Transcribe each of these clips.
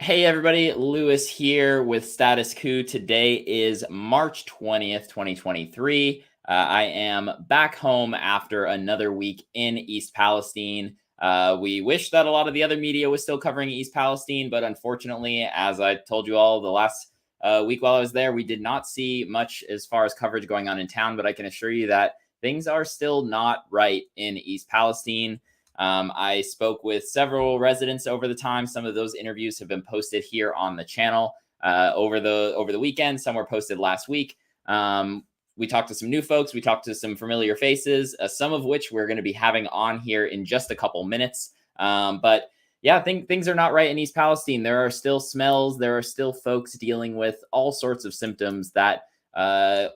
Hey everybody, Lewis here with Status Coup. Today is March 20th, 2023. I am back home after another week in East Palestine. We wish that a lot of the other media was still covering East Palestine, but unfortunately, as I told you all the last week while I was there, we did not see much as far as coverage going on in town, but I can assure you that things are still not right in East Palestine. I spoke with several residents over the time. Some of those interviews have been posted here on the channel over the weekend. Some were posted last week. We talked to some new folks. We talked to some familiar faces, some of which we're going to be having on here in just a couple minutes. But yeah, I think things are not right in East Palestine. There are still smells. There are still folks dealing with all sorts of symptoms that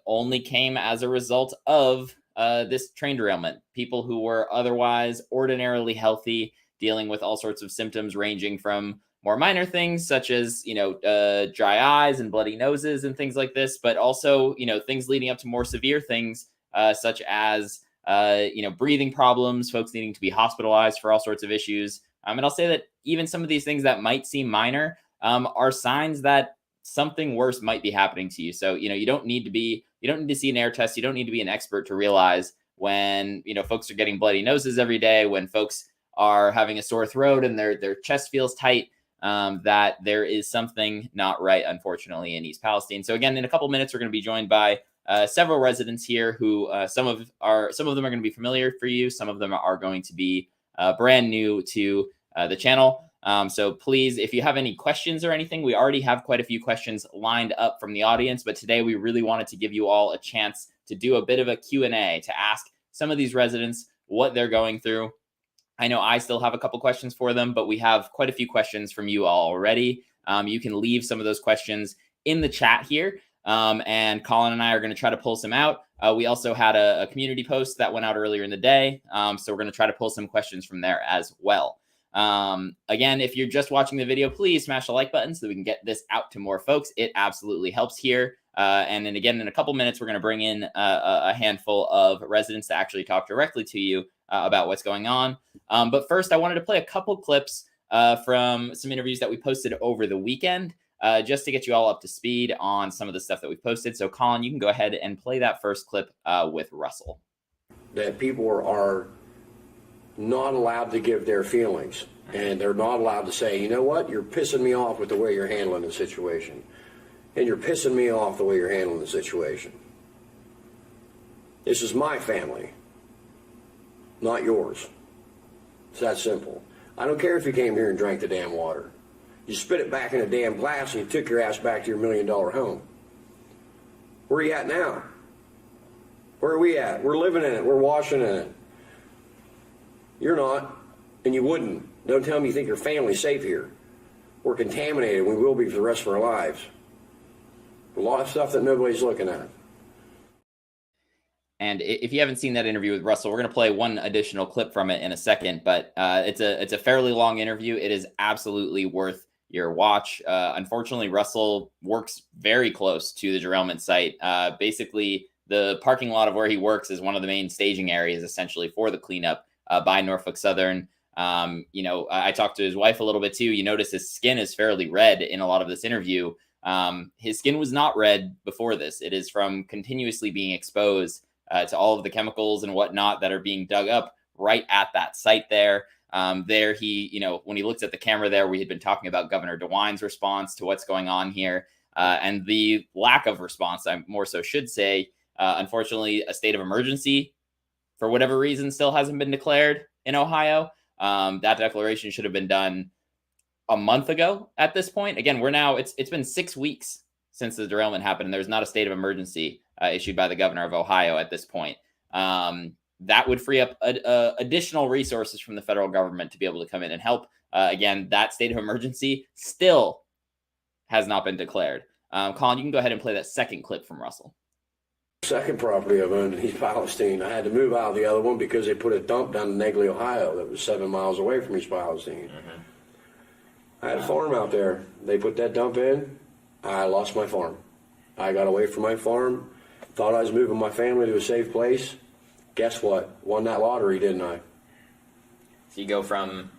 only came as a result of this train derailment. People who were otherwise ordinarily healthy, dealing with all sorts of symptoms ranging from more minor things such as, dry eyes and bloody noses and things like this, but also, things leading up to more severe things such as, breathing problems, folks needing to be hospitalized for all sorts of issues. And I'll say that even some of these things that might seem minor are signs that something worse might be happening to you. So, you don't need to see an air test. You don't need to be an expert to realize when, folks are getting bloody noses every day, when folks are having a sore throat and their chest feels tight, that there is something not right, unfortunately, in East Palestine. So again, in a couple minutes, we're going to be joined by several residents here who some of them are going to be familiar for you. Some of them are going to be brand new to the channel. So please, if you have any questions or anything, we already have quite a few questions lined up from the audience, but today we really wanted to give you all a chance to do a bit of a Q&A, to ask some of these residents what they're going through. I know I still have a couple questions for them, but we have quite a few questions from you all already. You can leave some of those questions in the chat here, and Colin and I are going to try to pull some out. We also had a community post that went out earlier in the day, so we're going to try to pull some questions from there as well. Again, if you're just watching the video, please smash the like button so that we can get this out to more folks. It absolutely helps here. And then again, in a couple minutes, we're going to bring in a handful of residents to actually talk directly to you about what's going on. But first, I wanted to play a couple clips from some interviews that we posted over the weekend, just to get you all up to speed on some of the stuff that we posted. So Colin, you can go ahead and play that first clip with Russell. That people are not allowed to give their feelings, and they're not allowed to say, you know what, you're pissing me off with the way you're handling the situation, and you're pissing me off the way you're handling the situation. This is my family, not yours. It's that simple. I don't care if you came here and drank the damn water. You spit it back in a damn glass and you took your ass back to your $1 million home. Where are you at now? Where are we at? We're living in it. We're washing in it. You're not, and you wouldn't. Don't tell me you think your family's safe here. We're contaminated. We will be for the rest of our lives. A lot of stuff that nobody's looking at. And if you haven't seen that interview with Russell, we're going to play one additional clip from it in a second, but it's a fairly long interview. It is absolutely worth your watch. Unfortunately, Russell works very close to the derailment site. Basically, the parking lot of where he works is one of the main staging areas, essentially, for the cleanup by Norfolk Southern. I talked to his wife a little bit too. You notice his skin is fairly red in a lot of this interview. His skin was not red before this. It is from continuously being exposed to all of the chemicals and whatnot that are being dug up right at that site there. There he, when he looked at the camera there, we had been talking about Governor DeWine's response to what's going on here, and the lack of response, I more so should say. Unfortunately, a state of emergency, for whatever reason, still hasn't been declared in Ohio. That declaration should have been done a month ago at this point. Again, it's been 6 weeks since the derailment happened, and there's not a state of emergency issued by the governor of Ohio at this point. That would free up additional resources from the federal government to be able to come in and help. Again, that state of emergency still has not been declared. Colin, you can go ahead and play that second clip from Russell. Second property I've owned in East Palestine. I had to move out of the other one because they put a dump down in Negley, Ohio that was 7 miles away from East Palestine. Mm-hmm. I had a farm out there. They put that dump in. I lost my farm. I got away from my farm, thought I was moving my family to a safe place. Guess what? Won that lottery, didn't I? So you go from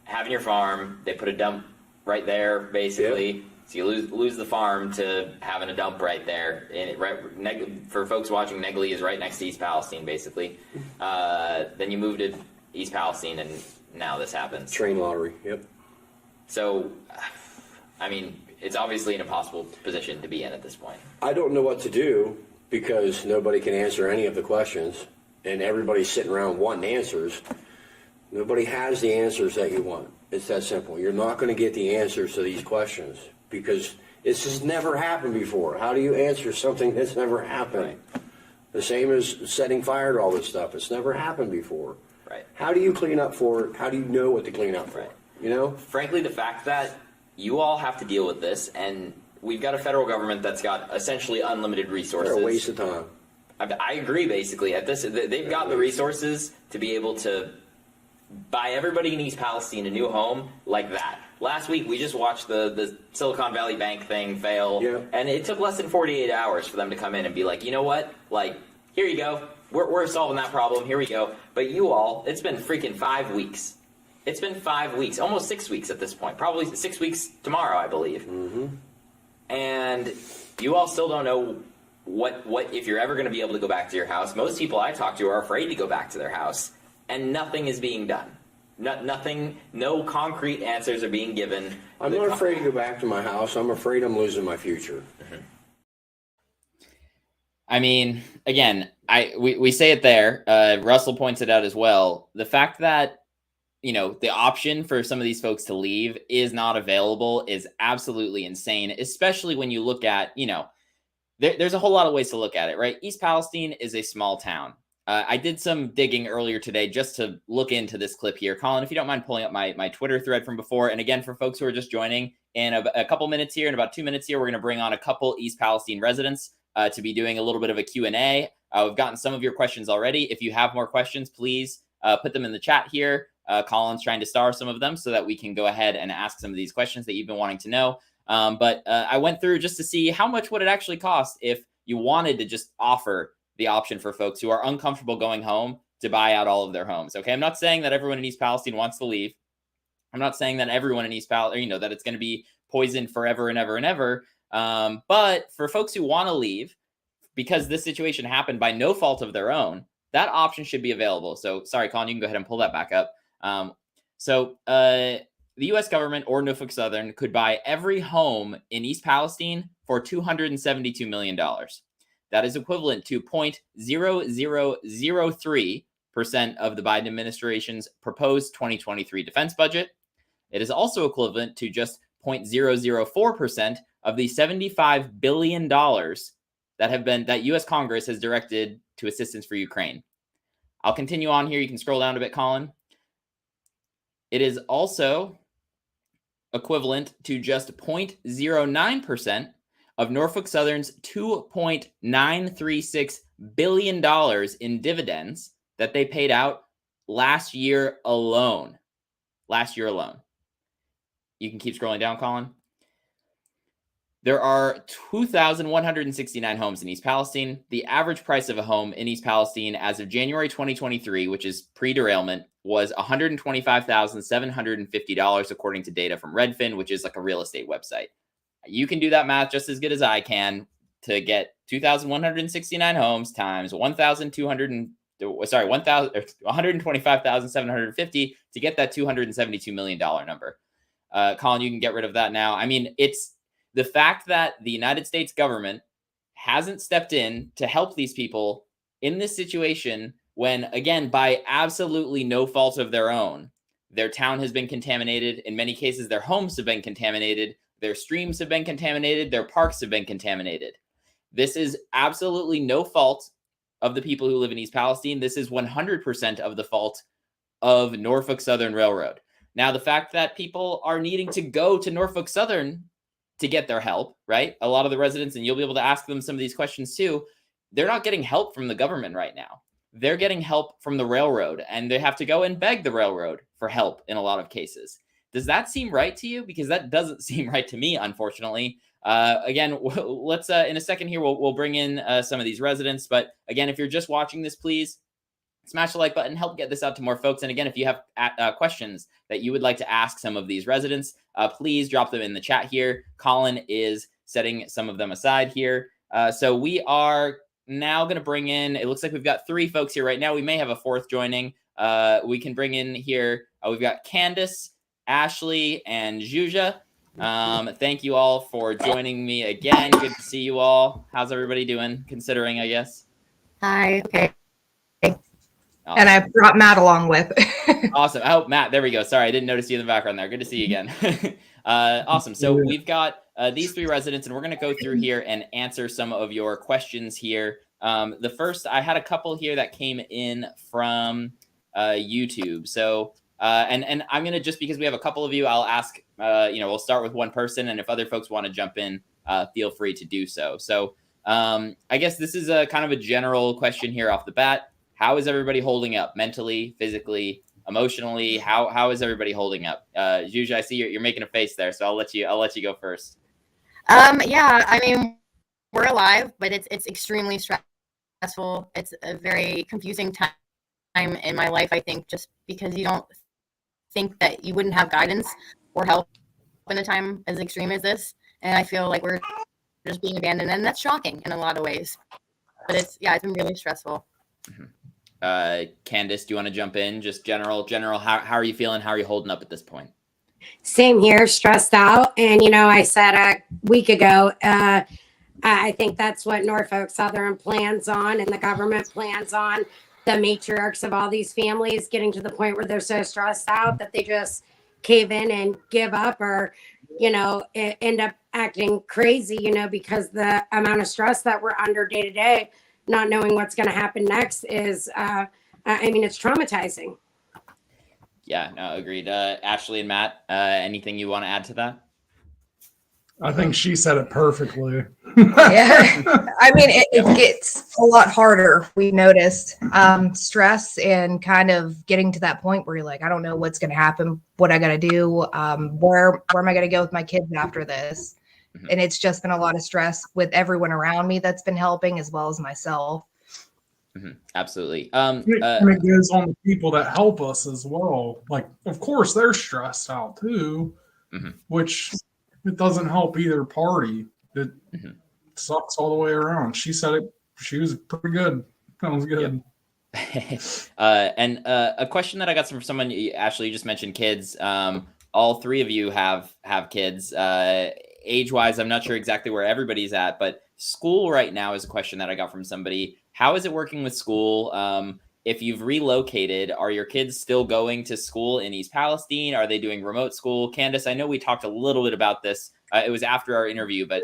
having your farm, they put a dump right there, basically. Yep. So you lose the farm to having a dump right there. And for folks watching, Negley is right next to East Palestine, basically. Then you move to East Palestine, and now this happens. Train lottery, yep. So, I mean, it's obviously an impossible position to be in at this point. I don't know what to do because nobody can answer any of the questions, and everybody's sitting around wanting answers. Nobody has the answers that you want. It's that simple. You're not going to get the answers to these questions because this has never happened before. How do you answer something that's never happened? Right. The same as setting fire to all this stuff. It's never happened before. Right. How do you clean up for it? How do you know what to clean up for? Right. You know? Frankly, the fact that you all have to deal with this, and we've got a federal government that's got essentially unlimited resources. They're a waste of time. I agree, basically. At this, they've got the resources to be able to buy everybody in East Palestine a new home like that. Last week, we just watched the Silicon Valley Bank thing fail, and it took less than 48 hours for them to come in and be like, you know what? Like, here you go. We're solving that problem. Here we go. But you all, it's been freaking 5 weeks. It's been 5 weeks, almost 6 weeks at this point. Probably 6 weeks tomorrow, I believe. Mm-hmm. And you all still don't know what if you're ever going to be able to go back to your house. Most people I talk to are afraid to go back to their house, and nothing is being done. Nothing, no concrete answers are being given. I'm not afraid to go back to my house. I'm afraid I'm losing my future. Mm-hmm. I mean, again, we say it there. Russell points it out as well. The fact that, you know, the option for some of these folks to leave is not available is absolutely insane, especially when you look at, you know, there's a whole lot of ways to look at it, right? East Palestine is a small town. I did some digging earlier today just to look into this clip here. Colin, if you don't mind pulling up my Twitter thread from before. And again, for folks who are just joining, in a couple minutes here, in about 2 minutes here, we're going to bring on a couple East Palestine residents to be doing a little bit of a Q&A. We've gotten some of your questions already. If you have more questions, please put them in the chat here. Colin's trying to star some of them so that we can go ahead and ask some of these questions that you've been wanting to know. But I went through just to see how much would it actually cost if you wanted to just offer the option for folks who are uncomfortable going home to buy out all of their homes. Okay, I'm not saying that everyone in East Palestine wants to leave. I'm not saying that everyone in East Palestine, you know, that it's going to be poisoned forever and ever and ever. But for folks who want to leave, because this situation happened by no fault of their own, that option should be available. So sorry, Colin, you can go ahead and pull that back up. The U.S. government or Norfolk Southern could buy every home in East Palestine for $272 million. That is equivalent to 0.0003% of the Biden administration's proposed 2023 defense budget. It is also equivalent to just 0.004% of the $75 billion that U.S. Congress has directed to assistance for Ukraine. I'll continue on here. You can scroll down a bit, Colin. It is also equivalent to just 0.09% of Norfolk Southern's $2.936 billion in dividends that they paid out last year alone. You can keep scrolling down, Colin. There are 2,169 homes in East Palestine. The average price of a home in East Palestine as of January 2023, which is pre-derailment, was $125,750, according to data from Redfin, which is like a real estate website. You can do that math just as good as I can to get 2,169 homes times 125,750 to get that $272 million number. Colin, you can get rid of that now. I mean, it's the fact that the United States government hasn't stepped in to help these people in this situation when, again, by absolutely no fault of their own, their town has been contaminated. In many cases, their homes have been contaminated. Their streams have been contaminated. Their parks have been contaminated. This is absolutely no fault of the people who live in East Palestine. This is 100% of the fault of Norfolk Southern Railroad. Now, the fact that people are needing to go to Norfolk Southern to get their help, right? A lot of the residents, and you'll be able to ask them some of these questions too, they're not getting help from the government right now. They're getting help from the railroad, and they have to go and beg the railroad for help in a lot of cases. Does that seem right to you? Because that doesn't seem right to me, unfortunately. Again, let's in a second here, we'll bring in some of these residents. But again, if you're just watching this, please smash the like button, help get this out to more folks. And again, if you have questions that you would like to ask some of these residents, please drop them in the chat here. Colin is setting some of them aside here. So we are now going to bring in, it looks like we've got 3 folks here right now. We may have a 4th joining. We can bring in here, we've got Candace, Ashley, and Juja. Thank you all for joining me again. Good to see you all. How's everybody doing, considering, I guess? Hi. Okay. Awesome. And I brought Matt along with. Awesome. Oh, Matt, there we go. Sorry, I didn't notice you in the background there. Good to see you again. Awesome. So we've got these 3 residents, and we're going to go through here and answer some of your questions here. The first, I had a couple here that came in from YouTube. So, and I'm going to, just because we have a couple of you, I'll ask, we'll start with one person, and if other folks want to jump in, feel free to do so. So I guess this is a kind of a general question here off the bat. How is everybody holding up mentally, physically, emotionally? How is everybody holding up? Juja, I see you're making a face there, so I'll let you go first. Yeah, I mean, we're alive, but it's extremely stressful. It's a very confusing time in my life, I think, just because you don't think that you wouldn't have guidance or help in a time as extreme as this. And I feel like we're just being abandoned, and that's shocking in a lot of ways. But it's been really stressful. Mm-hmm. Candace, do you want to jump in? Just general, how are you feeling? How are you holding up at this point? Same here, stressed out. And, I said a week ago, I think that's what Norfolk Southern plans on, and the government plans on, the matriarchs of all these families getting to the point where they're so stressed out that they just cave in and give up, or, end up acting crazy, because the amount of stress that we're under day to day, not knowing what's going to happen next is, it's traumatizing. Yeah, no, agreed. Ashley and Matt, anything you want to add to that? I think she said it perfectly. Yeah, I mean, it gets a lot harder. We noticed stress and kind of getting to that point where you're like, I don't know what's going to happen, what I got to do, where am I going to go with my kids after this? Mm-hmm. And it's just been a lot of stress with everyone around me that's been helping, as well as myself. Mm-hmm. Absolutely. And it goes on the people that help us as well. Like, of course, they're stressed out too, mm-hmm. which it doesn't help either party. It mm-hmm. sucks all the way around. She said it. She was pretty good. That was good. Yep. And a question that I got from someone, Ashley, you just mentioned kids. All 3 of you have kids. Age-wise, I'm not sure exactly where everybody's at, but school right now is a question that I got from somebody. How is it working with school? If you've relocated, are your kids still going to school in East Palestine? Are they doing remote school? Candace, I know we talked a little bit about this. It was after our interview, but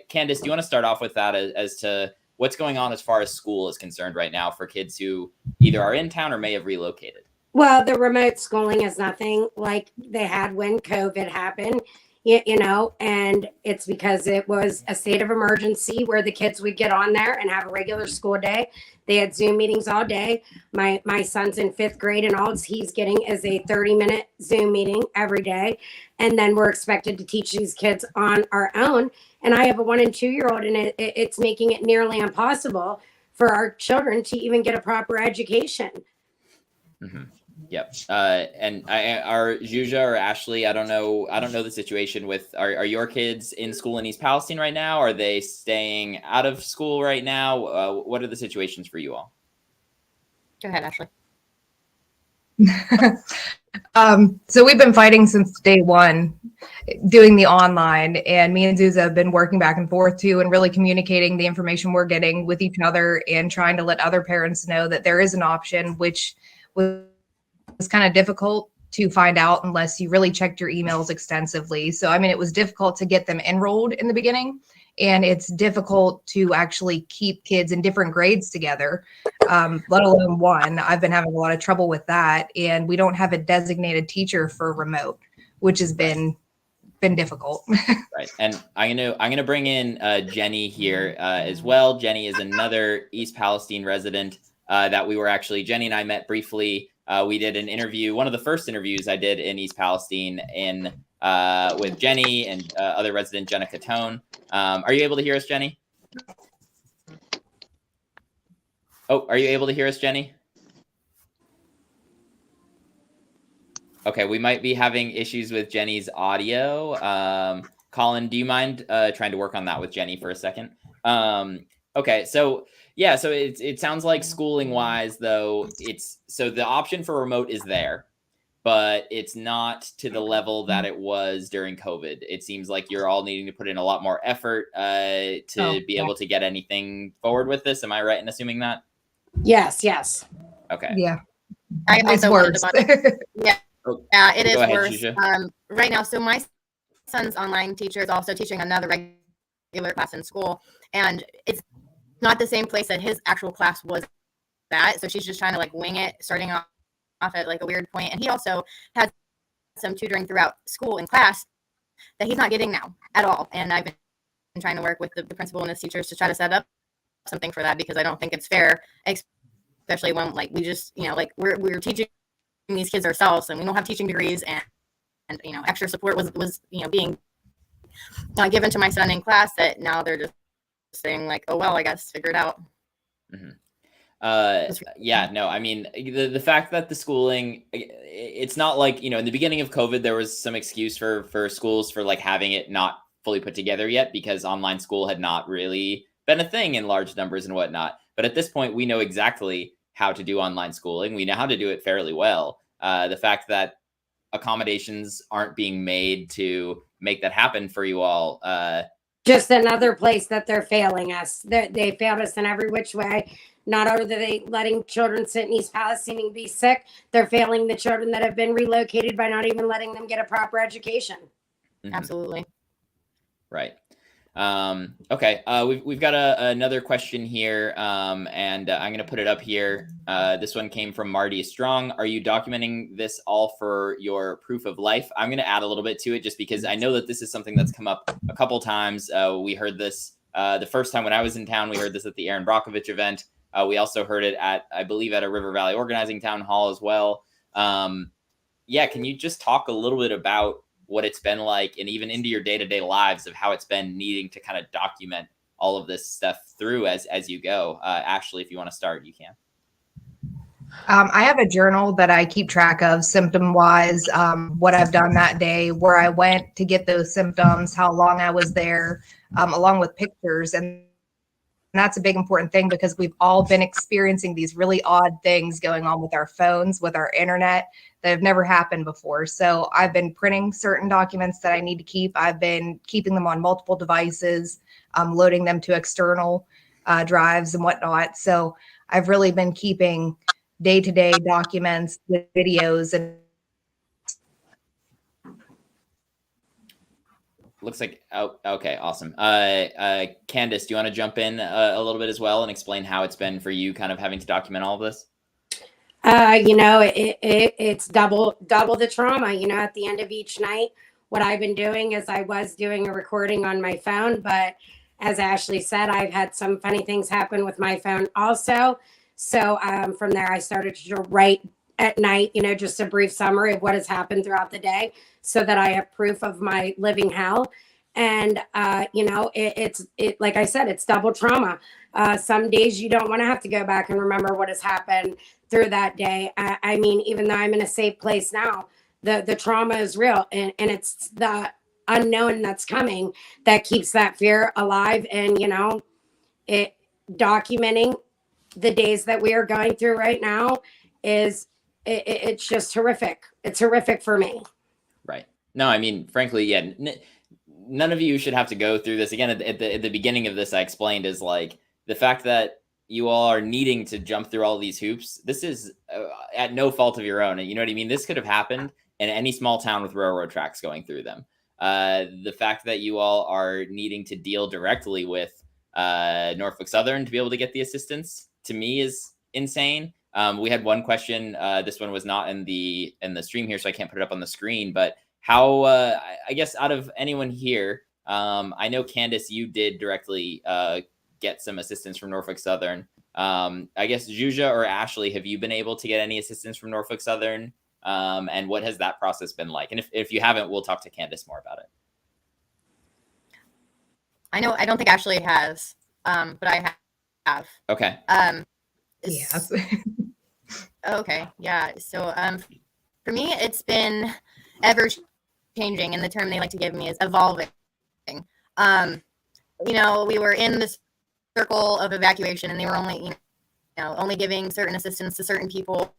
Candace, do you want to start off with that as to what's going on as far as school is concerned right now for kids who either are in town or may have relocated? Well, the remote schooling is nothing like they had when COVID happened. And it's because it was a state of emergency where the kids would get on there and have a regular school day. They had Zoom meetings all day. My son's in 5th grade, and all he's getting is a 30-minute Zoom meeting every day. And then we're expected to teach these kids on our own. And I have a 1- and 2-year-old, and it's making it nearly impossible for our children to even get a proper education. Mm-hmm. Yep. And are Juja or Ashley, I don't know the situation with, are your kids in school in East Palestine right now? Are they staying out of school right now? What are the situations for you all? Go ahead, Ashley. So we've been fighting since day one, doing the online, and me and Zuza have been working back and forth too, and really communicating the information we're getting with each other and trying to let other parents know that there is an option, which was kind of difficult to find out unless you really checked your emails extensively. So, I mean, it was difficult to get them enrolled in the beginning, and it's difficult to actually keep kids in different grades together, let alone one. I've been having a lot of trouble with that, and we don't have a designated teacher for remote, which has been difficult. Right. And I'm gonna bring in Jenny here as well. Jenny is another East Palestine resident that Jenny and I met briefly. We did an interview, one of the first interviews I did in East Palestine with Jenny and other resident Jenna Catone. Are you able to hear us, Jenny? Oh, are you able to hear us, Jenny? Okay, we might be having issues with Jenny's audio. Colin, do you mind trying to work on that with Jenny for a second? Okay, so yeah, so it sounds like schooling wise though, so the option for remote is there, but it's not to the level that it was during COVID. It seems like you're all needing to put in a lot more effort to be able to get anything forward with this. Am I right in assuming that? Yes, yes. Okay. Yeah. I It's also worse. Yeah, Oh, yeah, it is go ahead, worse. Shusha. Right now, so my son's online teacher is also teaching another regular class in school, and it's not the same place that his actual class was at. So she's just trying to like wing it, starting off at like a weird point. And he also has some tutoring throughout school and class that he's not getting now at all. And I've been trying to work with the principal and his teachers to try to set up something for that, because I don't think it's fair, especially when like we just, like we're teaching these kids ourselves and we don't have teaching degrees, and extra support was being given to my son in class, that now they're just saying like, oh well, I guess figure it out. Mm-hmm. Yeah, no, I mean, the fact that the schooling, it's not like, in the beginning of COVID, there was some excuse for schools for like having it not fully put together yet, because online school had not really been a thing in large numbers and whatnot. But at this point, we know exactly how to do online schooling. We know how to do it fairly well. The fact that accommodations aren't being made to make that happen for you all. Just another place that they're failing us. They failed us in every which way. Not only are they letting children sit in East Palestine and be sick, they're failing the children that have been relocated by not even letting them get a proper education. Mm-hmm. Absolutely. Right. Okay. We've got another question here, and I'm going to put it up here. This one came from Marty Strong. Are you documenting this all for your proof of life? I'm going to add a little bit to it, just because I know that this is something that's come up a couple times. We heard this the first time when I was in town. We heard this at the Aaron Brockovich event. We also heard it I believe at a River Valley organizing town hall as well. Yeah. Can you just talk a little bit about what it's been like, and even into your day-to-day lives of how it's been needing to kind of document all of this stuff through as you go? Ashley, if you want to start, you can. I have a journal that I keep track of symptom-wise, what I've done that day, where I went to get those symptoms, how long I was there, along with pictures. And that's a big important thing, because we've all been experiencing these really odd things going on with our phones, with our internet, that have never happened before. So I've been printing certain documents that I need to keep. I've been keeping them on multiple devices, loading them to external drives and whatnot. So I've really been keeping day-to-day documents with videos. And looks like, oh, okay, awesome. Candace, do you want to jump in a little bit as well and explain how it's been for you kind of having to document all of this? It's double the trauma. At the end of each night, what I've been doing is I was doing a recording on my phone, but as Ashley said, I've had some funny things happen with my phone also. So from there, I started to write at night, just a brief summary of what has happened throughout the day, so that I have proof of my living hell. And, it's like I said, it's double trauma. Some days you don't want to have to go back and remember what has happened through that day. I mean, even though I'm in a safe place now, the trauma is real, and it's the unknown that's coming that keeps that fear alive. And, it documenting the days that we are going through right now it's just horrific. It's horrific for me. Right. No, I mean, frankly, yeah, none of you should have to go through this again. At the beginning of this, I explained is like the fact that you all are needing to jump through all these hoops. This is at no fault of your own. And you know what I mean? This could have happened in any small town with railroad tracks going through them. The fact that you all are needing to deal directly with Norfolk Southern to be able to get the assistance, to me, is insane. We had one question. This one was not in the stream here, so I can't put it up on the screen. But how, I guess, out of anyone here, I know, Candace, you did directly get some assistance from Norfolk Southern. I guess, Juja or Ashley, have you been able to get any assistance from Norfolk Southern? And what has that process been like? And if you haven't, we'll talk to Candace more about it. I don't think Ashley has, but I have. Okay. yes. Okay. Yeah. So For me, it's been ever changing, and the term they like to give me is evolving. You know, we were in this circle of evacuation, and they were only giving certain assistance to certain people,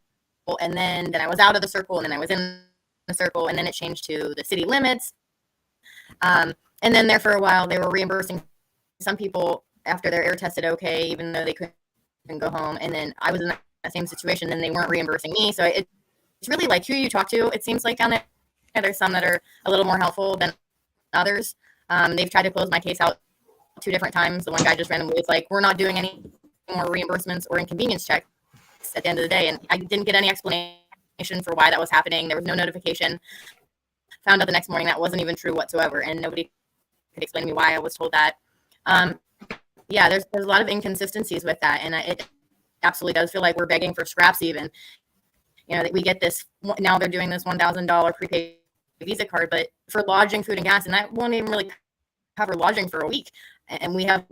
and then I was out of the circle, and then I was in the circle, and then it changed to the city limits. And then there for a while, they were reimbursing some people after their air tested okay, even though they couldn't go home. And then I was in that same situation, and they weren't reimbursing me. So it's really like who you talk to. It seems like down there, there's some that are a little more helpful than others. They've tried to close my case out 2 different times. The one guy just randomly was like, we're not doing any more reimbursements or inconvenience checks at the end of the day. And I didn't get any explanation for why that was happening. There was no notification. Found out the next morning that wasn't even true whatsoever. And nobody could explain to me why I was told that. Yeah, there's a lot of inconsistencies with that. And it absolutely does feel like we're begging for scraps even. You know, that we get this, now they're doing this $1,000 prepaid Visa card, but for lodging, food, and gas, and that won't even really cover lodging for a week. And we have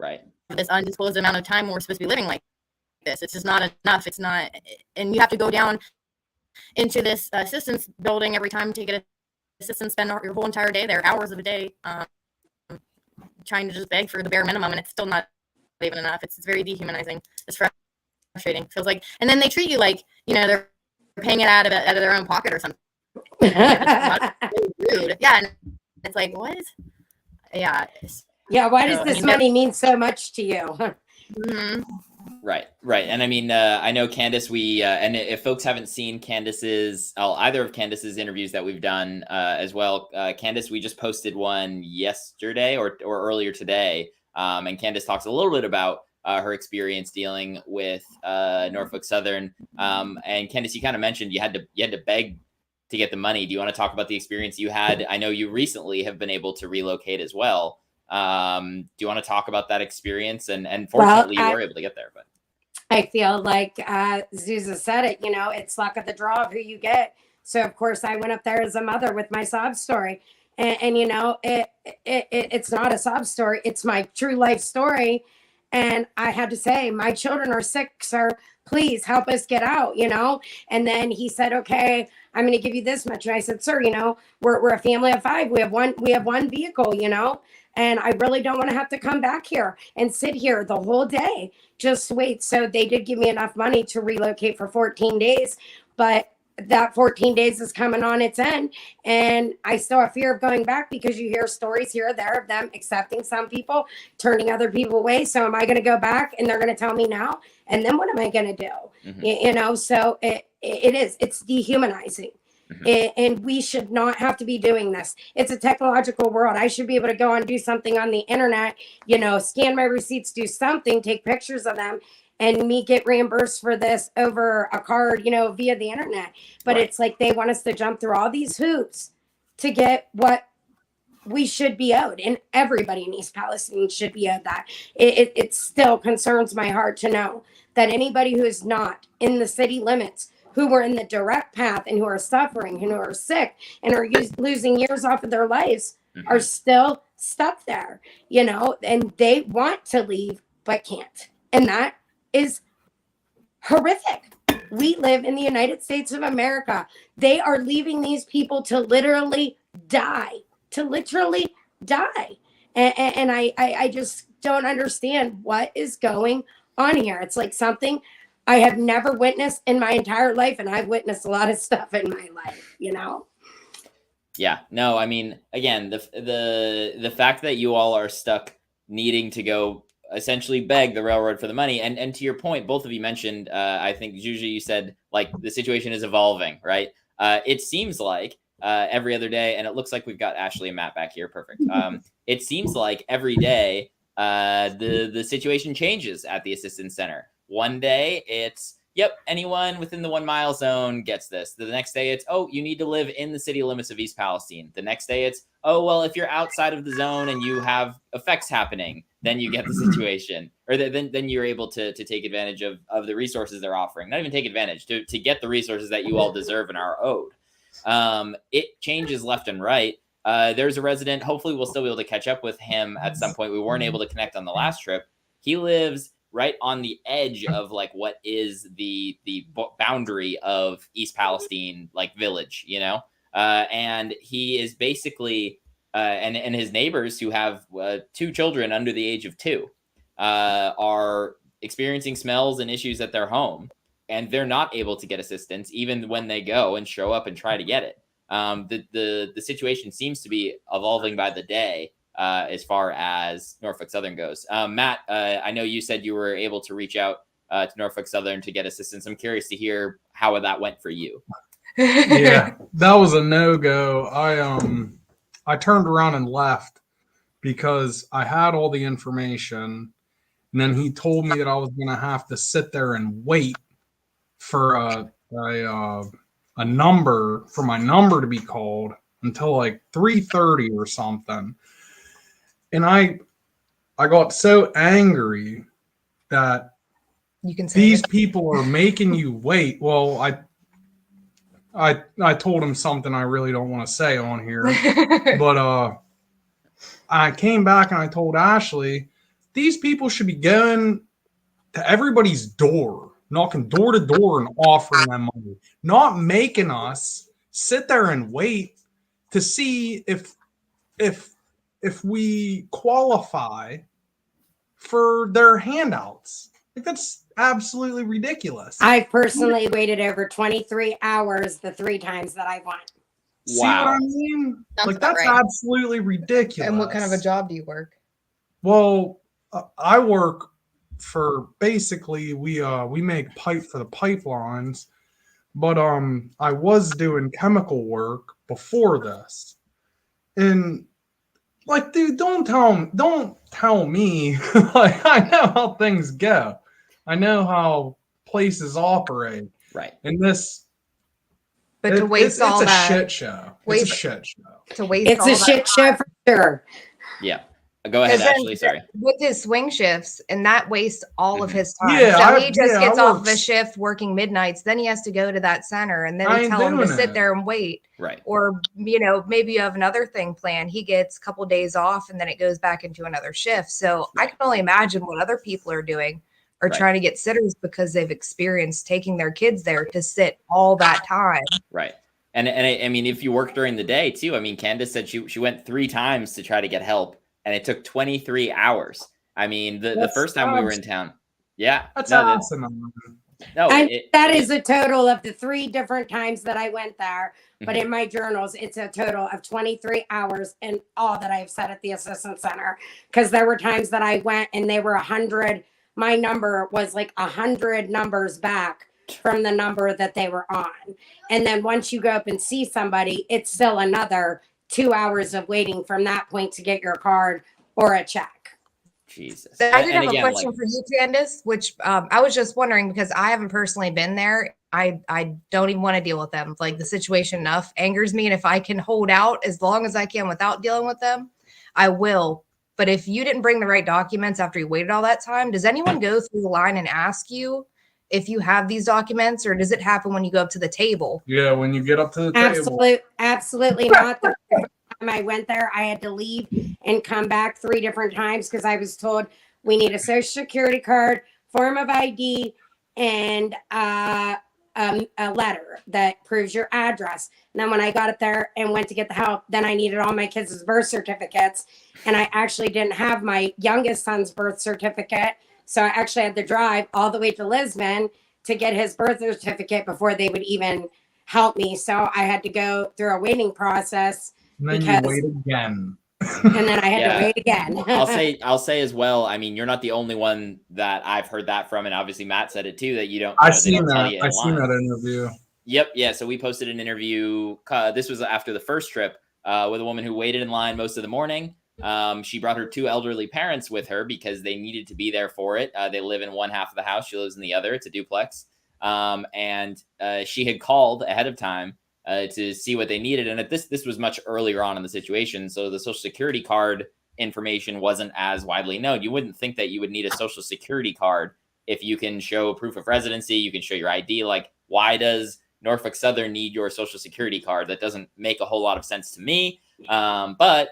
this undisclosed amount of time we're supposed to be living like this. It's just not enough. It's not, and you have to go down into this assistance building every time to get assistance, spend your whole entire day there, hours of a day, trying to just beg for the bare minimum, and it's still not even enough. It's very dehumanizing. It's frustrating. It feels like, and then they treat you like, you know, they're paying it out of their own pocket or something. Really rude. Yeah, and it's like, what? Yeah. Yeah, why does this money mean so much to you? Mm-hmm. Right. And I mean, I know Candace, and if folks haven't seen either of Candace's interviews that we've done as well, Candace, we just posted one yesterday or earlier today. And Candace talks a little bit about her experience dealing with Norfolk Southern. And Candace, you kind of mentioned you had to beg to get the money. Do you want to talk about the experience you had? I know you recently have been able to relocate as well. Do you want to talk about that experience? And fortunately, you were able to get there. But I feel like Zuza said it, you know, it's luck of the draw of who you get. So, of course, I went up there as a mother with my sob story. And you know, it's not a sob story. It's my true life story. And I had to say, my children are sick, sir. Please help us get out, you know? And then he said, okay, I'm going to give you this much. And I said, sir, you know, we're a family of 5. We have one vehicle, you know? And I really don't want to have to come back here and sit here the whole day. Just wait. So they did give me enough money to relocate for 14 days. But that 14 days is coming on its end. And I still have fear of going back because you hear stories here or there of them accepting some people, turning other people away. So am I going to go back and they're going to tell me now? And then what am I going to do? Mm-hmm. You know, so it's dehumanizing. Mm-hmm. And we should not have to be doing this. It's a technological world. I should be able to go and do something on the internet, you know, scan my receipts, do something, take pictures of them, and me get reimbursed for this over a card, you know, via the internet. But It's like they want us to jump through all these hoops to get what we should be owed. And everybody in East Palestine should be owed that. It still concerns my heart to know that anybody who is not in the city limits, who were in the direct path and who are suffering, who are sick and are losing years off of their lives, mm-hmm. are still stuck there, you know, and they want to leave but can't. And that is horrific. We live in the United States of America. They are leaving these people to literally die, And I just don't understand what is going on here. It's like something I have never witnessed in my entire life. And I've witnessed a lot of stuff in my life, you know? Yeah, no, I mean, again, the fact that you all are stuck needing to go essentially beg the railroad for the money. And to your point, both of you mentioned, I think, Juju, you said, like, the situation is evolving, right? It seems like every other day, and it looks like we've got Ashley and Matt back here. Perfect. It seems like every day the situation changes at the assistance center. One day it's, yep, anyone within the 1 mile zone gets this. The next day it's, oh, you need to live in the city limits of East Palestine. The next day it's, oh, well, if you're outside of the zone and you have effects happening, then you get the situation, or then you're able to take advantage of the resources they're offering. Not even take advantage, to get the resources that you all deserve and are owed. It changes left and right. There's a resident, hopefully we'll still be able to catch up with him at some point. We weren't able to connect on the last trip. He lives right on the edge of like what is the boundary of East Palestine, like village, you know? And he is basically, and his neighbors who have 2 children under the age of 2 are experiencing smells and issues at their home, and they're not able to get assistance even when they go and show up and try to get it. The situation seems to be evolving by the day as far as Norfolk Southern goes. Matt, I know you said you were able to reach out to Norfolk Southern to get assistance. I'm curious to hear how that went for you. Yeah, that was a no-go. I turned around and left because I had all the information, and then he told me that I was going to have to sit there and wait for a number, for my number to be called until like 3:30 or something. And I got so angry that You can say these it. people are making you wait. Well, I told him something I really don't want to say on here, but I came back and I told Ashley, these people should be going to everybody's door, knocking door to door and offering them money, not making us sit there and wait to see if we qualify for their handouts. Like, that's absolutely ridiculous. I personally waited over 23 hours the 3 times that I went. See what I mean? Sounds Like, about that's right. absolutely ridiculous. And what kind of a job do you work? Well, I work for, basically, we make pipe for the pipelines, but I was doing chemical work before this. And like, dude, don't tell me like, I know how things go. I know how places operate. Right. And this, But to waste all it's a that, shit show. It's a shit show. to waste It's all a that shit show for sure. Yeah. Go ahead, 'Cause then Ashley. Sorry. with his swing shifts, and that wastes all of his time. Yeah, so he just I gets off work- of a shift working midnights. Then he has to go to that center, and then I they ain't tell him to doing sit it. there and wait. Right. Or, you know, maybe you have another thing planned. He gets a couple of days off, and then it goes back into another shift. So I can only imagine what other people are doing or Right. trying to get sitters because they've experienced taking their kids there to sit all that time. Right. And I mean, if you work during the day too, I mean, Candace said she went 3 times to try to get help, and it took 23 hours. I mean, the first time we were in town. Yeah. That's no, awesome. no, And that it- is a total of the 3 different times that I went there. But in my journals, it's a total of 23 hours and all that I've said at the assistance center. Because there were times that I went and they were 100. My number was like 100 numbers back from the number that they were on. And then once you go up and see somebody, it's still another 2 hours of waiting from that point to get your card or a check. Jesus. I did And have again, a question for you, Candace, which I was just wondering because I haven't personally been there. I don't even want to deal with them. Like, the situation enough angers me. And if I can hold out as long as I can without dealing with them, I will. But if you didn't bring the right documents after you waited all that time, does anyone go through the line and ask you if you have these documents, or does it happen when you go up to the table? Yeah, when you get up to the table. Absolutely not. The first time I went there, I had to leave and come back 3 different times because I was told we need a social security card, form of ID, and a letter that proves your address. And then when I got up there and went to get the help, then I needed all my kids' birth certificates. And I actually didn't have my youngest son's birth certificate. So I actually had to drive all the way to Lisbon to get his birth certificate before they would even help me. So I had to go through a waiting process. And then because- you wait again. And then I had Yeah. to wait again. I'll say as well. I mean, you're not the only one that I've heard that from, and obviously Matt said it too. That you don't. I they seen don't tell that. you in I seen line. that interview. Yep. Yeah. So we posted an interview. This was after the first trip with a woman who waited in line most of the morning. She brought her 2 elderly parents with her because they needed to be there for it. They live in one half of the house. She lives in the other. It's a duplex. And she had called ahead of time to see what they needed. And this was much earlier on in the situation. So the social security card information wasn't as widely known. You wouldn't think that you would need a social security card if you can show proof of residency, you can show your ID. Like, why does Norfolk Southern need your social security card? That doesn't make a whole lot of sense to me. But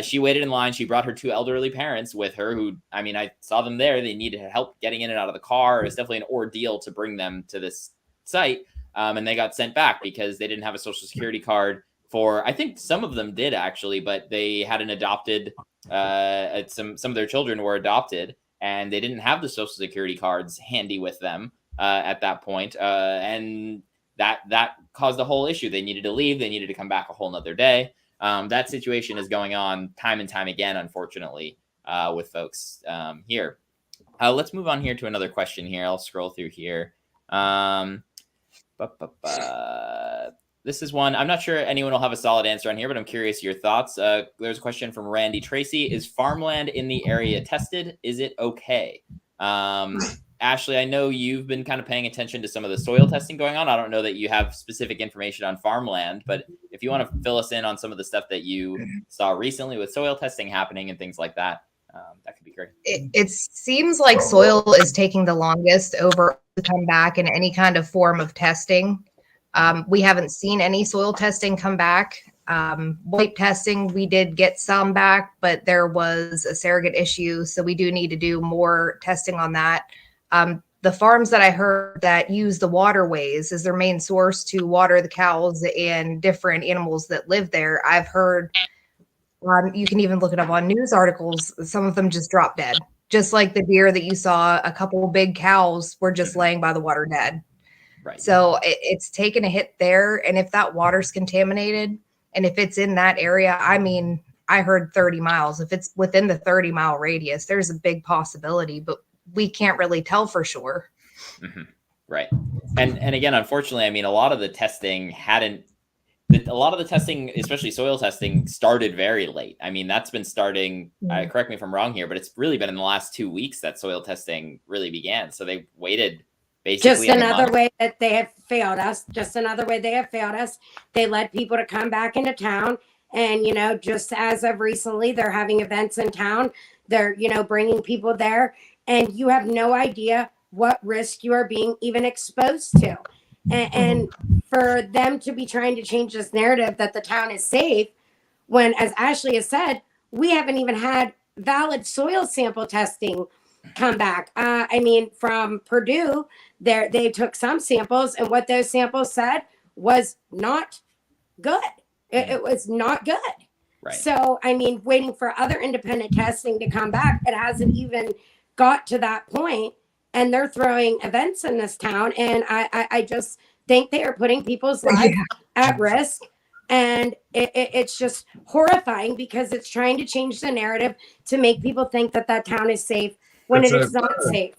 she waited in line. She brought her 2 elderly parents with her who, I mean, I saw them there. They needed help getting in and out of the car. It was definitely an ordeal to bring them to this site. And they got sent back because they didn't have a social security card for, I think some of them did actually, but they had an adopted, some of their children were adopted and they didn't have the social security cards handy with them at that point. And that caused a whole issue. They needed to leave. They needed to come back a whole nother day. That situation is going on time and time again, unfortunately, with folks here. Let's move on here to another question here. I'll scroll through here. This is one. I'm not sure anyone will have a solid answer on here, but I'm curious your thoughts. There's a question from Randy Tracy. Is farmland in the area tested? Is it okay? Ashley, I know you've been kind of paying attention to some of the soil testing going on. I don't know that you have specific information on farmland, but if you want to fill us in on some of the stuff that you saw recently with soil testing happening and things like that, that could be great. It seems like soil is taking the longest over to come back in any kind of form of testing. We haven't seen any soil testing come back. Wipe testing, we did get some back, but there was a surrogate issue. So we do need to do more testing on that. The farms that I heard that use the waterways as their main source to water the cows and different animals that live there, I've heard, you can even look it up on news articles, some of them just drop dead. Just like the deer that you saw, a couple of big cows were just laying by the water dead. Right. So it's taken a hit there. And if that water's contaminated and if it's in that area, I mean, I heard 30 miles. If it's within the 30-mile radius, there's a big possibility, but we can't really tell for sure. Mm-hmm. Right. And again, unfortunately, I mean, a lot of the testing, especially soil testing, started very late. I mean, that's been starting, correct me if I'm wrong here, but it's really been in the last 2 weeks that soil testing really began. So they waited basically. Just another way that they have failed us. They led people to come back into town. And, just as of recently, they're having events in town. They're, bringing people there. And you have no idea what risk you are being even exposed to. And for them to be trying to change this narrative that the town is safe, when, as Ashley has said, we haven't even had valid soil sample testing come back. I mean, from Purdue, they took some samples, and what those samples said was not good. It was not good. Right. So, I mean, waiting for other independent testing to come back, it hasn't even got to that point, and they're throwing events in this town, and I just think they are putting people's lives at risk, and it's just horrifying because it's trying to change the narrative to make people think that that town is safe when it is not safe.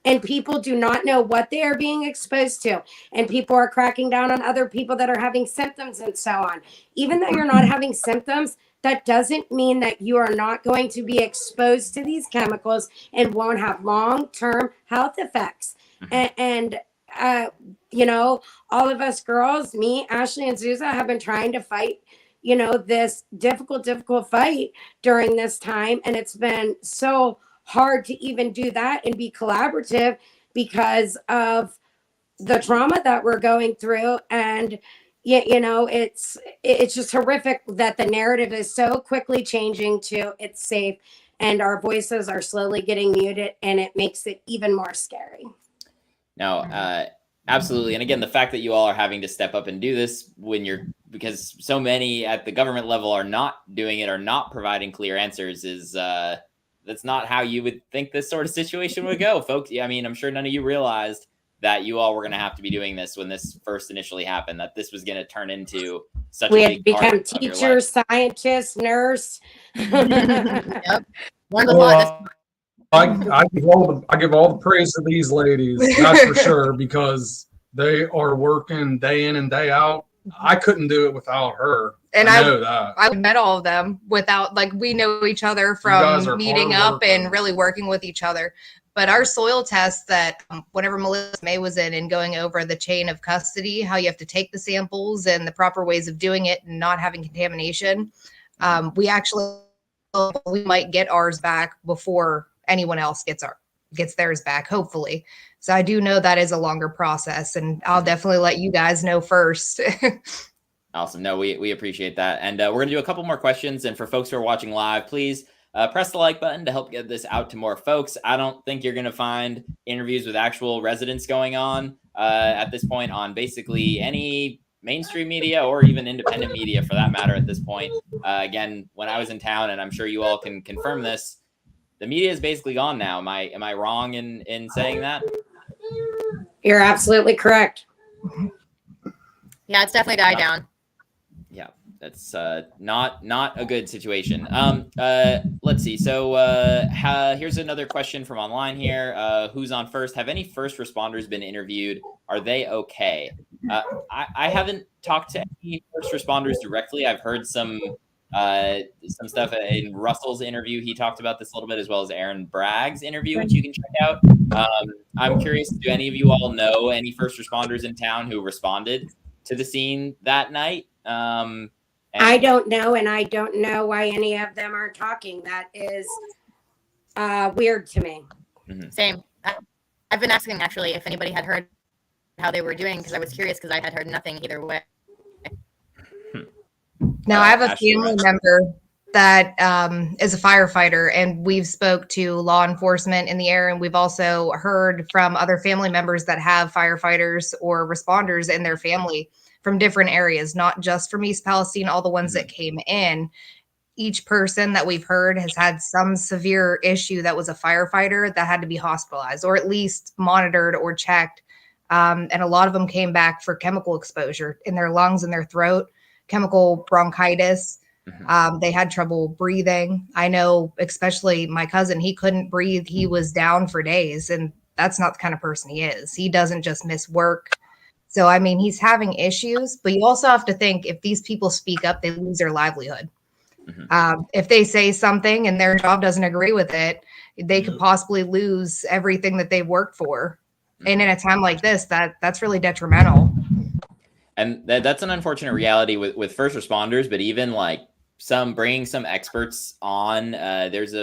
And people do not know what they are being exposed to. And people are cracking down on other people that are having symptoms and so on. Even though you're not having symptoms, that doesn't mean that you are not going to be exposed to these chemicals and won't have long-term health effects. And all of us girls, me, Ashley, and Zuza have been trying to fight, this difficult fight during this time. And it's been so hard to even do that and be collaborative because of the trauma that we're going through. And it's just horrific that the narrative is so quickly changing to it's safe, and our voices are slowly getting muted, and it makes it even more scary. No, absolutely. And again, the fact that you all are having to step up and do this because so many at the government level are not doing it or not providing clear answers is that's not how you would think this sort of situation would go, folks. I mean, I'm sure none of you realized that you all were going to have to be doing this when this first initially happened, that this was going to turn into such a big part of your life. We had become teacher, scientist, nurse. Yep. I give all the praise to these ladies, that's for sure, because they are working day in and day out. I couldn't do it without her. And I know that. I met all of them without, we know each other from meeting up and really working with each other. But our soil tests that whenever Melissa May was in and going over the chain of custody, how you have to take the samples and the proper ways of doing it and not having contamination, we might get ours back before anyone else gets theirs back, hopefully. So I do know that is a longer process, and I'll definitely let you guys know first. Awesome. No, we appreciate that. And we're going to do a couple more questions. And for folks who are watching live, please press the like button to help get this out to more folks. I don't think you're going to find interviews with actual residents going on at this point on basically any mainstream media or even independent media for that matter at this point. Again, when I was in town, and I'm sure you all can confirm this, the media is basically gone now. Am I wrong in saying that? You're absolutely correct. Yeah, it's definitely died down. Yeah, that's not a good situation. Let's see. So here's another question from online here. Who's on first? Have any first responders been interviewed? Are they okay? I haven't talked to any first responders directly. I've heard some stuff in Russell's interview. He talked about this a little bit, as well as Aaron Bragg's interview, which you can check out. I'm curious, do any of you all know any first responders in town who responded to the scene that night? I don't know, and I don't know why any of them aren't talking. That is weird to me. Mm-hmm. Same. I've been asking actually if anybody had heard how they were doing because I was curious because I had heard nothing either way. Now I have a family member that is a firefighter, and we've spoke to law enforcement in the area, and we've also heard from other family members that have firefighters or responders in their family from different areas, not just from East Palestine, all the ones that came in. Each person that we've heard has had some severe issue that was a firefighter that had to be hospitalized or at least monitored or checked. And a lot of them came back for chemical exposure in their lungs and their throat, chemical bronchitis. They had trouble breathing. I know, especially my cousin, he couldn't breathe. He was down for days, and that's not the kind of person he is. He doesn't just miss work. So, I mean, he's having issues, but you also have to think if these people speak up, they lose their livelihood. If they say something and their job doesn't agree with it, they could possibly lose everything that they've worked for. And in a time like this, that's really detrimental. And that's an unfortunate reality with first responders, but even like bringing some experts on, there's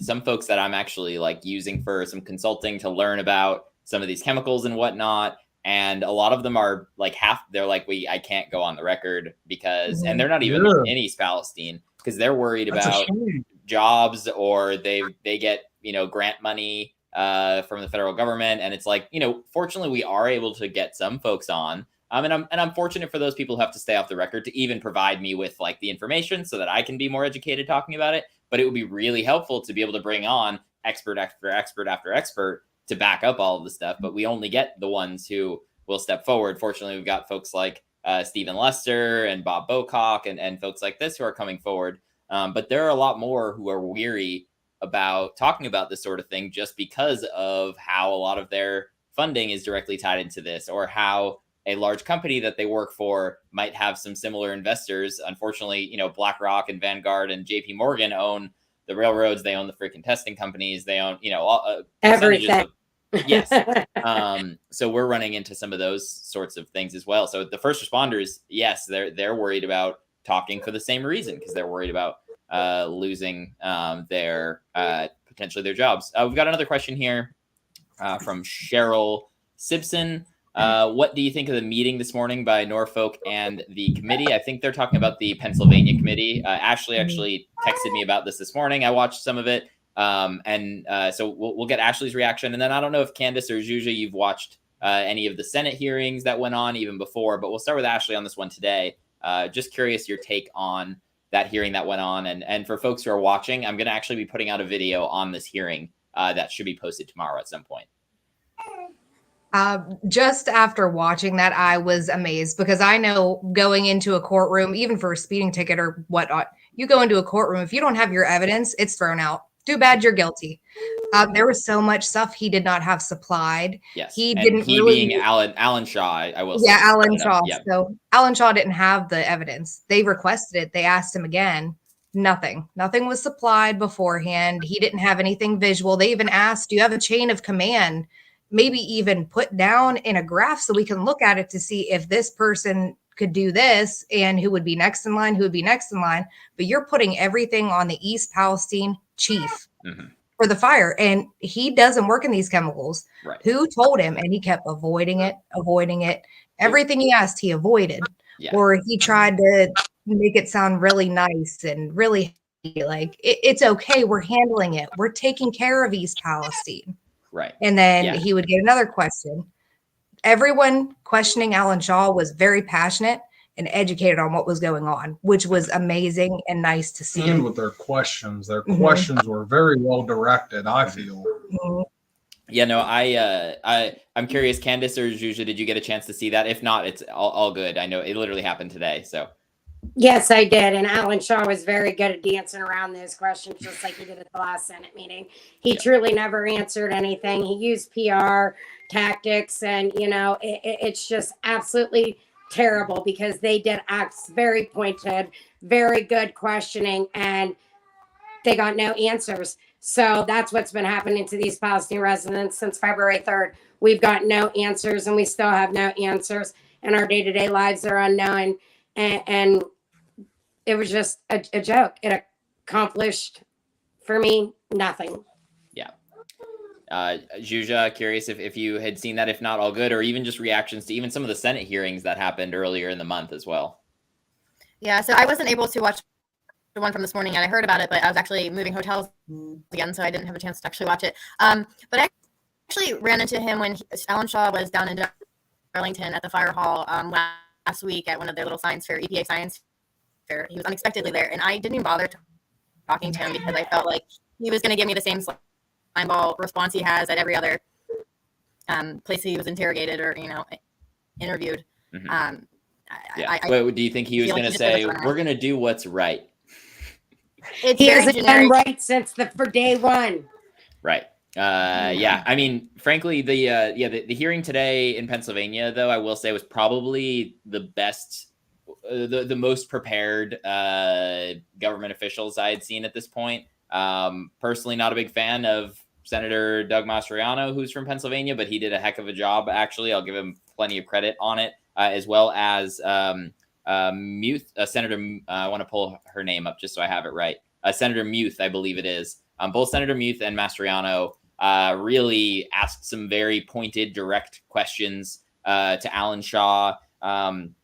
some folks that I'm actually like using for some consulting to learn about some of these chemicals and whatnot. And a lot of them are like they're like, I can't go on the record because, and they're not even in East Palestine because they're worried about jobs, or they get, grant money from the federal government. And it's like, fortunately we are able to get some folks on. And I'm fortunate for those people who have to stay off the record to even provide me with like the information so that I can be more educated talking about it. But it would be really helpful to be able to bring on expert after expert after expert to back up all of the stuff. But we only get the ones who will step forward. Fortunately, we've got folks like Stephen Lester and Bob Bocock and folks like this who are coming forward. But there are a lot more who are weary about talking about this sort of thing just because of how a lot of their funding is directly tied into this, or how a large company that they work for might have some similar investors. Unfortunately, BlackRock and Vanguard and JP Morgan own the railroads. They own the freaking testing companies. They own, everything. Yes. So we're running into some of those sorts of things as well. So the first responders, yes, they're worried about talking for the same reason, because they're worried about losing their potentially their jobs. We've got another question here from Cheryl Simpson. What do you think of the meeting this morning by Norfolk and the committee? I think they're talking about the Pennsylvania committee. Ashley actually texted me about this morning. I watched some of it. So we'll get Ashley's reaction. And then I don't know if Candace or Juja, you've watched any of the Senate hearings that went on even before, but we'll start with Ashley on this one today. Just curious your take on that hearing that went on. And for folks who are watching, I'm going to actually be putting out a video on this hearing that should be posted tomorrow at some point. Just after watching that, I was amazed, because I know going into a courtroom, even for a speeding ticket or whatnot, you go into a courtroom, if you don't have your evidence, it's thrown out. Too bad you're guilty. There was so much stuff he did not have supplied. Yes. He being Alan Shaw, I will say. Yeah, Alan Shaw. Yeah. So Alan Shaw didn't have the evidence. They requested it. They asked him again. Nothing was supplied beforehand. He didn't have anything visual. They even asked, do you have a chain of command? Maybe even put down in a graph so we can look at it to see if this person could do this and who would be next in line, But you're putting everything on the East Palestine chief for the fire. And he doesn't work in these chemicals. Right. Who told him? And he kept avoiding it. Everything he asked, he avoided. Yeah. Or he tried to make it sound really nice and really like it's okay. We're handling it. We're taking care of East Palestine. Right. And then he would get another question. Everyone questioning Alan Shaw was very passionate and educated on what was going on, which was amazing and nice to see. And with their questions questions were very well directed, I feel. Yeah, no, I'm curious, Candace or Juja, did you get a chance to see that? If not, it's all good. I know it literally happened today. So Yes, I did. And Alan Shaw was very good at dancing around those questions, just like he did at the last Senate meeting. He truly never answered anything. He used PR tactics, and it's just absolutely terrible because they did acts very pointed, very good questioning, and they got no answers. So that's what's been happening to these Palestinian residents since February 3rd. We've got no answers, and we still have no answers, and our day-to-day lives are unknown. And it was just a joke. It accomplished for me nothing. Yeah. Juja, curious if you had seen that, if not all good, or even just reactions to even some of the Senate hearings that happened earlier in the month as well. Yeah, so I wasn't able to watch the one from this morning yet. I heard about it, but I was actually moving hotels again, so I didn't have a chance to actually watch it. But I actually ran into him when Alan Shaw was down in Darlington at the fire hall last week at one of their little science fair, EPA science fair. He was unexpectedly there, and I didn't even bother talking to him because I felt like he was going to give me the same slime ball response he has at every other place he was interrogated or interviewed. What do you think he was going to say? We're going to do what's right. He hasn't done right since for day one. Right. Yeah. I mean, frankly, the hearing today in Pennsylvania, though, I will say was probably the best, the most prepared government officials I had seen at this point. Personally, not a big fan of Senator Doug Mastriano, who's from Pennsylvania, but he did a heck of a job. Actually, I'll give him plenty of credit on it, as well as Muth, Senator. I want to pull her name up just so I have it right. Senator Muth, I believe it is. Both Senator Muth and Mastriano really asked some very pointed, direct questions to Alan Shaw.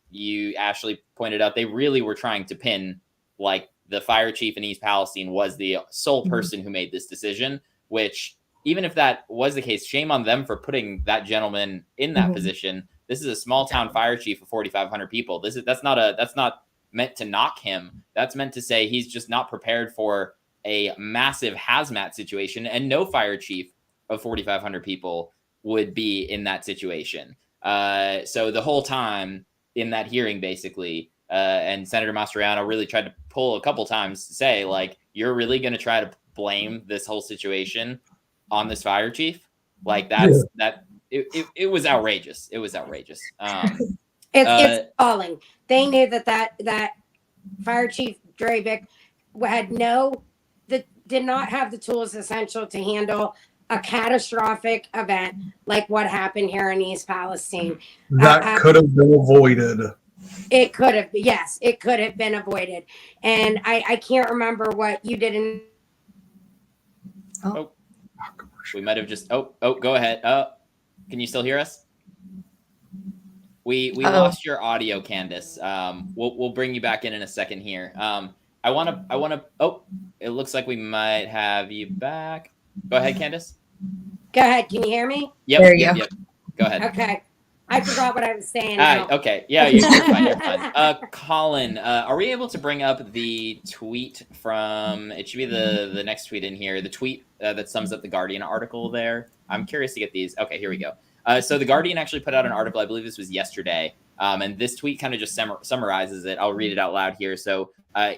You, Ashley, pointed out they really were trying to pin like the fire chief in East Palestine was the sole person who made this decision, which even if that was the case, shame on them for putting that gentleman in that position. This is a small town fire chief of 4,500 people. That's not meant to knock him. That's meant to say he's just not prepared for a massive hazmat situation, and no fire chief of 4,500 people would be in that situation. So the whole time in that hearing, basically, and Senator Mastriano really tried to pull a couple times to say, like, you're really going to try to blame this whole situation on this fire chief? Like it was outrageous. It was outrageous. It's appalling. They knew that fire chief Dravik did not have the tools essential to handle a catastrophic event like what happened here in East Palestine. That could have been avoided. It could have, yes, it could have been avoided. And I can't remember what you did in. We might have just. Go ahead. Can you still hear us? We lost your audio, Candace. We'll bring you back in a second here. I want to. Oh, it looks like we might have you back. Go ahead, Candace. Go ahead. Can you hear me? Yep. There you go. Yep. Go ahead. Okay. I forgot what I was saying. Okay. Yeah, you're fine. You're fine. Colin, are we able to bring up the tweet from? It should be the next tweet in here. The tweet that sums up the Guardian article there. I'm curious to get these. Okay, here we go. So the Guardian actually put out an article. I believe this was yesterday. And this tweet kind of just summarizes it. I'll read it out loud here. So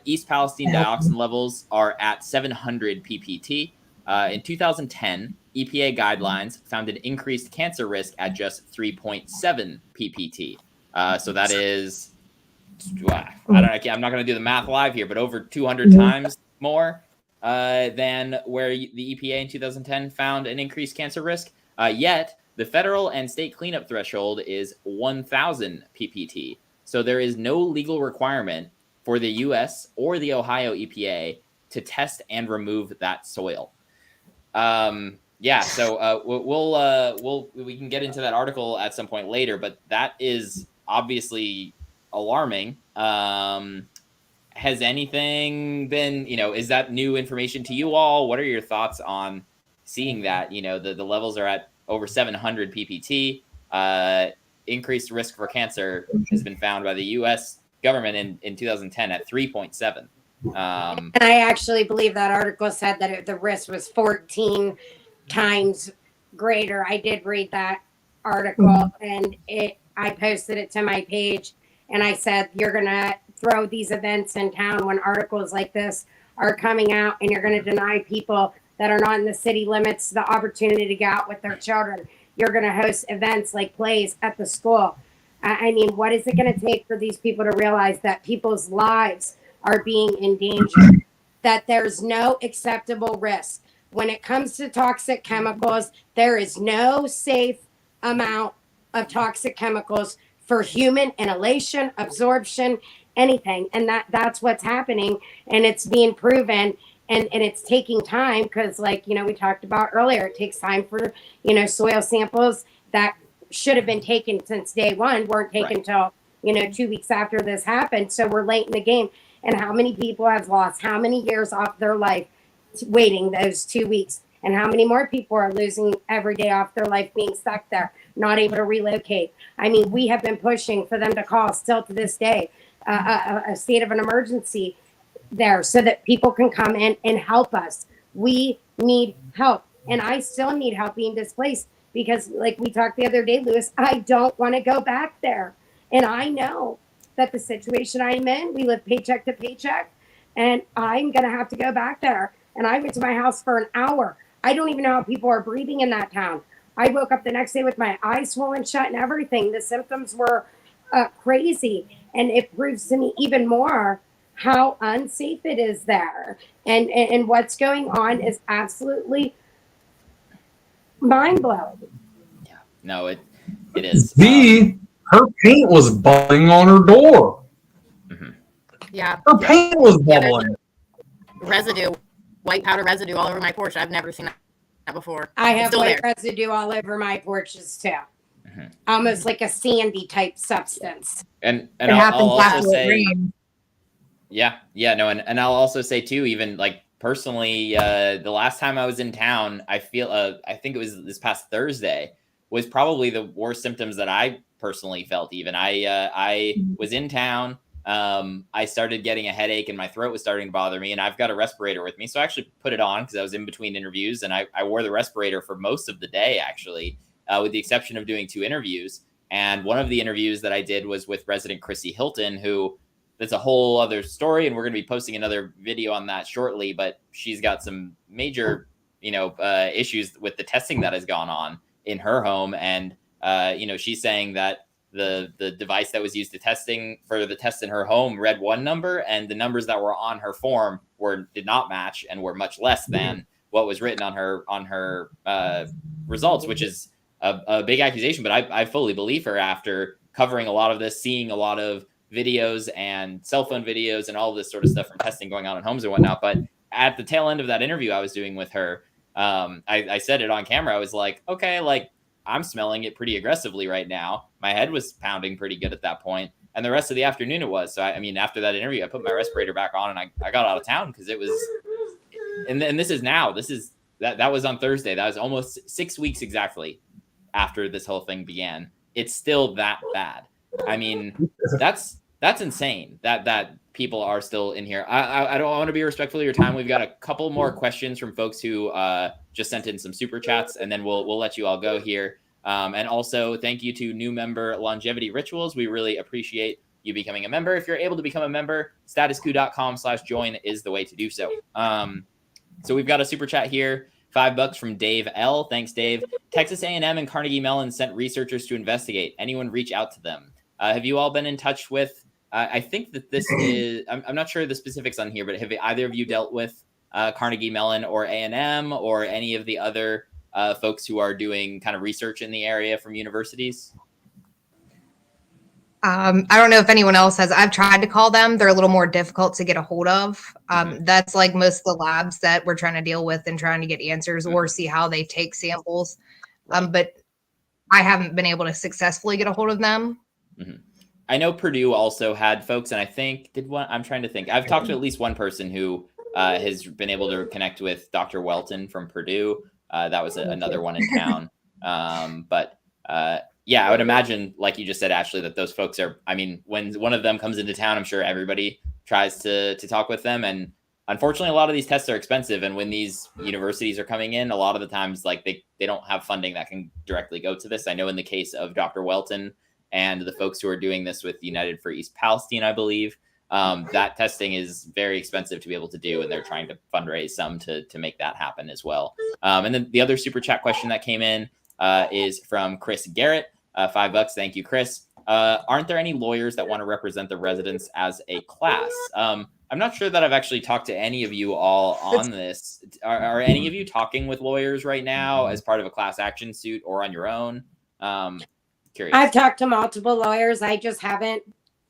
East Palestine dioxin levels are at 700 ppt. In 2010, EPA guidelines found an increased cancer risk at just 3.7 ppt. So that is, I'm not going to do the math live here, but over 200 times more than where the EPA in 2010 found an increased cancer risk. Yet the federal and state cleanup threshold is 1,000 ppt. So there is no legal requirement for the U.S. or the Ohio EPA to test and remove that soil. So we can get into that article at some point later, but that is obviously alarming. Has anything been, is that new information to you all? What are your thoughts on seeing that, the levels are at over 700 PPT, increased risk for cancer has been found by the US government in 2010 at 3.7. And I actually believe that article said that the risk was 14 times greater. I did read that article, and I posted it to my page, and I said, you're going to throw these events in town when articles like this are coming out, and you're going to deny people that are not in the city limits the opportunity to go out with their children. You're going to host events like plays at the school. I mean, what is it going to take for these people to realize that people's lives are being endangered, that there's no acceptable risk? When it comes to toxic chemicals, there is no safe amount of toxic chemicals for human inhalation, absorption, anything. And that's what's happening. And it's being proven. And it's taking time because, like, we talked about earlier, it takes time for, soil samples that should have been taken since day one, weren't taken till, 2 weeks after this happened. So we're late in the game. And how many people have lost how many years off their life waiting those 2 weeks? And how many more people are losing every day off their life being stuck there, not able to relocate? I mean, we have been pushing for them to call still to this day a state of an emergency there so that people can come in and help us. We need help. And I still need help being displaced because, like we talked the other day, Lewis, I don't want to go back there. And I know that the situation I'm in, we live paycheck to paycheck, and I'm going to have to go back there. And I went to my house for an hour. I don't even know how people are breathing in that town. I woke up the next day with my eyes swollen shut and everything. The symptoms were crazy. And it proves to me even more how unsafe it is there. And what's going on is absolutely mind-blowing. Yeah, no, it is. Her paint was bubbling on her door. Mm-hmm. Yeah. Her paint was bubbling. Residue, white powder residue all over my porch. I've never seen that before. I have white there. residue all over my porches too. Mm-hmm. Almost like a sandy type substance. And It I'll happens also after it say, rains. and I'll also say too, even like personally, the last time I was in town, I think it was this past Thursday, was probably the worst symptoms that I personally felt. Even I was in town. I started getting a headache and my throat was starting to bother me, and I've got a respirator with me. So I actually put it on because I was in between interviews, and I wore the respirator for most of the day, actually, with the exception of doing 2 interviews. And one of the interviews that I did was with resident Chrissy Hilton, who that's a whole other story. And we're going to be posting another video on that shortly, but she's got some major, issues with the testing that has gone on in her home. And, she's saying that the device that was used to for the test in her home read one number, and the numbers that were on her form did not match and were much less than what was written on her results, which is a big accusation. But I fully believe her after covering a lot of this, seeing a lot of videos and cell phone videos and all this sort of stuff from testing going on in homes and whatnot. But at the tail end of that interview I was doing with her, I said it on camera. I was like, okay, like, I'm smelling it pretty aggressively right now. My head was pounding pretty good at that point. And the rest of the afternoon it was. So, after that interview, I put my respirator back on and I got out of town because it was, and this is that was on Thursday. That was almost 6 weeks exactly after this whole thing began. It's still that bad. That's insane that people are still in here. I don't want to be respectful of your time. We've got a couple more questions from folks who just sent in some super chats, and then we'll let you all go here. And also thank you to new member Longevity Rituals. We really appreciate you becoming a member. If you're able to become a member, statuscoup.com/join is the way to do so. So we've got a super chat here. $5 from Dave L. Thanks, Dave. Texas A&M and Carnegie Mellon sent researchers to investigate. Anyone reach out to them? Have you all been in touch with, I think that this is, I'm not sure the specifics on here, but have either of you dealt with Carnegie Mellon or A&M or any of the other folks who are doing kind of research in the area from universities? I don't know if anyone else has. I've tried to call them. They're a little more difficult to get a hold of. That's like most of the labs that we're trying to deal with and trying to get answers or see how they take samples. But I haven't been able to successfully get a hold of them. I know Purdue also had folks, and I think I'm trying to think. I've talked to at least one person who has been able to connect with Dr. Welton from Purdue. That was another one in town. Yeah, I would imagine, like you just said, Ashley, that those folks are, I mean, when one of them comes into town, I'm sure everybody tries to talk with them. And unfortunately, a lot of these tests are expensive. And when these universities are coming in, a lot of the times, like they don't have funding that can directly go to this. I know in the case of Dr. Welton and the folks who are doing this with United for East Palestine, I believe, that testing is very expensive to be able to do. And they're trying to fundraise some to make that happen as well. And then the other super chat question that came in is from Chris Garrett. $5. Thank you, Chris. Aren't there any lawyers that want to represent the residents as a class? I'm not sure that I've actually talked to any of you all on this. Are any of you talking with lawyers right now as part of a class action suit or on your own? Curious. I've talked to multiple lawyers. I just haven't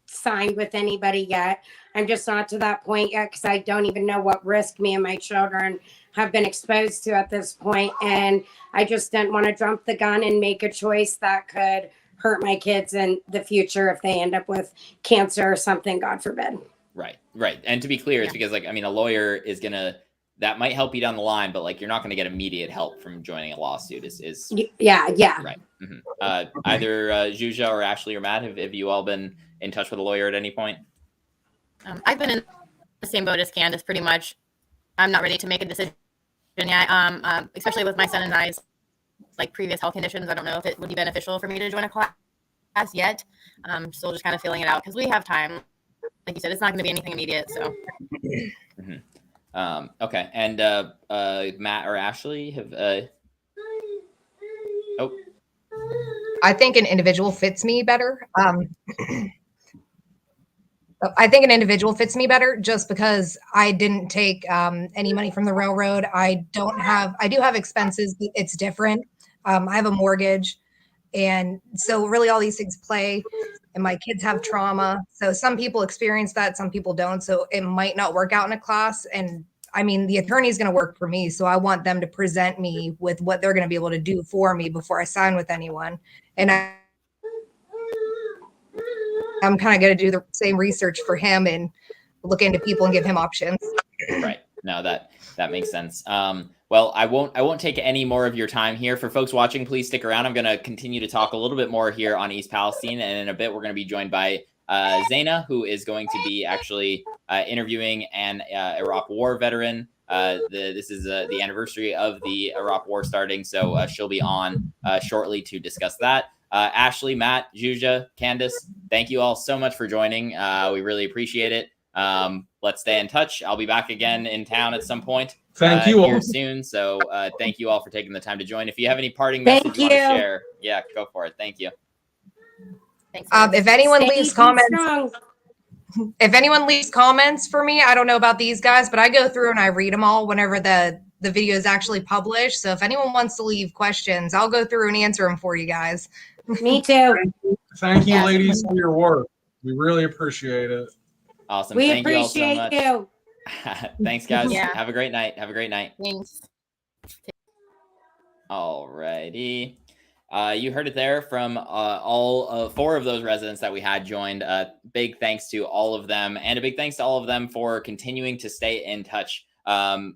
signed with anybody yet. I'm just not to that point yet because I don't even know what risk me and my children have been exposed to at this point. And I just didn't want to jump the gun and make a choice that could hurt my kids in the future if they end up with cancer or something, God forbid. Right. And to be clear, it's because, like, I mean, a lawyer is that might help you down the line, but like, you're not going to get immediate help from joining a lawsuit is yeah. Right. Mm-hmm. Either Zhuzha or Ashley or Matt, have you all been in touch with a lawyer at any point? I've been in the same boat as Candace, pretty much. I'm not ready to make a decision yet, especially with my son and I's like previous health conditions. I don't know if it would be beneficial for me to join a class yet. Still just kind of feeling it out because we have time. Like you said, it's not going to be anything immediate. So. Mm-hmm. Okay. And Matt or Ashley have. I think an individual fits me better. I think an individual fits me better just because I didn't take any money from the railroad. I do have expenses. It's different. I have a mortgage. And so really all these things play, and my kids have trauma. So some people experience that, some people don't. So it might not work out in a class. And I mean, the attorney is going to work for me. So I want them to present me with what they're going to be able to do for me before I sign with anyone. And I'm kind of going to do the same research for him and look into people and give him options. Right. No, that makes sense. Well, I won't take any more of your time here. For folks watching, please stick around. I'm going to continue to talk a little bit more here on East Palestine. And in a bit, we're going to be joined by Zeynab, who is going to be actually interviewing an Iraq War veteran. This is the anniversary of the Iraq War starting. So she'll be on shortly to discuss that. Ashley, Matt, Zhuzha, Candace, thank you all so much for joining. We really appreciate it. Let's stay in touch. I'll be back again in town at some point. Thank you here all soon. So thank you all for taking the time to join. If you have any parting message you want to share, yeah, go for it. Thank you. Thanks. If anyone leaves comments, for me, I don't know about these guys, but I go through and I read them all whenever the video is actually published. So if anyone wants to leave questions, I'll go through and answer them for you guys. Me too. Thank you, ladies, for your work. We really appreciate it. Awesome. We Thank appreciate you all so much. you. Thanks, guys. Yeah. Have a great night. Thanks. Alrighty. You heard it there from all 4 of those residents that we had joined. Big thanks to all of them, and a big thanks to all of them for continuing to stay in touch.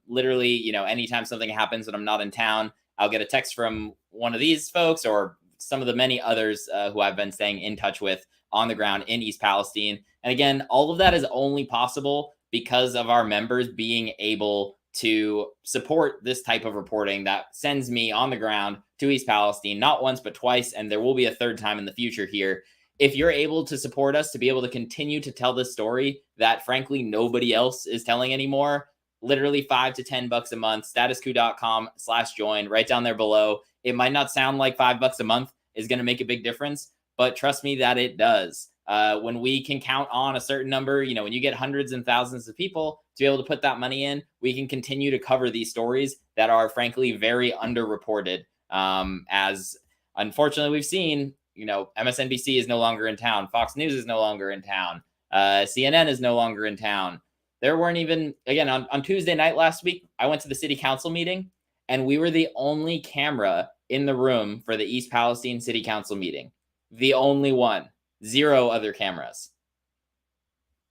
Literally, anytime something happens when I'm not in town, I'll get a text from one of these folks or some of the many others who I've been staying in touch with on the ground in East Palestine. And again, all of that is only possible because of our members being able to support this type of reporting that sends me on the ground to East Palestine, not once, but twice. And there will be a third time in the future here. If you're able to support us to be able to continue to tell this story that frankly, nobody else is telling anymore, literally $5 to $10 a month, statuscoup.com/join right down there below. It might not sound like $5 a month is going to make a big difference, but trust me that it does. When we can count on a certain number, when you get hundreds and thousands of people to be able to put that money in, we can continue to cover these stories that are frankly very underreported. As unfortunately we've seen, MSNBC is no longer in town. Fox News is no longer in town. CNN is no longer in town. There weren't even, again, on Tuesday night last week, I went to the city council meeting and we were the only camera in the room for the East Palestine City Council meeting. The only one. 0 other cameras.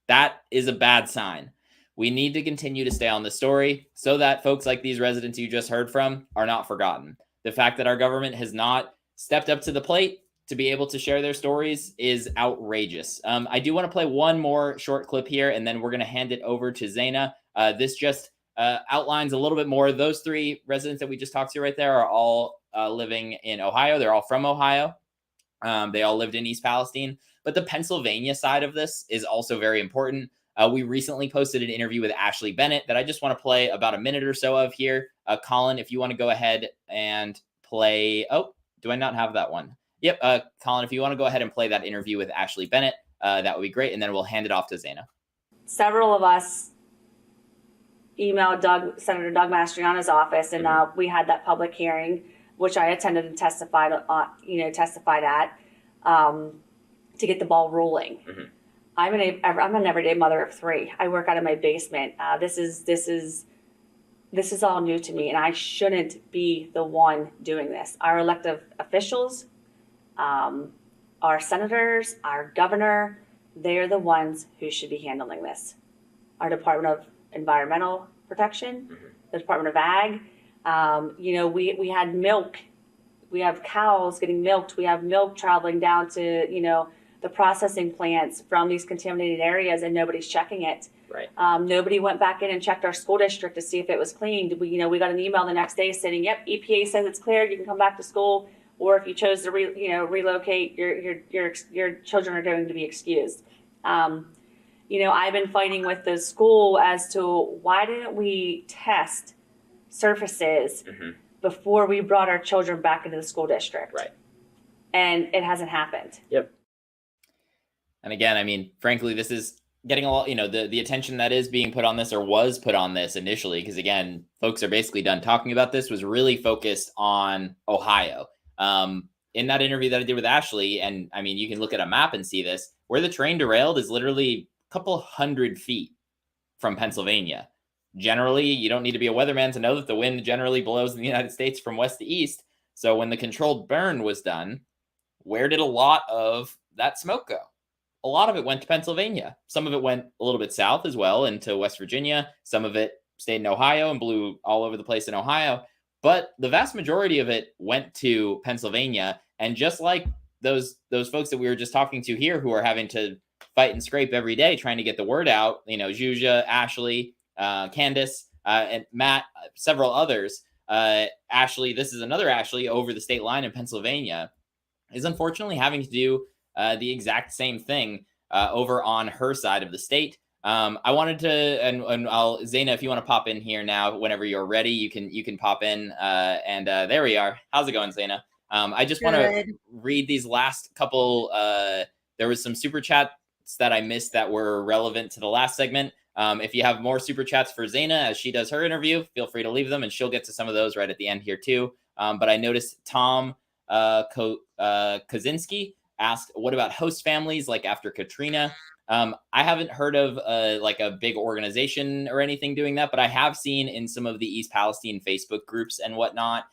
That is a bad sign. We need to continue to stay on the story so that folks like these residents you just heard from are not forgotten. The fact that our government has not stepped up to the plate to be able to share their stories is outrageous. I do want to play one more short clip here, and then we're going to hand it over to Zeynab. This just outlines a little bit more. Those 3 residents that we just talked to right there are all living in Ohio. They're all from Ohio. They all lived in East Palestine. But the Pennsylvania side of this is also very important. We recently posted an interview with Ashley Bennett that I just want to play about a minute or so of here. Colin, if you want to go ahead and play. Oh, do I not have that one? Yep. Colin, if you want to go ahead and play that interview with Ashley Bennett, that would be great. And then we'll hand it off to Zeynab. Several of us emailed Senator Doug Mastriano's office, and we had that public hearing, which I attended and testified at, to get the ball rolling. Mm-hmm. I'm an everyday mother of 3. I work out of my basement. This is all new to me, and I shouldn't be the one doing this. Our elected officials, our senators, our governor, they're the ones who should be handling this. Our Department of Environmental Protection, mm-hmm. the Department of Ag. We had milk. We have cows getting milked. We have milk traveling down to, the processing plants from these contaminated areas, and nobody's checking it. Right. Nobody went back in and checked our school district to see if it was cleaned. We got an email the next day saying, "Yep, EPA says it's cleared. You can come back to school." Or if you chose to relocate, your children are going to be excused. I've been fighting with the school as to why didn't we test surfaces mm-hmm. before we brought our children back into the school district. Right. And it hasn't happened. Yep. And again, frankly, this is getting a lot, the attention that is being put on this, or was put on this initially, because again, folks are basically done talking about this, was really focused on Ohio. In that interview that I did with Ashley, and you can look at a map and see this, where the train derailed is literally a couple 100 feet from Pennsylvania. Generally, you don't need to be a weatherman to know that the wind generally blows in the United States from west to east. So when the controlled burn was done, where did a lot of that smoke go? A lot of it went to Pennsylvania. Some of it went a little bit south as well into West Virginia. Some of it stayed in Ohio and blew all over the place in Ohio. But the vast majority of it went to Pennsylvania. And just like those folks that we were just talking to here who are having to fight and scrape every day trying to get the word out, Juja, Ashley, Candace, and Matt, several others. Ashley, this is another Ashley over the state line in Pennsylvania, is unfortunately having to do the exact same thing over on her side of the state. I wanted to, and I'll, Zeynab, if you want to pop in here now, whenever you're ready, you can pop in. And there we are. How's it going, Zeynab? I just want to read these last couple. There was some super chats that I missed that were relevant to the last segment. If you have more super chats for Zeynab as she does her interview, feel free to leave them, and she'll get to some of those right at the end here too. But I noticed Tom Kozinski asked, what about host families like after Katrina? I haven't heard of like a big organization or anything doing that, but I have seen in some of the East Palestine Facebook groups and whatnot,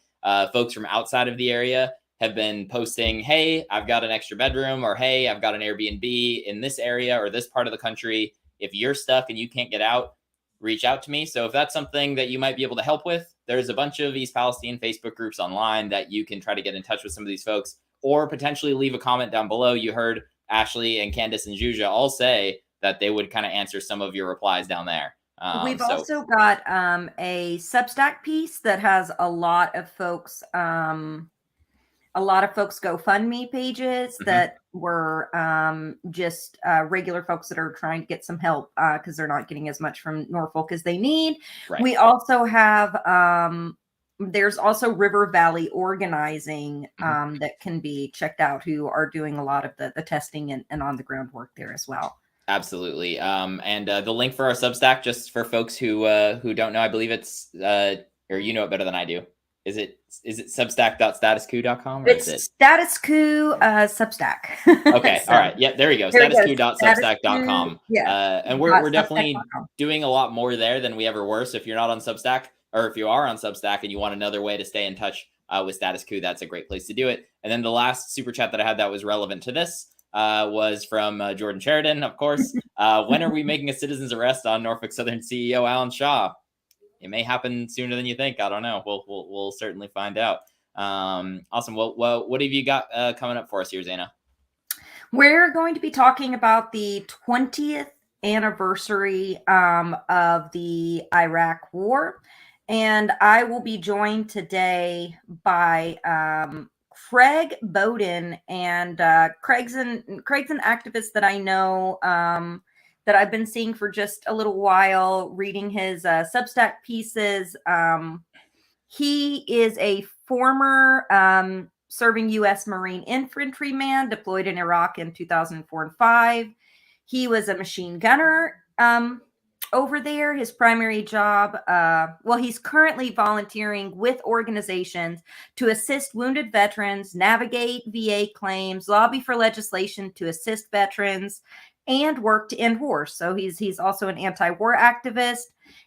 folks from outside of the area have been posting, hey, I've got an extra bedroom, or hey, I've got an Airbnb in this area or this part of the country. If you're stuck and you can't get out, reach out to me. So if that's something that you might be able to help with, there's a bunch of East Palestine Facebook groups online that you can try to get in touch with some of these folks, or potentially leave a comment down below. You heard Ashley and Candace and Juja all say that they would kind of answer some of your replies down there. We've also got a Substack piece that has a lot of folks GoFundMe pages that were just regular folks that are trying to get some help because they're not getting as much from Norfolk as they need. Right. We also have there's also River Valley Organizing that can be checked out, who are doing a lot of the testing and on the ground work there as well. Absolutely. And the link for our Substack, just for folks who don't know, I believe it's or you know it better than I do. Is it substack.statuscoup.com? It's Status Coup Substack. Okay. So, all right. Yeah, there we go. Statuscoup.substack.com. Yeah. And we're definitely doing a lot more there than we ever were. So if you're not on Substack, or if you are on Substack and you want another way to stay in touch with Status Coup, that's a great place to do it. And then the last super chat that I had that was relevant to this was from Jordan Sheridan, of course. When are we making a citizen's arrest on Norfolk Southern CEO Alan Shaw? It may happen sooner than you think. I don't know. We'll certainly find out. Awesome. Well, what have you got coming up for us here, Zeynab? We're going to be talking about the 20th anniversary of the Iraq War. And I will be joined today by Craig Bowden. And Craig's an activist that I know that I've been seeing for just a little while, reading his Substack pieces. He is a former serving U.S. Marine infantryman deployed in Iraq in 2004 and 5. He was a machine gunner over there. His primary job, he's currently volunteering with organizations to assist wounded veterans, navigate VA claims, lobby for legislation to assist veterans, and work to end war. So he's also an anti-war activist.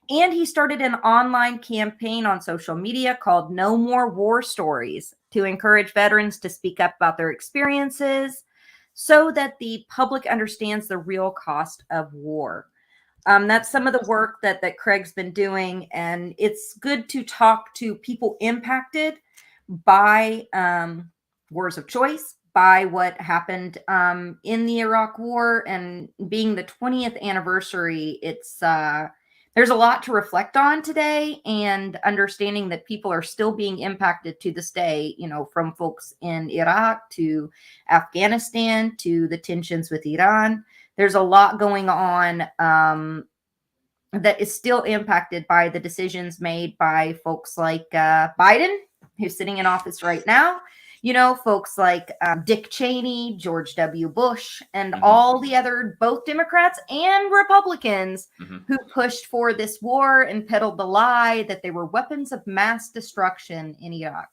And he started an online campaign on social media called No More War Stories to encourage veterans to speak up about their experiences so that the public understands the real cost of war. That's some of the work that Craig's been doing. And it's good to talk to people impacted by wars of choice, by what happened in the Iraq War. And being the 20th anniversary, there's a lot to reflect on today, and understanding that people are still being impacted to this day, from folks in Iraq to Afghanistan to the tensions with Iran. There's a lot going on that is still impacted by the decisions made by folks like Biden, who's sitting in office right now. Folks like Dick Cheney, George W. Bush, and all the other, both Democrats and Republicans, who pushed for this war and peddled the lie that they were weapons of mass destruction in Iraq.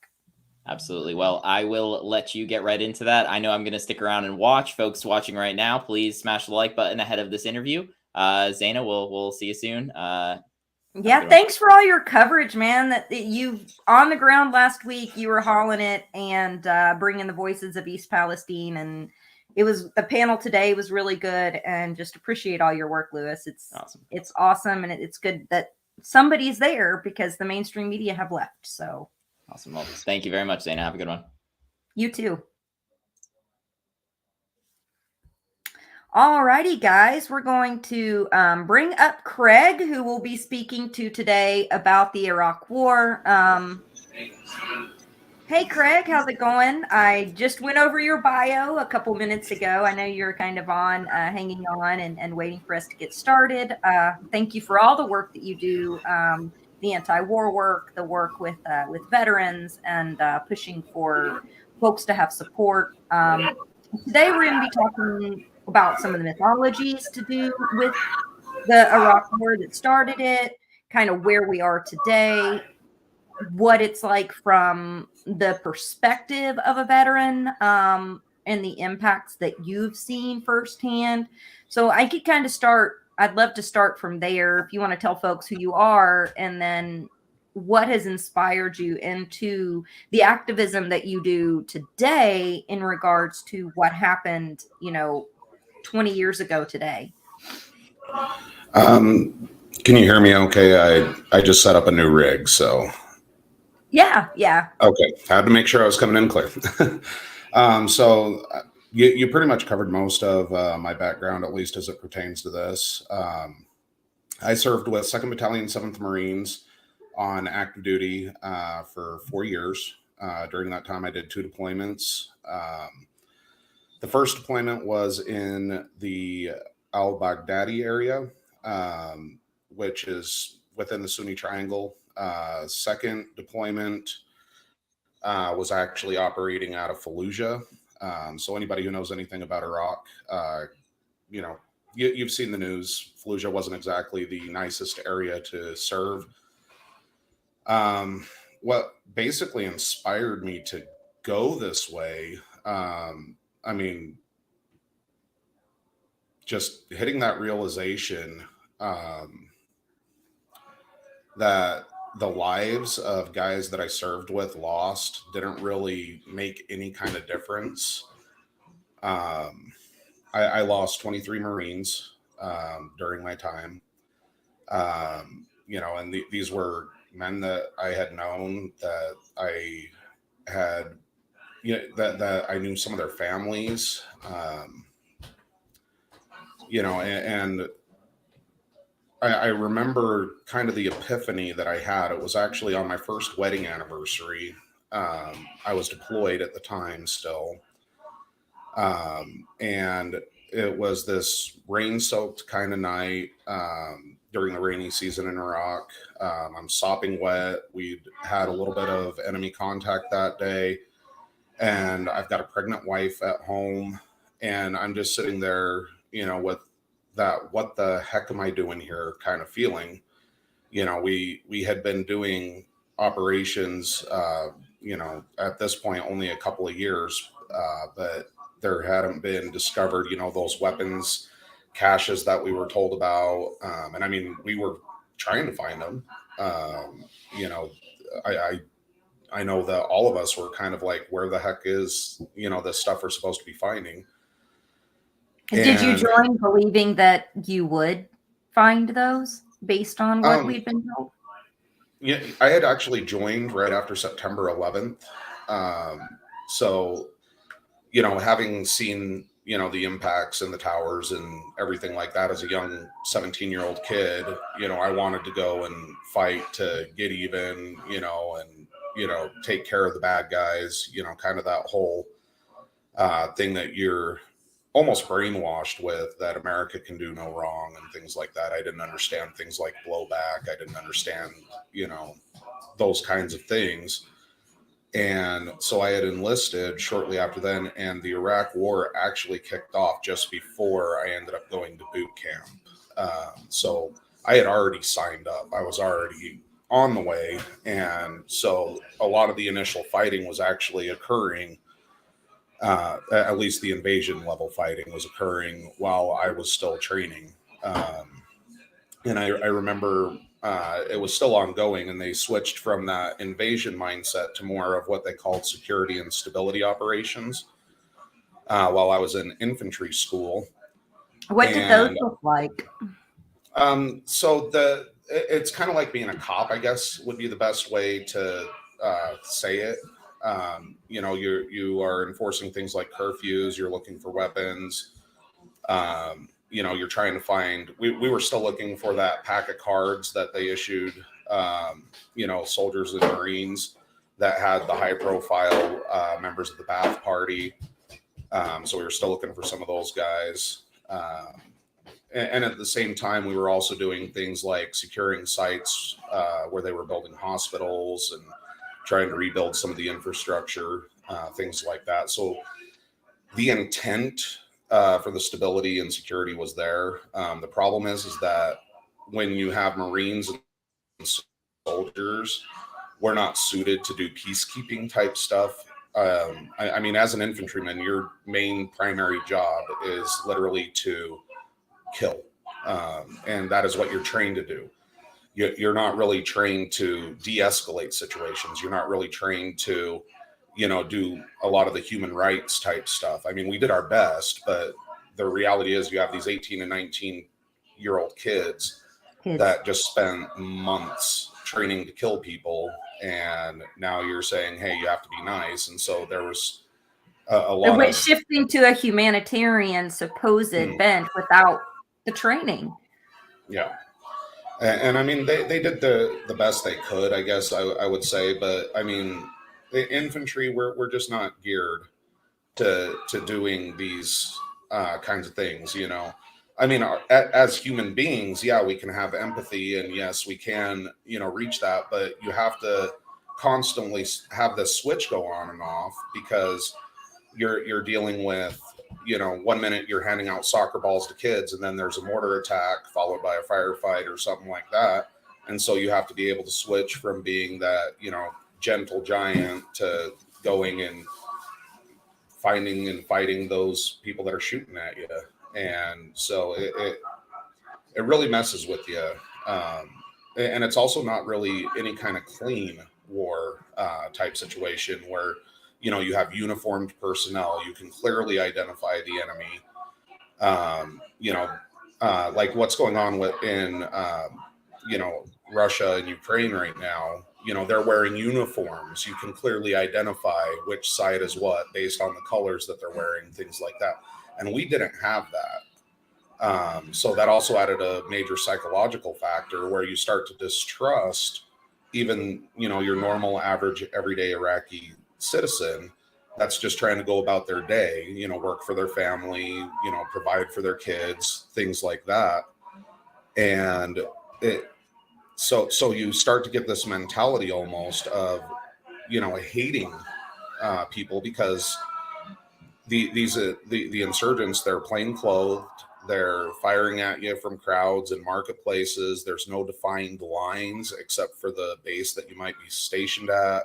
Absolutely. Well, I will let you get right into that. I know I'm going to stick around and watch. Folks watching right now, please smash the like button ahead of this interview. Zeynab, we'll see you soon. Yeah, thanks for all your coverage, man. That you on the ground last week, you were hauling it and bringing the voices of East Palestine, and the panel today was really good. And just appreciate all your work, Lewis. It's awesome. It's awesome, and it's good that somebody's there because the mainstream media have left. So awesome. Well, thank you very much, Zeynab. Have a good one. You too. All righty, guys, we're going to bring up Craig, who will be speaking to today about the Iraq War. Hey, Craig, how's it going? I just went over your bio a couple minutes ago. I know you're kind of hanging on and waiting for us to get started. Thank you for all the work that you do, the anti-war work, the work with veterans, and pushing for folks to have support. Today, we're going to be talking about some of the mythologies to do with the Iraq War that started it, kind of where we are today, what it's like from the perspective of a veteran, and the impacts that you've seen firsthand. So I could kind of I'd love to start from there. If you want to tell folks who you are, and then what has inspired you into the activism that you do today in regards to what happened, 20 years ago today. Can you hear me okay? I just set up a new rig, so. Yeah. Okay, I had to make sure I was coming in clear. So you pretty much covered most of my background, at least as it pertains to this. I served with 2nd Battalion, 7th Marines on active duty for 4 years. During that time, I did 2 deployments. The first deployment was in the al-Baghdadi area, which is within the Sunni Triangle. Second deployment was actually operating out of Fallujah. So anybody who knows anything about Iraq, you've seen the news. Fallujah wasn't exactly the nicest area to serve. What basically inspired me to go this way, just hitting that realization that the lives of guys that I served with lost didn't really make any kind of difference. I lost 23 Marines during my time. And these were men that I had known, that I had, that I knew some of their families, and I remember kind of the epiphany that I had. It was actually on my first wedding anniversary. I was deployed at the time still. And it was this rain-soaked kind of night during the rainy season in Iraq. I'm sopping wet. We'd had a little bit of enemy contact that day. And I've got a pregnant wife at home. And I'm just sitting there, with that, what the heck am I doing here kind of feeling. We had been doing operations, at this point only a couple of years, but there hadn't been discovered, those weapons caches that we were told about. And I mean, we were trying to find them. I know that all of us were kind of like, where the heck is, this stuff we're supposed to be finding. Did you join believing that you would find those based on what we've been told? Yeah, I had actually joined right after September 11th. So, having seen, the impacts and the towers and everything like that as a young 17-year-old kid, I wanted to go and fight to get even, and, take care of the bad guys, kind of that whole thing that you're almost brainwashed with, that America can do no wrong and things like that. I didn't understand things like blowback. I didn't understand, those kinds of things. And so I had enlisted shortly after then, and the Iraq war actually kicked off just before I ended up going to boot camp. So I had already signed up. I was already on the way. And so a lot of the initial fighting was actually occurring, at least the invasion level fighting was occurring while I was still training. And I remember it was still ongoing, and they switched from that invasion mindset to more of what they called security and stability operations while I was in infantry school. What did those look like? So it's kind of like being a cop, I guess, would be the best way to say it. You are enforcing things like curfews. You're looking for weapons. You're trying to find. We were still looking for that pack of cards that they issued. Soldiers and Marines that had the high-profile members of the Ba'ath Party. So we were still looking for some of those guys. And at the same time, we were also doing things like securing sites where they were building hospitals and trying to rebuild some of the infrastructure, things like that. So the intent for the stability and security was there. The problem is that when you have Marines and soldiers, we're not suited to do peacekeeping type stuff. I mean, as an infantryman, your main primary job is literally to kill. And that is what you're trained to do. You're not really trained to de-escalate situations. You're not really trained to, do a lot of the human rights type stuff. I mean, we did our best, but the reality is you have these 18 and 19-year-old kids that just spent months training to kill people. And now you're saying, hey, you have to be nice. And so there was a lot of shifting to a humanitarian supposed bent without the training. Yeah. And I mean, they did the best they could, I guess I would say. But I mean, the infantry, we're just not geared to doing these kinds of things, I mean, as human beings, yeah, we can have empathy, and yes, we can, reach that. But you have to constantly have this switch go on and off, because you're dealing with, 1 minute you're handing out soccer balls to kids, and then there's a mortar attack followed by a firefight or something like that. And so you have to be able to switch from being that, gentle giant to going and finding and fighting those people that are shooting at you. And so it really messes with you. And it's also not really any kind of clean war type situation where you have uniformed personnel. You can clearly identify the enemy. Like what's going on in Russia and Ukraine right now. They're wearing uniforms. You can clearly identify which side is what based on the colors that they're wearing, things like that. And we didn't have that. So that also added a major psychological factor where you start to distrust even, your normal, average, everyday Iraqi citizen that's just trying to go about their day, work for their family, provide for their kids, things like that. And so you start to get this mentality almost of, hating people because the insurgents, they're plain clothed, they're firing at you from crowds and marketplaces. There's no defined lines except for the base that you might be stationed at.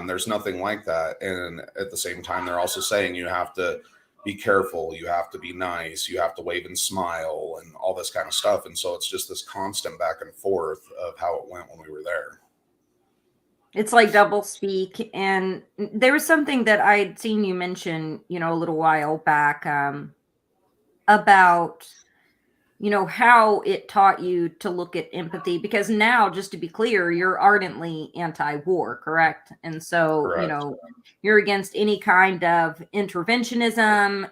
There's nothing like that. And at the same time, they're also saying you have to be careful, you have to be nice, you have to wave and smile and all this kind of stuff. And so it's just this constant back and forth of how it went when we were there. It's like double speak. And there was something that I'd seen you mention, a little while back about, how it taught you to look at empathy, because now, just to be clear, you're ardently anti-war, correct? And so, Correct. You're against any kind of interventionism,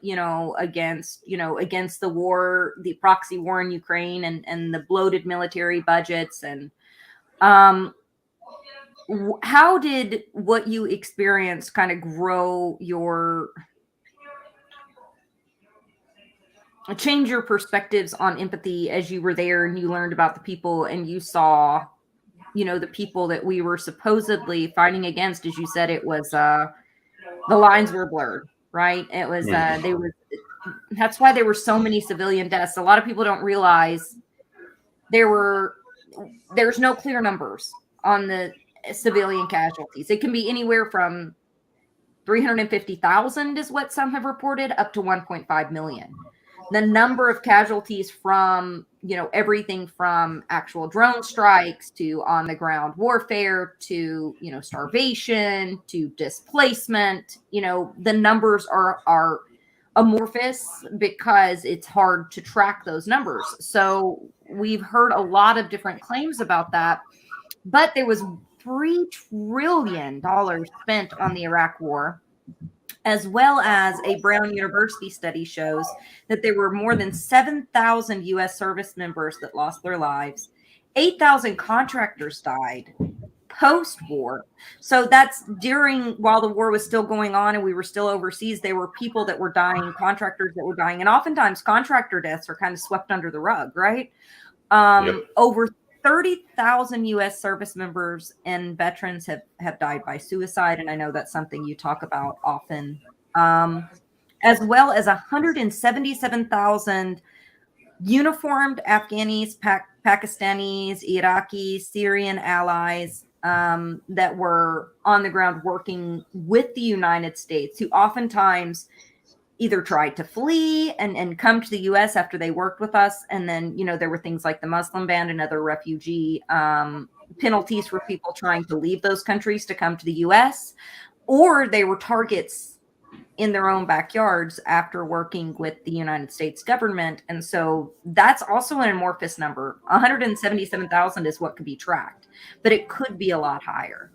against the war, the proxy war in Ukraine and the bloated military budgets. And how did what you experienced kind of grow change your perspectives on empathy as you were there and you learned about the people and you saw, the people that we were supposedly fighting against? As you said, it was, the lines were blurred, right? It was, that's why there were so many civilian deaths. A lot of people don't realize there's no clear numbers on the civilian casualties. It can be anywhere from 350,000 is what some have reported up to 1.5 million. The number of casualties from, everything from actual drone strikes to on the ground warfare to, starvation to displacement, the numbers are amorphous because it's hard to track those numbers. So we've heard a lot of different claims about that, but there was $3 trillion spent on the Iraq war, as well as a Brown University study shows that there were more than 7,000 U.S. service members that lost their lives. 8,000 contractors died post-war. So that's while the war was still going on and we were still overseas, there were people that were dying, contractors that were dying. And oftentimes contractor deaths are kind of swept under the rug, right? Over 30,000 U.S. service members and veterans have died by suicide. And I know that's something you talk about often, as well as 177,000 uniformed Afghanis, Pakistanis, Iraqis, Syrian allies that were on the ground working with the United States, who oftentimes either tried to flee and come to the U.S. after they worked with us. And then, there were things like the Muslim ban and other refugee penalties for people trying to leave those countries to come to the U.S., or they were targets in their own backyards after working with the United States government. And so that's also an amorphous number. 177,000 is what could be tracked, but it could be a lot higher.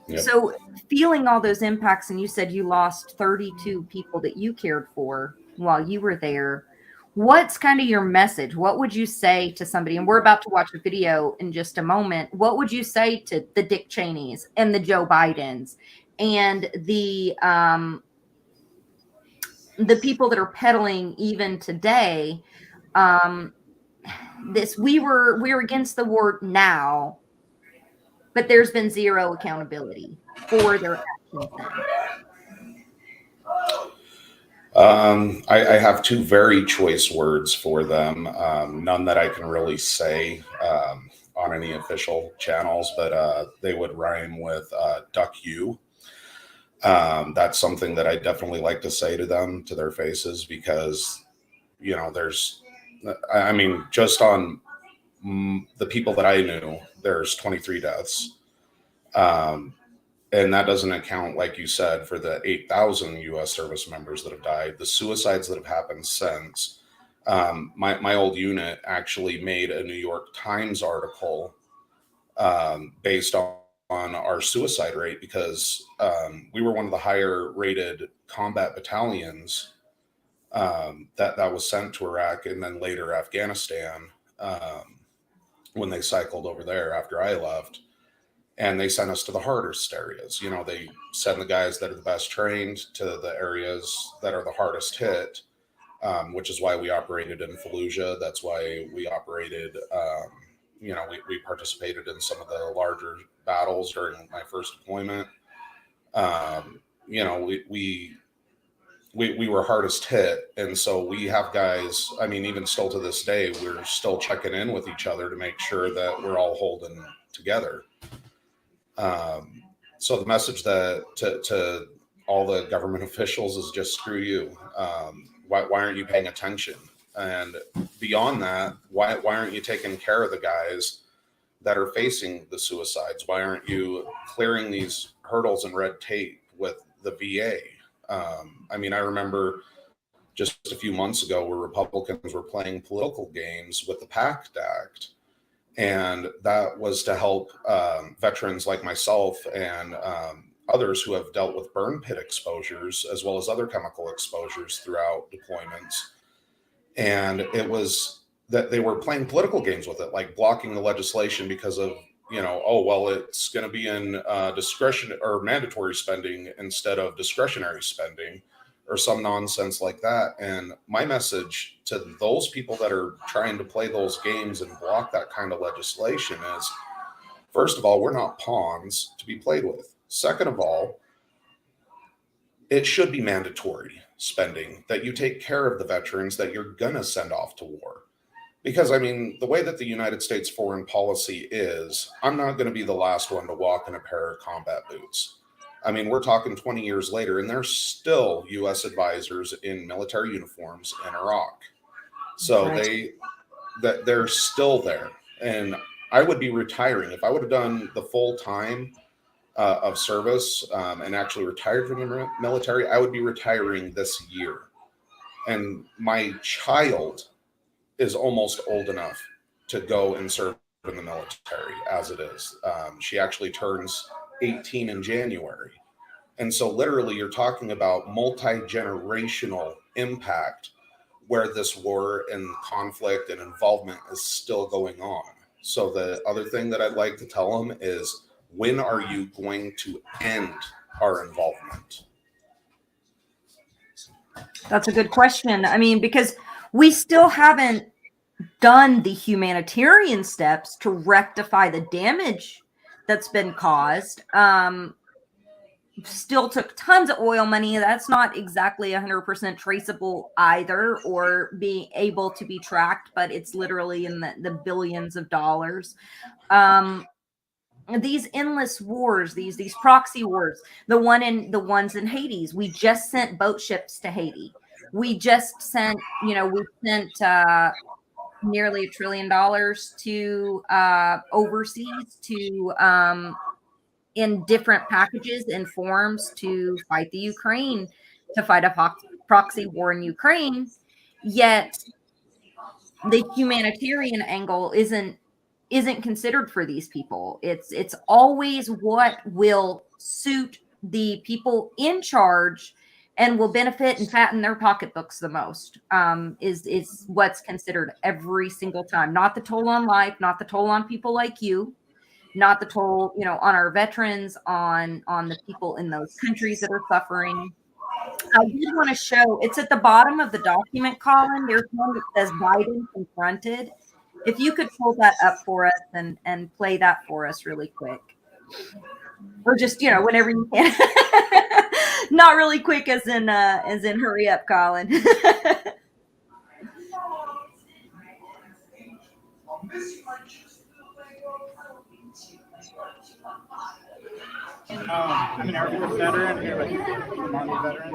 Yep. So feeling all those impacts, and you said you lost 32 people that you cared for while you were there. What's kind of your message? What would you say to somebody? And we're about to watch a video in just a moment. What would you say to the Dick Cheneys and the Joe Bidens and the people that are peddling even today? We're against the war now, but there's been zero accountability for their actions then. I have two very choice words for them. None that I can really say on any official channels, but they would rhyme with duck you. That's something that I definitely like to say to them, to their faces, because, just on the people that I knew, there's 23 deaths. And that doesn't account, like you said, for the 8,000 U.S. service members that have died, the suicides that have happened since. My old unit actually made a New York Times article based on our suicide rate, because we were one of the higher rated combat battalions that was sent to Iraq and then later Afghanistan when they cycled over there after I left. And they sent us to the hardest areas. You know, they send the guys that are the best trained to the areas that are the hardest hit, which is why we operated in Fallujah. That's why we operated, we participated in some of the larger battles during my first deployment. We were hardest hit. And so we have guys, I mean, even still to this day, we're still checking in with each other to make sure that we're all holding together. So the message that to all the government officials is just screw you. Why aren't you paying attention? And beyond that, why aren't you taking care of the guys that are facing the suicides? Why aren't you clearing these hurdles and red tape with the VA? I remember just a few months ago where Republicans were playing political games with the PACT Act. And that was to help veterans like myself and others who have dealt with burn pit exposures, as well as other chemical exposures throughout deployments. And it was that they were playing political games with it, like blocking the legislation because of, it's going to be in discretion or mandatory spending instead of discretionary spending, or some nonsense like that. And my message to those people that are trying to play those games and block that kind of legislation is, first of all, we're not pawns to be played with. Second of all, it should be mandatory spending, that you take care of the veterans that you're going to send off to war. Because, the way that the United States foreign policy is, I'm not going to be the last one to walk in a pair of combat boots. We're talking 20 years later, and there's still U.S. advisors in military uniforms in Iraq. So they're still there. And I would be retiring. If I would have done the full time of service and actually retired from the military, I would be retiring this year. And my child is almost old enough to go and serve in the military as it is. She actually turns 18 in January. And so literally you're talking about multi-generational impact where this war and conflict and involvement is still going on. So the other thing that I'd like to tell them is, when are you going to end our involvement? That's a good question. Because we still haven't done the humanitarian steps to rectify the damage that's been caused. Still took tons of oil money. That's not exactly 100% traceable either, or being able to be tracked, but it's literally in the billions of dollars. These endless wars, these proxy wars, the ones in Haiti, we just sent boat ships to Haiti. We just sent, nearly $1 trillion to overseas to in different packages and forms to fight the Ukraine, to fight a proxy war in Ukraine. Yet the humanitarian angle isn't considered for these people. It's always what will suit the people in charge and will benefit and fatten their pocketbooks the most, is what's considered every single time. Not the toll on life, not the toll on people like you, not the toll, on our veterans, on the people in those countries that are suffering. I did want to show, it's at the bottom of the document, Colin. There's one that says Biden confronted. If you could pull that up for us and play that for us really quick. Or just, whenever you can. Not really quick as in hurry up, Colin. I'm an Air Force veteran here, like an Army veteran.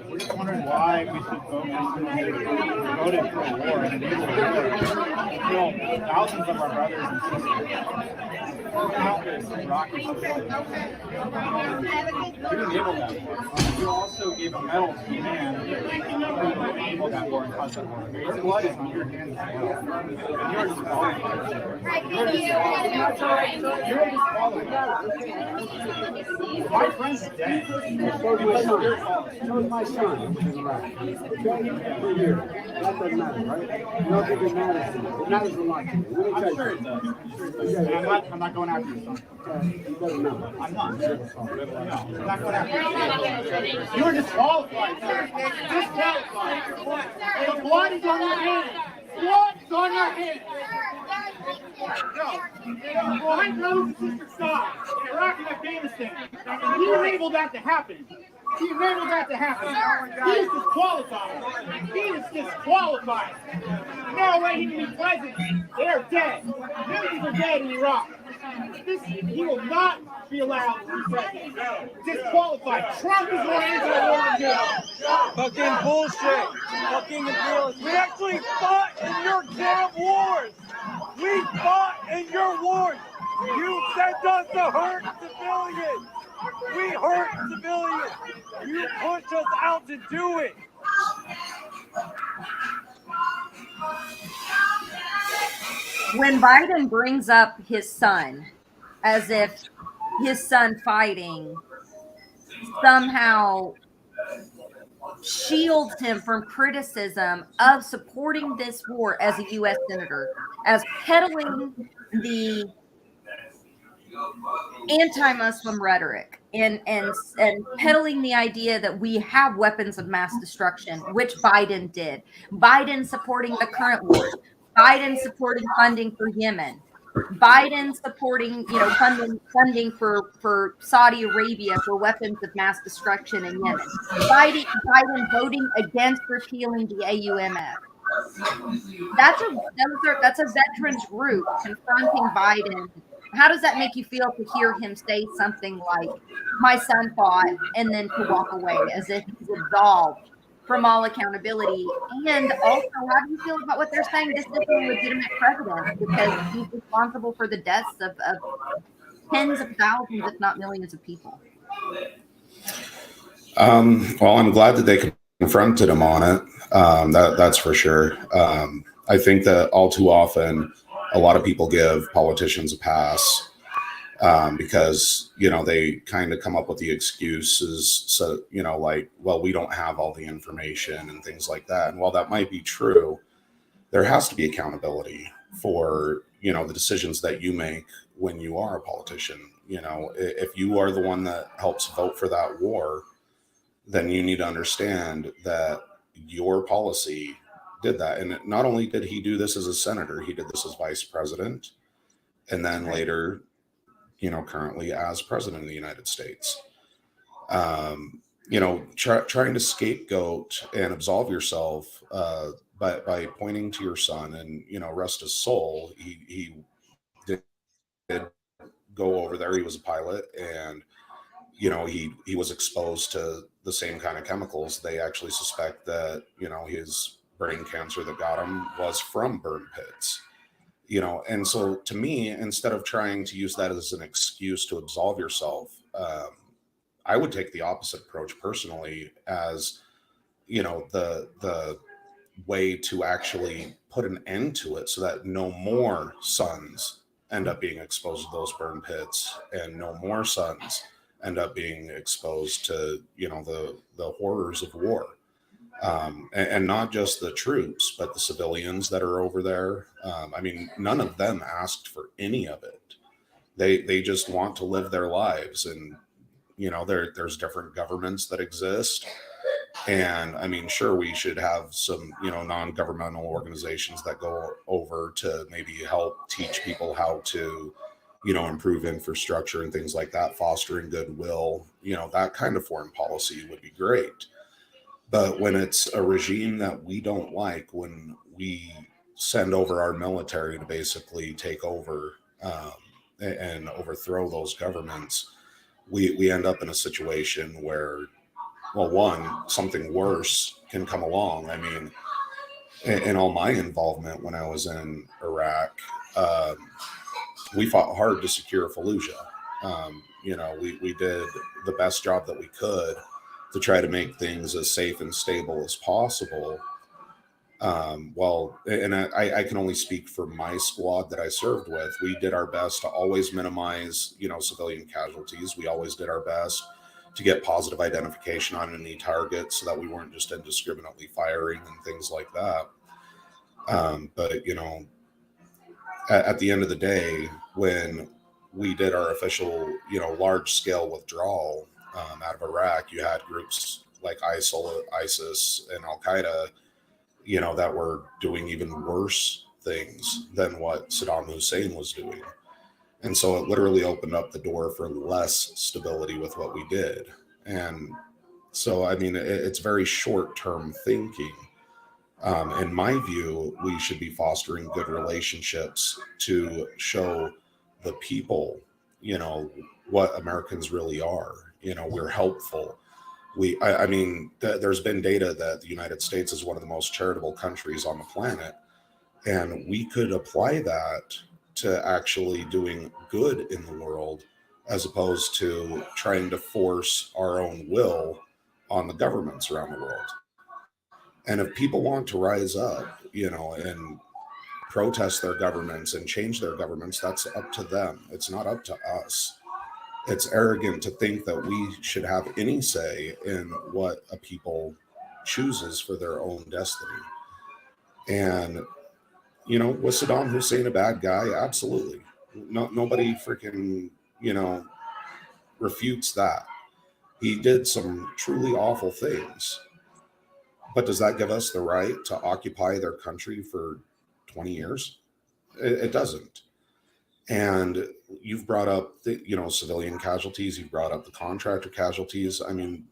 We're just wondering why we should voted for a war in the middle of a war. Kill thousands of our brothers and sisters. countless rockets. You enabled that war. You also gave a medal to the man who enabled that war and caused that war. Your blood is on your hands as well. And you're disqualified. You're disqualified. My friend's dead. So is my son. That doesn't matter, right? You don't think it matters to me. It matters a lot to me. I'm sure it does. I'm not going after your son. You better not. I'm not. No, I'm not going after your son. You're disqualified, sir. Disqualified. The blood is on your hands. Blood is on your hands. No. My brothers and sisters saw Iraq and Afghanistan. And he enabled that to happen. He enabled that to happen. He is disqualified. He is disqualified. No way he can be president. They are dead. Millions are dead in Iraq. He will not be allowed to be president. Disqualified. Trump is more anti-war than you. Fucking bullshit. Fucking imperialist. We actually fought in your damn wars. We fought in your wars. You sent us to hurt civilians. We hurt civilians. You pushed us out to do it. When Biden brings up his son as if his son fighting somehow shields him from criticism of supporting this war as a U.S. senator, as peddling the anti-Muslim rhetoric and peddling the idea that we have weapons of mass destruction, which Biden did. Biden supporting the current war. Biden supporting funding for Yemen. Biden supporting, funding for Saudi Arabia for weapons of mass destruction in Yemen. Biden voting against repealing the AUMF. That's a veterans group confronting Biden. How does that make you feel to hear him say something like, my son fought, and then to walk away as if he's absolved from all accountability? And also, how do you feel about what they're saying? This is a legitimate president because he's responsible for the deaths of tens of thousands, if not millions of people. Well, I'm glad that they confronted him on it. That's for sure. I think that all too often, a lot of people give politicians a pass because, they kind of come up with the excuses. So, like, well, we don't have all the information and things like that. And while that might be true, there has to be accountability for, the decisions that you make when you are a politician. If you are the one that helps vote for that war, then you need to understand that your policy did that. And not only did he do this as a senator, he did this as vice president, and then later, currently as president of the United States. Trying to scapegoat and absolve yourself by pointing to your son and, rest his soul. He did go over there. He was a pilot, and, he was exposed to the same kind of chemicals. They actually suspect that, his brain cancer that got him was from burn pits, and so to me, instead of trying to use that as an excuse to absolve yourself, I would take the opposite approach personally as, the way to actually put an end to it so that no more sons end up being exposed to those burn pits and no more sons end up being exposed to, the horrors of war. And not just the troops, but the civilians that are over there. None of them asked for any of it. They just want to live their lives. And, there's different governments that exist. And sure, we should have some, non-governmental organizations that go over to maybe help teach people how to, improve infrastructure and things like that, fostering goodwill, that kind of foreign policy would be great. But when it's a regime that we don't like, when we send over our military to basically take over and overthrow those governments, we end up in a situation where, well, one, something worse can come along. In all my involvement when I was in Iraq, we fought hard to secure Fallujah. You know, we did the best job that we could to try to make things as safe and stable as possible. Well, and I can only speak for my squad that I served with. We did our best to always minimize, you know, civilian casualties. We always did our best to get positive identification on any target so that we weren't just indiscriminately firing and things like that. But, you know, at the end of the day, when we did our official, you know, large scale withdrawal out of Iraq, you had groups like ISIL, ISIS, and Al Qaeda, you know, that were doing even worse things than what Saddam Hussein was doing. And so it literally opened up the door for less stability with what we did. And so, I mean, it's very short-term thinking. In my view, we should be fostering good relationships to show the people, you know, what Americans really are. You know, we're helpful. I mean, there's been data that the United States is one of the most charitable countries on the planet, and we could apply that to actually doing good in the world, as opposed to trying to force our own will on the governments around the world. And if people want to rise up, you know, and protest their governments and change their governments, that's up to them. It's not up to us. It's arrogant to think that we should have any say in what a people chooses for their own destiny. And, you know, was Saddam Hussein a bad guy? Absolutely. Nobody freaking, you know, refutes that. He did some truly awful things. But does that give us the right to occupy their country for 20 years? It doesn't. And you've brought up the, you know, civilian casualties. You've brought up the contractor casualties. I mean,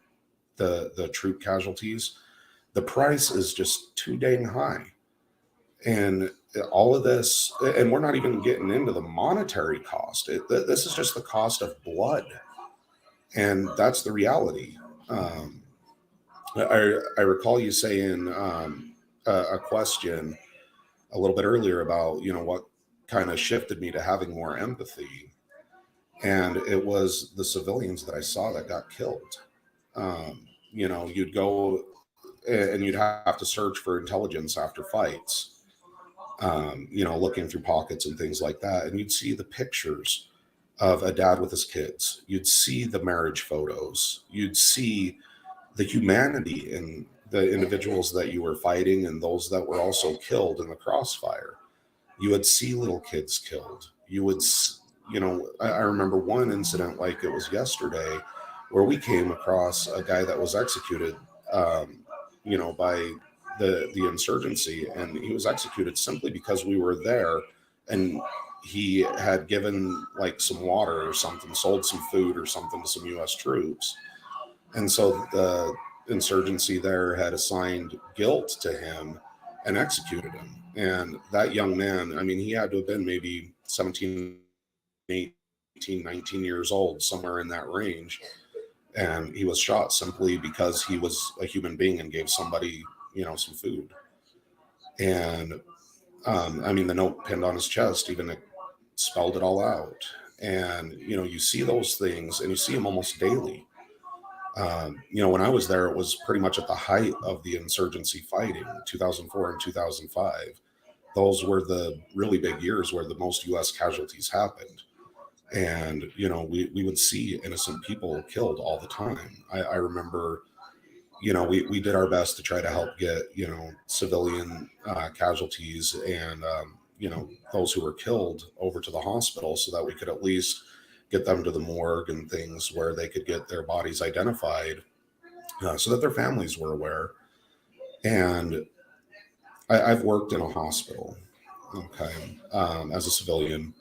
the troop casualties. The price is just too dang high. And all of this, and we're not even getting into the monetary cost. This is just the cost of blood. And that's the reality. I recall you saying a question a little bit earlier about, you know, what kind of shifted me to having more empathy. And it was the civilians that I saw that got killed. You know, you'd go and you'd have to search for intelligence after fights, you know, looking through pockets and things like that. And you'd see the pictures of a dad with his kids. You'd see the marriage photos. You'd see the humanity in the individuals that you were fighting and those that were also killed in the crossfire. You would see little kids killed. You would, you know, I remember one incident like it was yesterday where we came across a guy that was executed, you know, by the insurgency, and he was executed simply because we were there and he had given like some water or something, sold some food or something to some U.S. troops. And so the insurgency there had assigned guilt to him and executed him. And that young man, I mean, he had to have been maybe 17, 18, 19 years old, somewhere in that range. And he was shot simply because he was a human being and gave somebody, you know, some food. And I mean, the note pinned on his chest even spelled it all out. And, you know, you see those things and you see them almost daily. You know, when I was there, it was pretty much at the height of the insurgency fighting, 2004 and 2005. Those were the really big years where the most U.S. casualties happened. And, you know, we would see innocent people killed all the time. I remember, you know, we did our best to try to help get, you know, civilian casualties and, you know, those who were killed over to the hospital so that we could at least get them to the morgue and things where they could get their bodies identified so that their families were aware. And I've worked in a hospital, okay, as a civilian,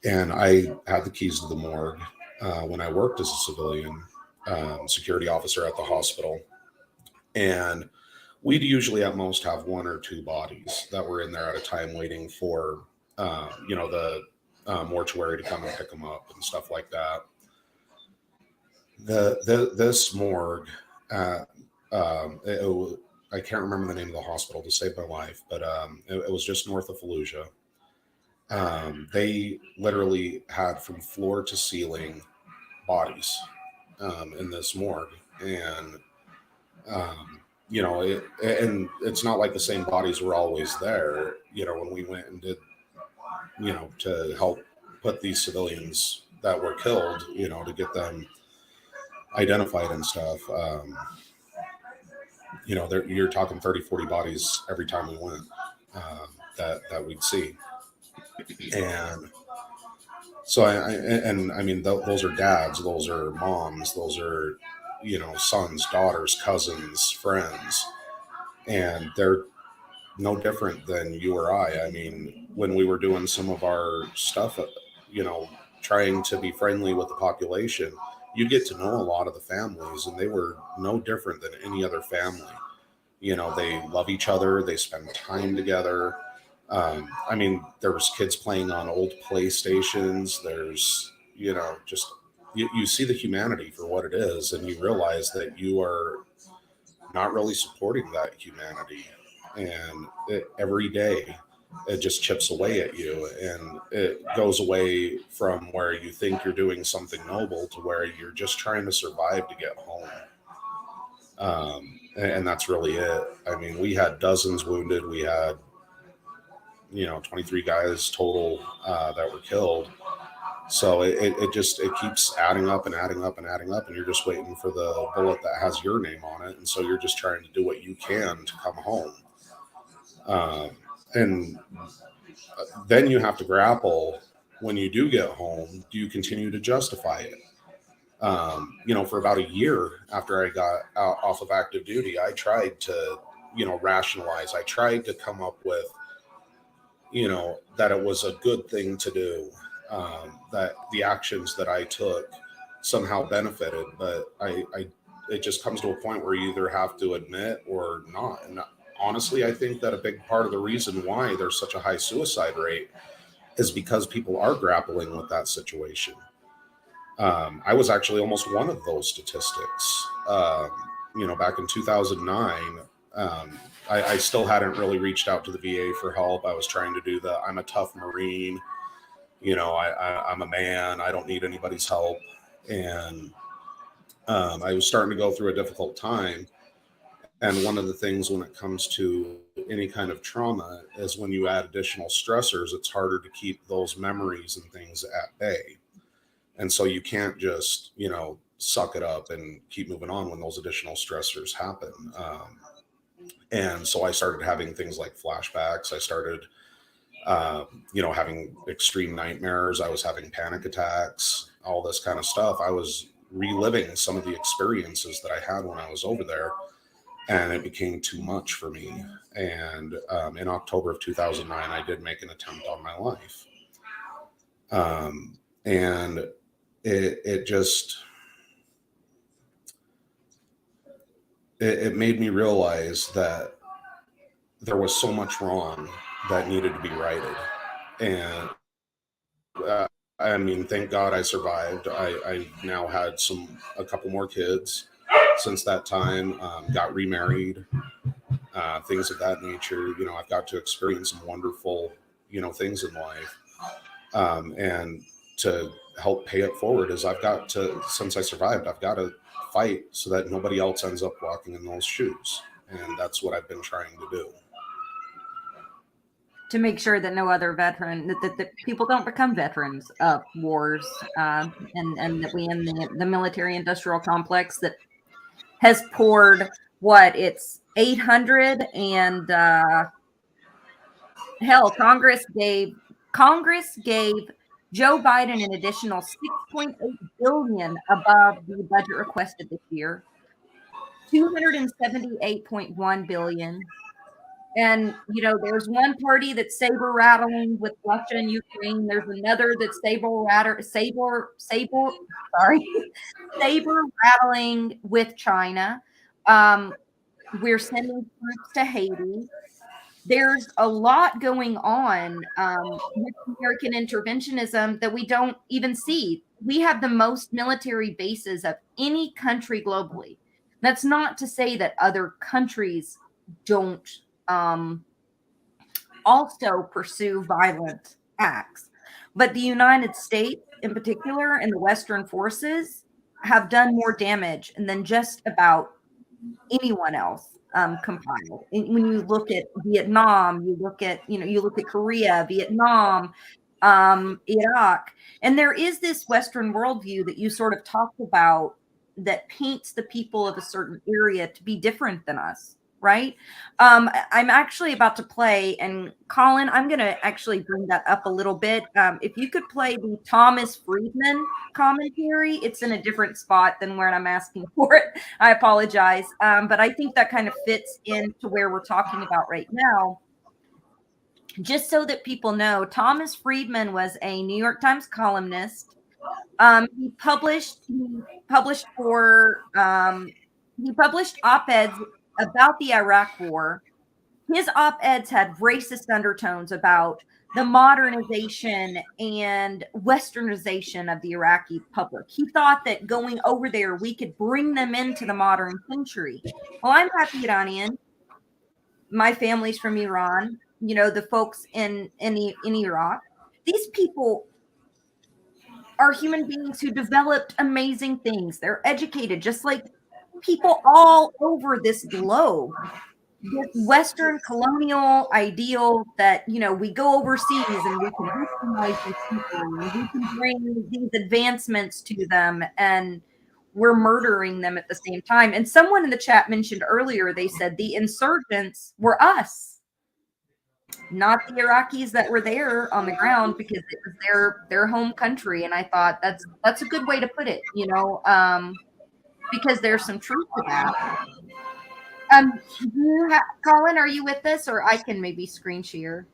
and I had the keys to the morgue when I worked as a civilian security officer at the hospital. And we'd usually at most have one or two bodies that were in there at a time waiting for, you know, the mortuary to come and pick them up and stuff like that. This morgue, I can't remember the name of the hospital to save my life, but it was just north of Fallujah. They literally had from floor to ceiling bodies in this morgue. And, and it's not like the same bodies were always there, when we went and did, to help put these civilians that were killed, to get them identified and stuff. You're talking 30, 40 bodies every time we went that we'd see. And so I mean, those are dads, those are moms, those are, sons, daughters, cousins, friends, and they're no different than you or I. I mean, when we were doing some of our stuff, trying to be friendly with the population, you get to know a lot of the families, and they were no different than any other family. They love each other, they spend time together. I mean, there was kids playing on old PlayStations. There's, just you see the humanity for what it is, and you realize that you are not really supporting that humanity. And every day, it just chips away at you, and it goes away from where you think you're doing something noble to where you're just trying to survive to get home. And that's really it. I mean, we had dozens wounded. We had 23 guys total that were killed. So it keeps adding up and adding up and adding up, and you're just waiting for the bullet that has your name on it. And so you're just trying to do what you can to come home. And then you have to grapple when you do get home. Do you continue to justify it? For about a year after I got out off of active duty, I tried to, rationalize. I tried to come up with, that it was a good thing to do, that the actions that I took somehow benefited. But it just comes to a point where you either have to admit or not. And honestly, I think that a big part of the reason why there's such a high suicide rate is because people are grappling with that situation. I was actually almost one of those statistics. Back in 2009, I still hadn't really reached out to the VA for help. I was trying to do I'm a tough Marine. I'm a man. I don't need anybody's help. And I was starting to go through a difficult time. And one of the things when it comes to any kind of trauma is when you add additional stressors, it's harder to keep those memories and things at bay. And so you can't just, suck it up and keep moving on when those additional stressors happen. And so I started having things like flashbacks. I started, having extreme nightmares. I was having panic attacks, all this kind of stuff. I was reliving some of the experiences that I had when I was over there, and it became too much for me. And in October of 2009, I did make an attempt on my life. And it made me realize that there was so much wrong that needed to be righted. And I mean, thank God I survived. I now had a couple more kids since that time, got remarried, things of that nature. I've got to experience some wonderful, things in life. And to help pay it forward is since I survived, I've got to fight so that nobody else ends up walking in those shoes. And that's what I've been trying to do. To make sure that no other veteran, that people don't become veterans of wars, and that we in the military industrial complex that has poured it's 800 and hell, Congress gave Joe Biden an additional $6.8 billion above the budget requested this year, $278.1 billion. And, there's one party that's saber rattling with Russia and Ukraine. There's another that's saber rattling with China. We're sending troops to Haiti. There's a lot going on with American interventionism that we don't even see. We have the most military bases of any country globally. That's not to say that other countries don't also pursue violent acts. But the United States in particular and the Western forces have done more damage than just about anyone else compiled. And when you look at Vietnam, you look at Korea, Vietnam, Iraq, and there is this Western worldview that you sort of talked about that paints the people of a certain area to be different than us, right? I'm actually about to play, and Colin, I'm going to actually bring that up a little bit. If you could play the Thomas Friedman commentary, it's in a different spot than where I'm asking for it. I apologize. But I think that kind of fits into where we're talking about right now. Just so that people know, Thomas Friedman was a New York Times columnist. He published op-eds about the Iraq War. His op-eds had racist undertones about the modernization and westernization of the Iraqi public. He thought that going over there, we could bring them into the modern century. Well, I'm half Iranian. My family's from Iran. You know, the folks in Iraq. These people are human beings who developed amazing things. They're educated, just like people all over this globe. This Western colonial ideal that, you know, we go overseas and we can victimize these people and we can bring these advancements to them, and we're murdering them at the same time. And someone in the chat mentioned earlier, they said the insurgents were us, not the Iraqis that were there on the ground, because it was their home country. And I thought that's a good way to put it, you know, because there's some truth to that. Colin, are you with us, or I can maybe screen share?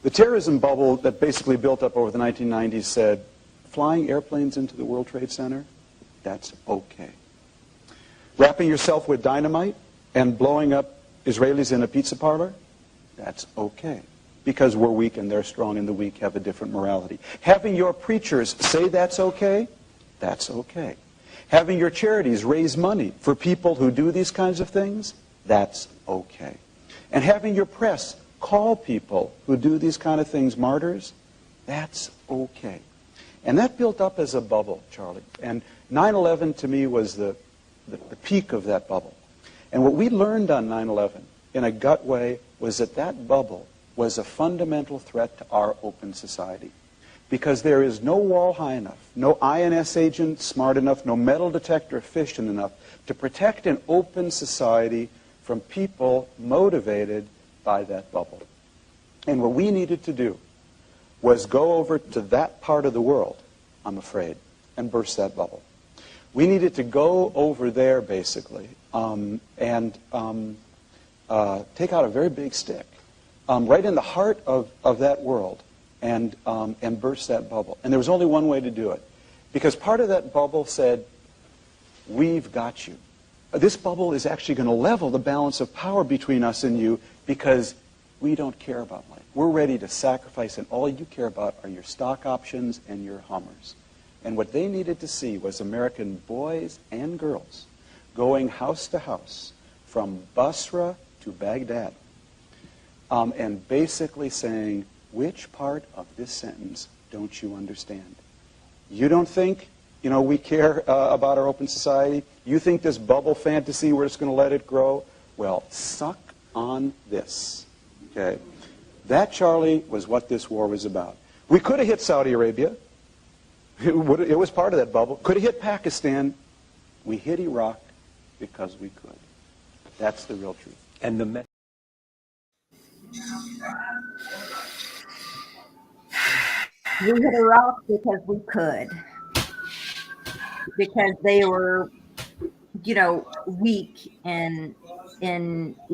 The terrorism bubble that basically built up over the 1990s said, flying airplanes into the World Trade Center, that's okay. Wrapping yourself with dynamite and blowing up Israelis in a pizza parlor, that's okay. Because we're weak and they're strong, and the weak have a different morality. Having your preachers say that's okay, that's okay. Having your charities raise money for people who do these kinds of things, that's okay. And having your press call people who do these kind of things martyrs, that's okay. And that built up as a bubble, Charlie. And 9/11 to me was the peak of that bubble. And what we learned on 9/11 in a gut way was that that bubble was a fundamental threat to our open society. Because there is no wall high enough, no INS agent smart enough, no metal detector efficient enough to protect an open society from people motivated by that bubble. And what we needed to do was go over to that part of the world, I'm afraid, and burst that bubble. We needed to go over there, basically, and take out a very big stick, right in the heart of that world, and burst that bubble. And there was only one way to do it. Because part of that bubble said, we've got you. This bubble is actually going to level the balance of power between us and you, because we don't care about life. We're ready to sacrifice, and all you care about are your stock options and your Hummers. And what they needed to see was American boys and girls going house to house, from Basra to Baghdad, and basically saying, which part of this sentence don't you understand? You don't think, you know, we care about our open society? You think this bubble fantasy, we're just going to let it grow? Well, suck on this, okay? That, Charlie, was what this war was about. We could have hit Saudi Arabia. It was part of that bubble. Could have hit Pakistan. We hit Iraq because we could. That's the real truth. And we hit Iraq because we could. Because they were, you know, weak in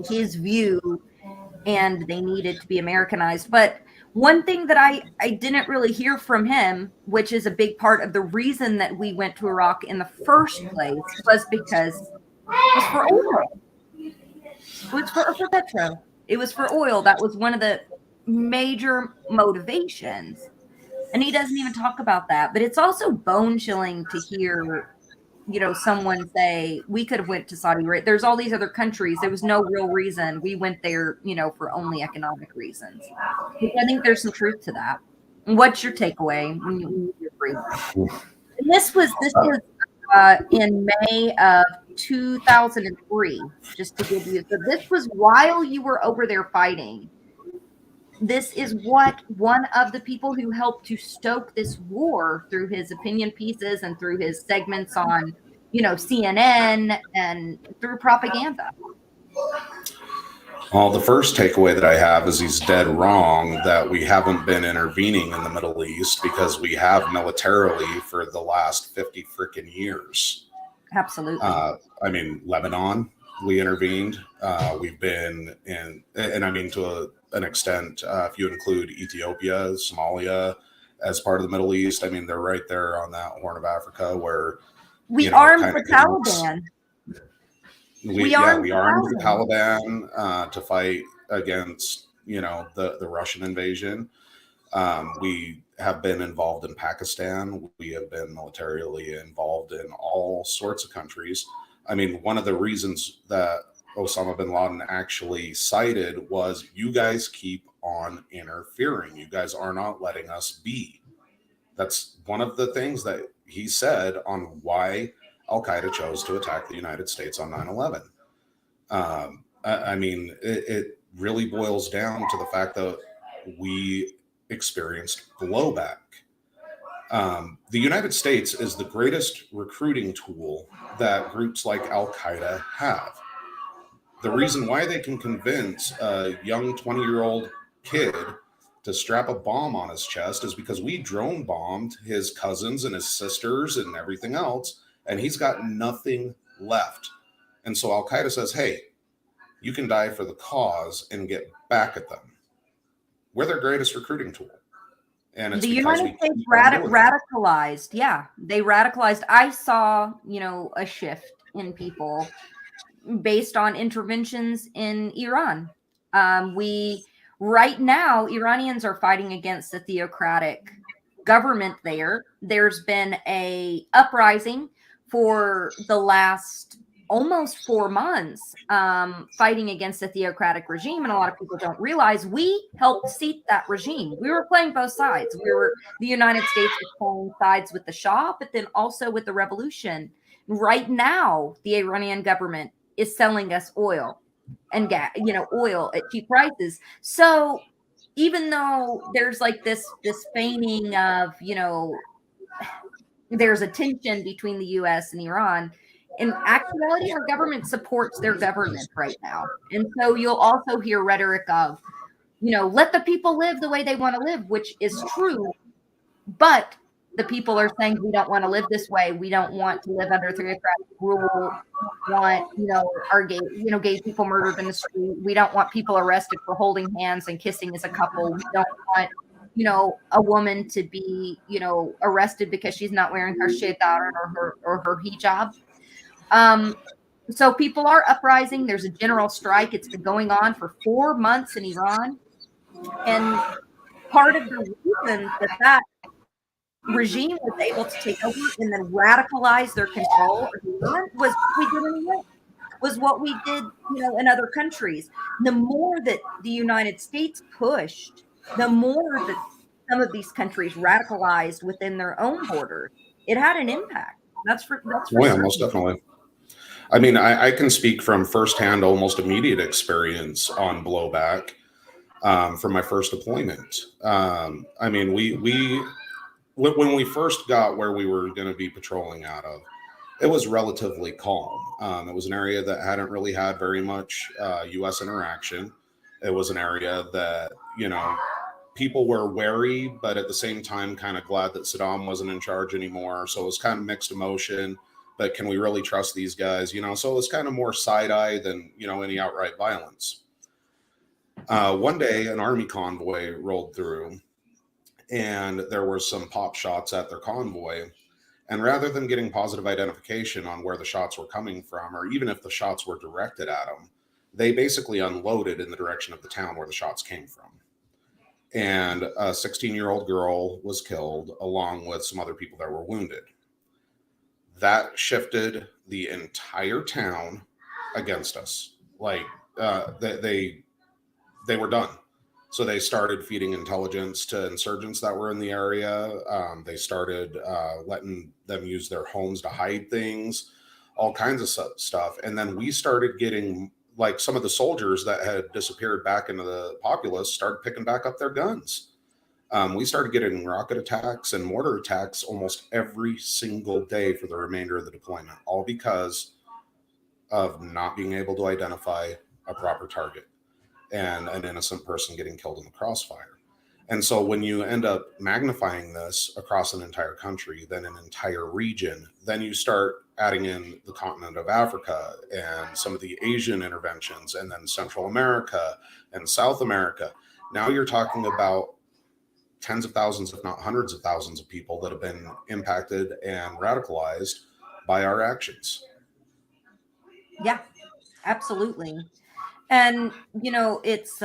his view, and they needed to be Americanized. But one thing that I didn't really hear from him, which is a big part of the reason that we went to Iraq in the first place, was because it was for oil. It was for petrol. It was for oil. That was one of the major motivations. And he doesn't even talk about that. But it's also bone chilling to hear someone say we could have went to Saudi Arabia. There's all these other countries. There was no real reason we went there, for only economic reasons. Which I think there's some truth to that. What's your takeaway when you agree? And this was in May of 2003. Just to give you, so this was while you were over there fighting. This is what one of the people who helped to stoke this war through his opinion pieces and through his segments on, CNN and through propaganda. Well, the first takeaway that I have is he's dead wrong that we haven't been intervening in the Middle East, because we have militarily for the last 50 freaking years. Absolutely. Lebanon, we intervened. We've been in, and I mean to an extent, if you include Ethiopia, Somalia as part of the Middle East, I mean, they're right there on that Horn of Africa where we armed the Taliban. We armed the Taliban to fight against, the Russian invasion. We have been involved in Pakistan. We have been militarily involved in all sorts of countries. I mean, one of the reasons that Osama bin Laden actually cited was, you guys keep on interfering. You guys are not letting us be. That's one of the things that he said on why Al-Qaeda chose to attack the United States on 9/11. It really boils down to the fact that we experienced blowback. The United States is the greatest recruiting tool that groups like Al-Qaeda have. The reason why they can convince a young 20-year-old kid to strap a bomb on his chest is because we drone bombed his cousins and his sisters and everything else, and he's got nothing left. And so Al-Qaeda says, hey, you can die for the cause and get back at them. We're their greatest recruiting tool. And it's the United States radicalized. Yeah, they radicalized. I saw, a shift in people based on interventions in Iran. Right now, Iranians are fighting against the theocratic government there. There's been a uprising for the last almost 4 months, fighting against the theocratic regime. And a lot of people don't realize we helped seat that regime. We were playing both sides. The United States was playing sides with the Shah, but then also with the revolution. Right now, the Iranian government is selling us oil and gas, oil at cheap prices. So even though there's like this feigning of, there's a tension between the US and Iran, in actuality, our government supports their government right now. And so you'll also hear rhetoric of, let the people live the way they want to live, which is true. But the people are saying, we don't want to live this way. We don't want to live under theocratic rule. We want, our gay people murdered in the street. We don't want people arrested for holding hands and kissing as a couple. We don't want, a woman to be, arrested because she's not wearing her shaitan or her hijab. So people are uprising. There's a general strike. It's been going on for 4 months in Iran. And part of the reason that regime was able to take over and then radicalize their control of Iran was what we did, in other countries. The more that the United States pushed, the more that some of these countries radicalized within their own borders. It had an impact. That's for yeah, most definitely. I mean, I can speak from firsthand, almost immediate experience on blowback from my first deployment. I mean, when we first got where we were going to be patrolling out of, it was relatively calm. It was an area that hadn't really had very much U.S. interaction. It was an area that, people were wary, but at the same time, kind of glad that Saddam wasn't in charge anymore. So it was kind of mixed emotion. But can we really trust these guys? So it was kind of more side-eye than, any outright violence. One day, an army convoy rolled through, and there were some pop shots at their convoy. And rather than getting positive identification on where the shots were coming from, or even if the shots were directed at them, they basically unloaded in the direction of the town where the shots came from. And a 16-year-old girl was killed, along with some other people that were wounded. that shifted the entire town against us. Like they were done. So they started feeding intelligence to insurgents that were in the area. They started letting them use their homes to hide things, all kinds of stuff. And then we started getting, like, some of the soldiers that had disappeared back into the populace started picking back up their guns. We started getting rocket attacks and mortar attacks almost every single day for the remainder of the deployment, all because of not being able to identify a proper target and an innocent person getting killed in the crossfire. And so when you end up magnifying this across an entire country, then an entire region, then you start adding in the continent of Africa and some of the Asian interventions, and then Central America and South America. Now you're talking about tens of thousands, if not hundreds of thousands of people that have been impacted and radicalized by our actions. Yeah, absolutely. And, you know, it's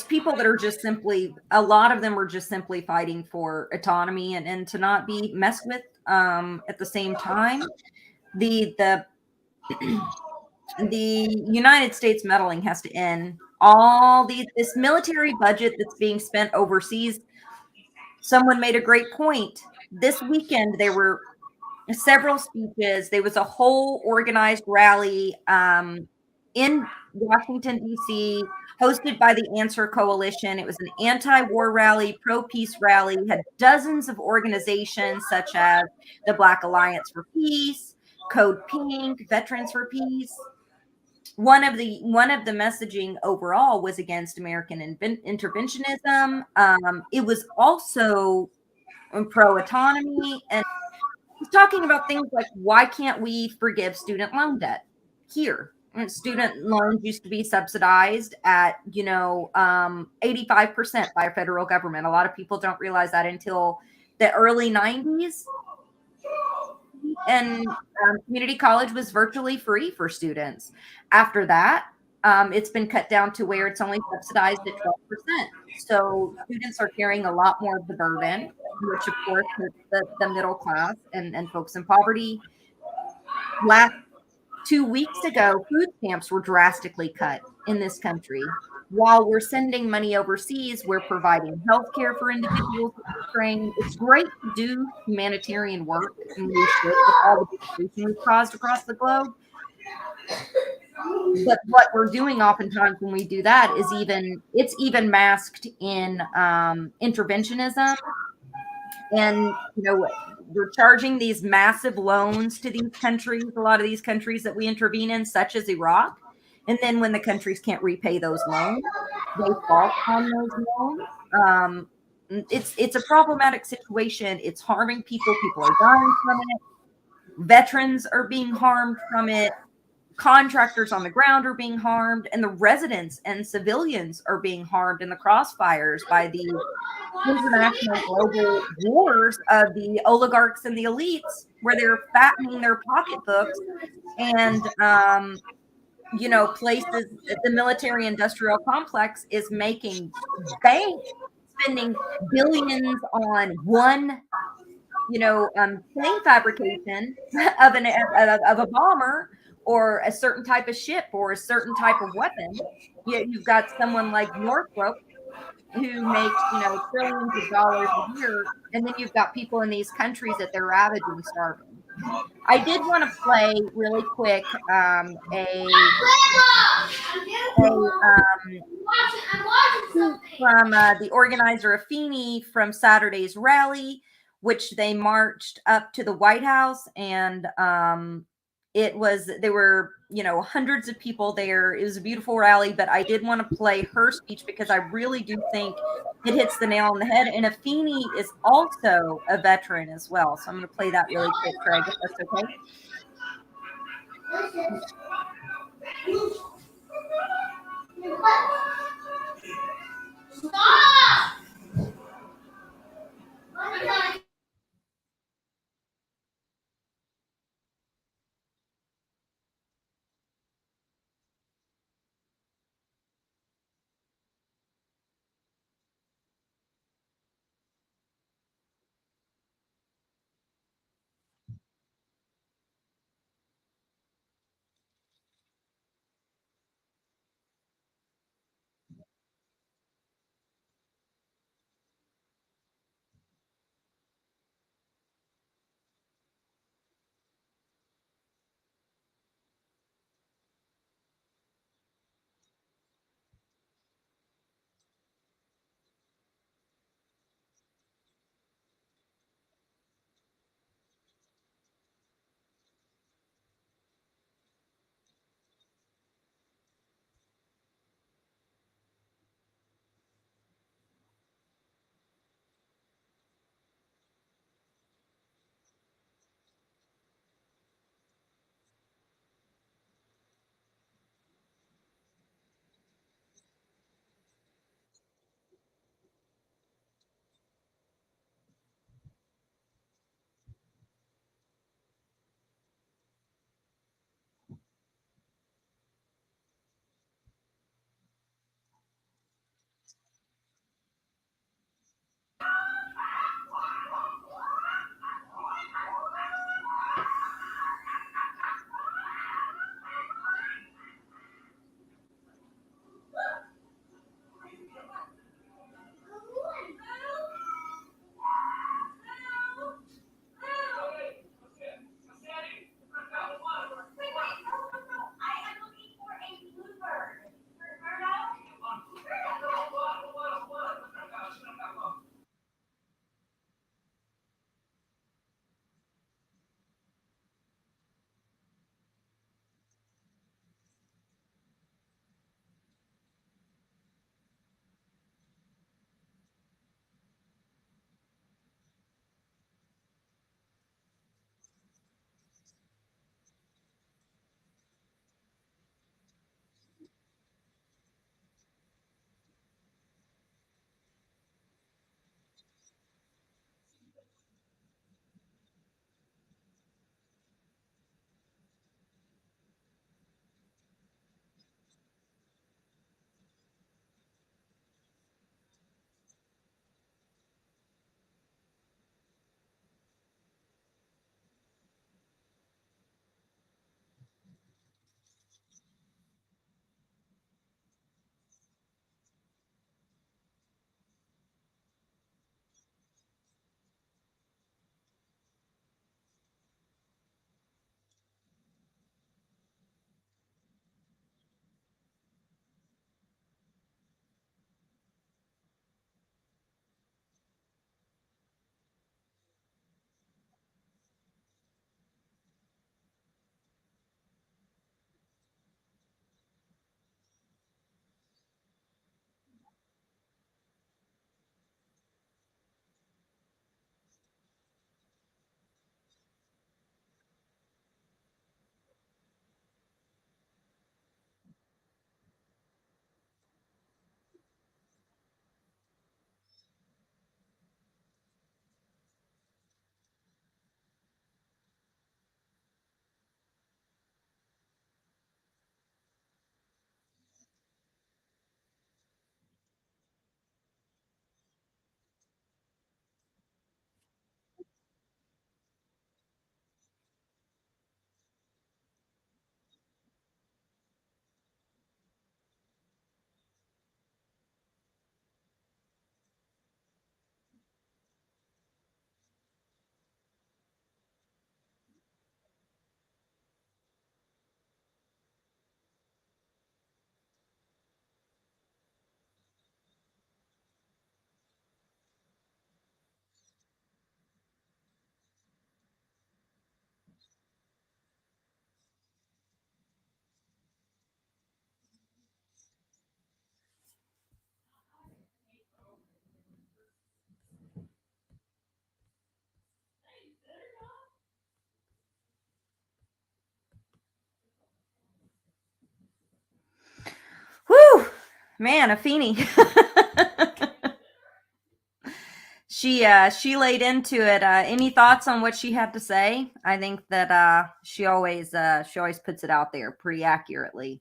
people that are just simply, a lot of them are just simply fighting for autonomy and to not be messed with. At the same time, the United States meddling has to end. This military budget that's being spent overseas. Someone made a great point. This weekend, there were several speeches. There was a whole organized rally in Washington, D.C., hosted by the Answer Coalition. It was an anti-war rally, pro-peace rally, had dozens of organizations such as the Black Alliance for Peace, Code Pink, Veterans for Peace. One of the messaging overall was against American interventionism. It was also pro-autonomy, and he's talking about things like, why can't we forgive student loan debt here? Student loans used to be subsidized at 85% by a federal government. A lot of people don't realize that until the early 90s. And community college was virtually free for students. After that, it's been cut down to where it's only subsidized at 12%. So students are carrying a lot more of the burden, which of course hurts the middle class and folks in poverty. Last 2 weeks ago, food stamps were drastically cut in this country. While we're sending money overseas, we're providing health care for individuals suffering. It's great to do humanitarian work, and we should, with all the devastation we've caused across the globe. But what we're doing oftentimes when we do that is even masked in interventionism. And, we're charging these massive loans to these countries, a lot of these countries that we intervene in, such as Iraq. And then when the countries can't repay those loans, they fault on those loans. It's a problematic situation. It's harming people. People are dying from it. Veterans are being harmed from it. Contractors on the ground are being harmed, and the residents and civilians are being harmed in the crossfires by the international global wars of the oligarchs and the elites, where they're fattening their pocketbooks and places. The military industrial complex is making bank, spending billions on one plane fabrication of a bomber or a certain type of ship or a certain type of weapon. Yet you've got someone like Norfolk who makes trillions of dollars a year, and then you've got people in these countries that they're ravaging, starving. I did want to play really quick from the organizer Afeni from Saturday's rally, which they marched up to the White House, and there were hundreds of people there. It was a beautiful rally, but I did want to play her speech because I really do think it hits the nail on the head. And Afeni is also a veteran as well, so I'm going to play that really quick, Craig, if that's okay. Stop! man, Afeni. She laid into it. Any thoughts on what she had to say? I think that she always puts it out there pretty accurately.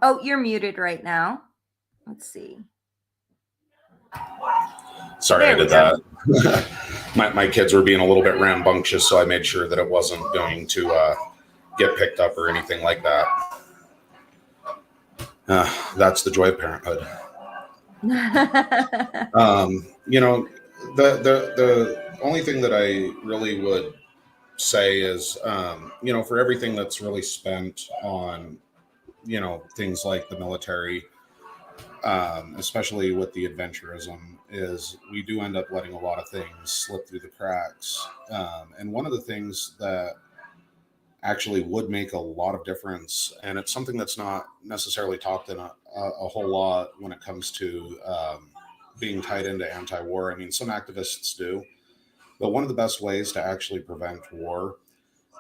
Oh, you're muted right now. Let's see. Sorry, I did that. my kids were being a little bit rambunctious, so I made sure that it wasn't going to get picked up or anything like that. That's the joy of parenthood. You know, the only thing that I really would say is, you know, for everything that's really spent on, you know, things like the military, especially with the adventurism, is we do end up letting a lot of things slip through the cracks. And one of the things that actually would make a lot of difference, and it's something that's not necessarily talked in a whole lot when it comes to being tied into anti-war. I mean, some activists do, but one of the best ways to actually prevent war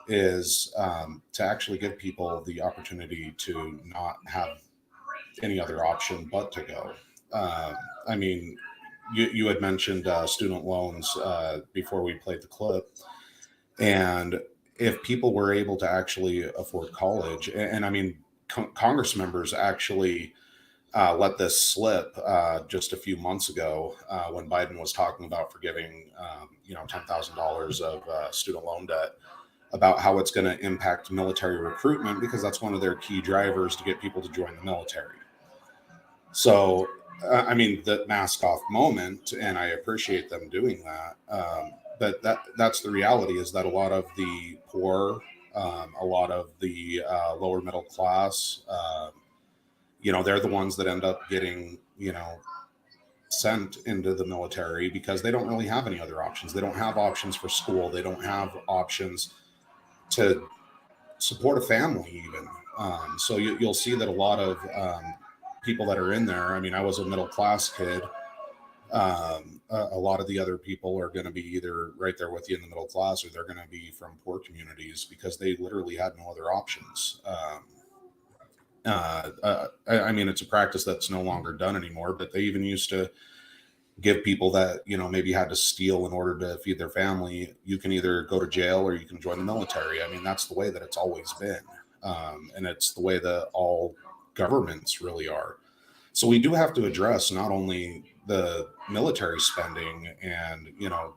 is to actually give people the opportunity to not have any other option but to go. I mean, you had mentioned student loans before we played the clip, and if people were able to actually afford college, and I mean, Congress members actually let this slip just a few months ago when Biden was talking about forgiving, you know, $10,000 of student loan debt, about how it's going to impact military recruitment, because that's one of their key drivers to get people to join the military. So, I mean, the mask off moment, and I appreciate them doing that. But that's the reality, is that a lot of the poor, a lot of the lower middle class, you know, they're the ones that end up getting, you know, sent into the military because they don't really have any other options. They don't have options for school. They don't have options to support a family even. So you'll see that a lot of people that are in there, I mean, I was a middle class kid. A lot of the other people are going to be either right there with you in the middle class, or they're going to be from poor communities because they literally had no other options. I mean, it's a practice that's no longer done anymore, but they even used to give people that, you know, maybe had to steal in order to feed their family. You can either go to jail or you can join the military. I mean, that's the way that it's always been. And it's the way that all governments really are. So we do have to address not only the military spending and, you know,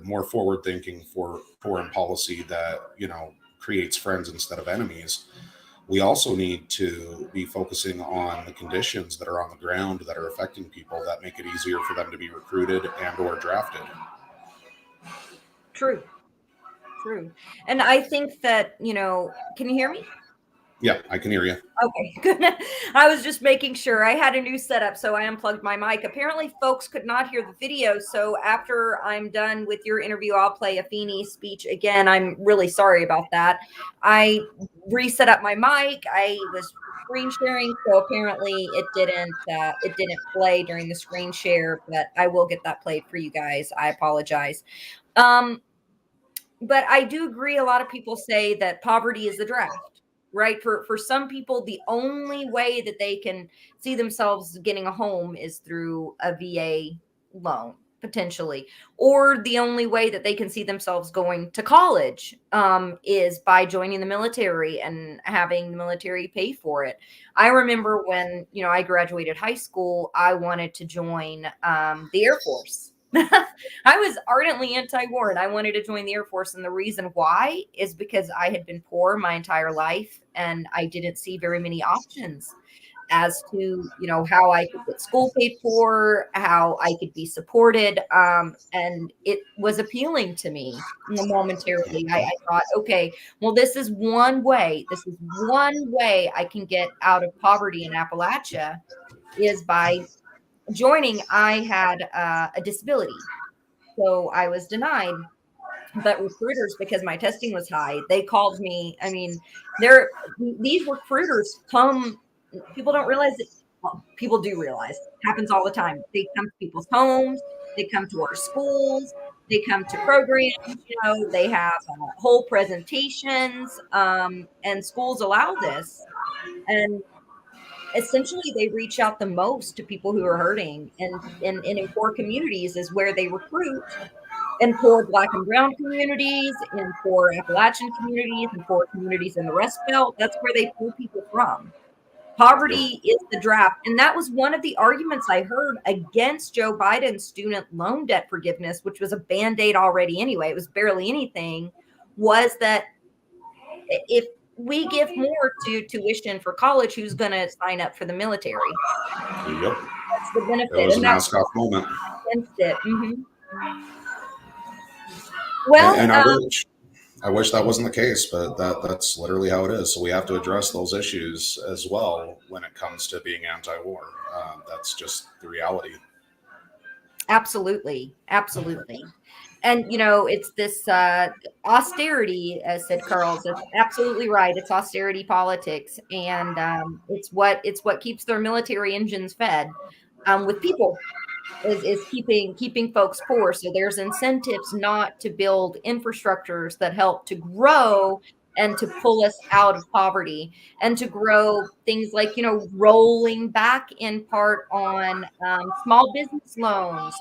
more forward thinking for foreign policy that, you know, creates friends instead of enemies. We also need to be focusing on the conditions that are on the ground that are affecting people, that make it easier for them to be recruited and or drafted. True. And I think that, you know, can you hear me? Yeah, I can hear you. Okay, good. I was just making sure. I had a new setup, so I unplugged my mic. Apparently, folks could not hear the video, so after I'm done with your interview, I'll play Afeni's speech again. I'm really sorry about that. I reset up my mic. I was screen sharing, so apparently it didn't play during the screen share, but I will get that played for you guys. I apologize. But I do agree. A lot of people say that poverty is the draft. Right. For some people, the only way that they can see themselves getting a home is through a VA loan, potentially, or the only way that they can see themselves going to college is by joining the military and having the military pay for it. I remember when, you know, I graduated high school, I wanted to join the Air Force. I was ardently anti-war and I wanted to join the Air Force. And the reason why is because I had been poor my entire life and I didn't see very many options as to, you know, how I could get school paid for, how I could be supported. And it was appealing to me momentarily. I thought, okay, well, this is one way I can get out of poverty in Appalachia is by joining. I had a disability, so I was denied. But recruiters, because my testing was high, they called me. I mean, these recruiters come. People don't realize it. Well, people do realize it happens all the time. They come to people's homes. They come to our schools. They come to programs, they have whole presentations, and schools allow this. And essentially, they reach out the most to people who are hurting. And in poor communities is where they recruit. In poor Black and Brown communities, in poor Appalachian communities, in poor communities in the Rust Belt, that's where they pull people from. Poverty is the draft. And that was one of the arguments I heard against Joe Biden's student loan debt forgiveness, which was a Band-Aid already anyway. It was barely anything, was that if we give more to tuition for college, who's going to sign up for the military? Yep. That's the benefit. It was a mask-off moment. Against it. Well, and I wish that wasn't the case, but that's literally how it is. So we have to address those issues as well when it comes to being anti-war. That's just the reality. Absolutely. And it's this austerity, as said Carl. That's absolutely right. It's austerity politics, and it's what keeps their military engines fed with people. Is keeping folks poor. So there's incentives not to build infrastructures that help to grow and to pull us out of poverty, and to grow things like, rolling back in part on small business loans,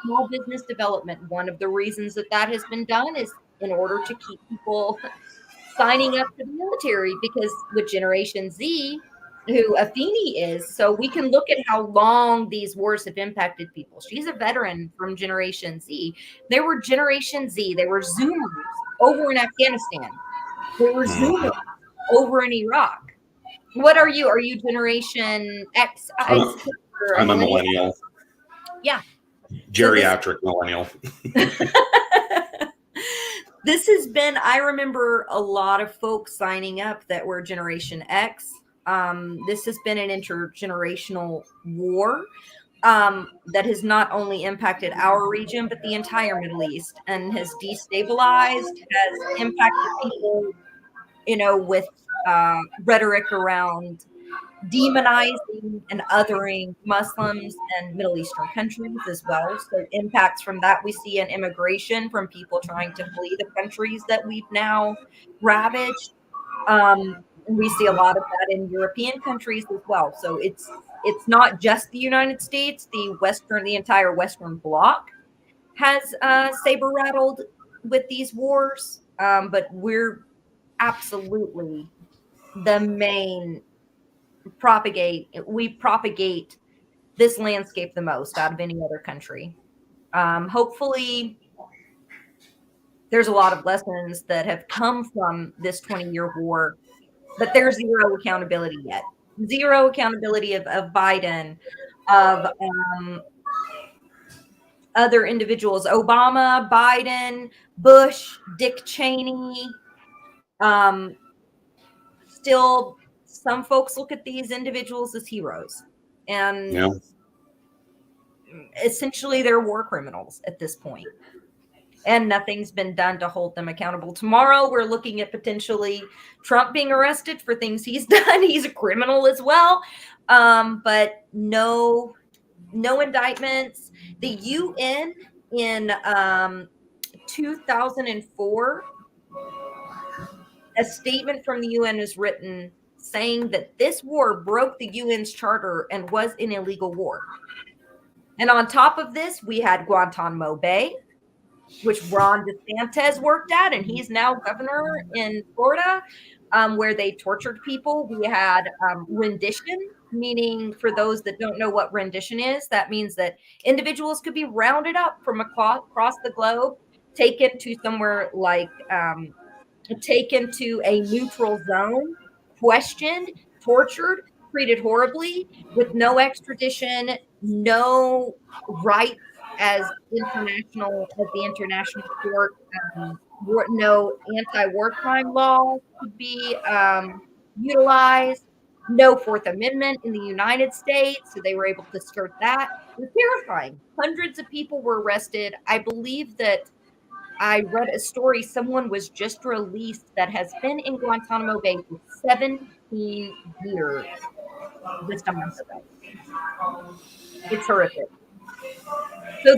small business development. One of the reasons that has been done is in order to keep people signing up for the military, because with Generation Z, who Afeni is, so we can look at how long these wars have impacted people. She's a veteran from Generation Z. There were Generation Z, they were Zoomers over in Afghanistan. There were Zoomers over in Iraq. What are you? Are you Generation X? I'm a millennial. Yeah. Geriatric millennial. This has been, I remember a lot of folks signing up that were Generation X. This has been an intergenerational war that has not only impacted our region, but the entire Middle East, and has destabilized, has impacted people, with rhetoric around demonizing and othering Muslims and Middle Eastern countries as well. So impacts from that we see in immigration, from people trying to flee the countries that we've now ravaged. We see a lot of that in European countries as well. So it's not just the United States. The entire Western Bloc has saber rattled with these wars, but we're absolutely the main we propagate this landscape the most out of any other country. Hopefully there's a lot of lessons that have come from this 20-year war, but there's zero accountability yet. Zero accountability of Biden, of other individuals, Obama, Biden, Bush, Dick Cheney. Still, some folks look at these individuals as heroes, and essentially they're war criminals at this point. And nothing's been done to hold them accountable. Tomorrow, we're looking at potentially Trump being arrested for things he's done. He's a criminal as well, but no indictments. The UN in 2004, a statement from the UN is written saying that this war broke the UN's charter and was an illegal war. And on top of this, we had Guantanamo Bay, which Ron DeSantis worked at, and he's now governor in Florida, where they tortured people. We had rendition, meaning, for those that don't know what rendition is, that means that individuals could be rounded up from across the globe, taken to somewhere like taken to a neutral zone, questioned, tortured, treated horribly, with no extradition, no rights as the international court, no anti-war crime law could be utilized, no Fourth Amendment in the United States, so they were able to skirt that. It was terrifying. Hundreds of people were arrested. I believe that I read a story, someone was just released that has been in Guantanamo Bay for 17 years just a month ago. It's horrific. So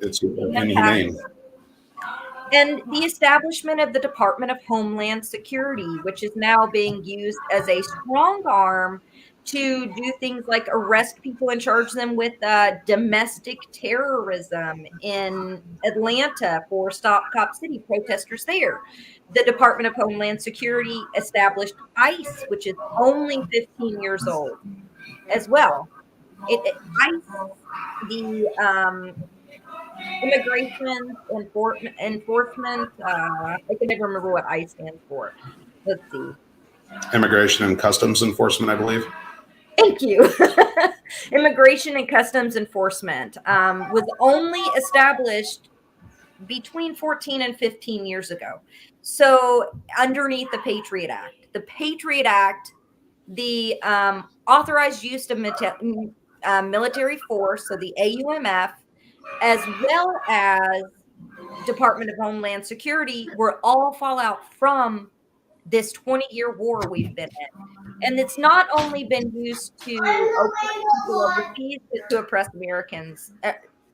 it's inhumane. And the establishment of the Department of Homeland Security, which is now being used as a strong arm to do things like arrest people and charge them with domestic terrorism in Atlanta for Stop Cop City protesters there. The Department of Homeland Security established ICE, which is only 15 years old as well. ICE, the Immigration Enforcement, I can never remember what ICE stands for. Let's see. Immigration and Customs Enforcement, I believe. Thank you. Immigration and Customs Enforcement was only established between 14 and 15 years ago. So underneath the Patriot Act. The Patriot Act, the authorized use of military force, so the AUMF, as well as Department of Homeland Security, were all fallout from this 20-year war we've been in. And it's not only been used to oppress people overseas, but to oppress Americans,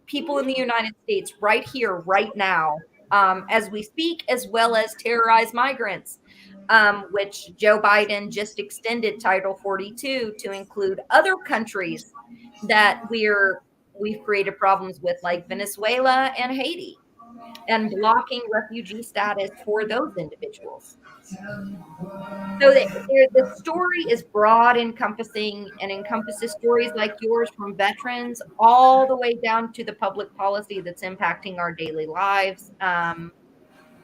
people in the United States right here, right now, as we speak, as well as terrorize migrants, which Joe Biden just extended Title 42 to include other countries that we've created problems with, like Venezuela and Haiti, and blocking refugee status for those individuals. So the story is broad, encompassing, and encompasses stories like yours from veterans all the way down to the public policy that's impacting our daily lives.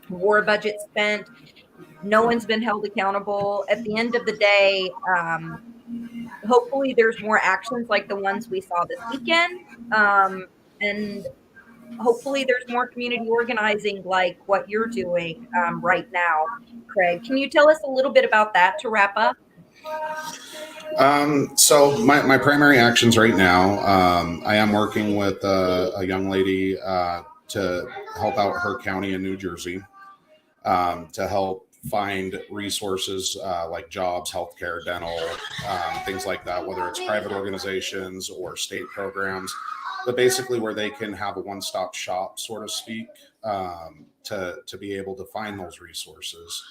War budget spent. No one's been held accountable. At the end of the day, hopefully there's more actions like the ones we saw this weekend. And hopefully there's more community organizing like what you're doing right now. Craig, can you tell us a little bit about that to wrap up? So my primary actions right now, I am working with a young lady to help out her county in New Jersey, to help find resources like jobs, healthcare, dental, things like that, whether it's private organizations or state programs, but basically where they can have a one-stop shop, so to speak, to be able to find those resources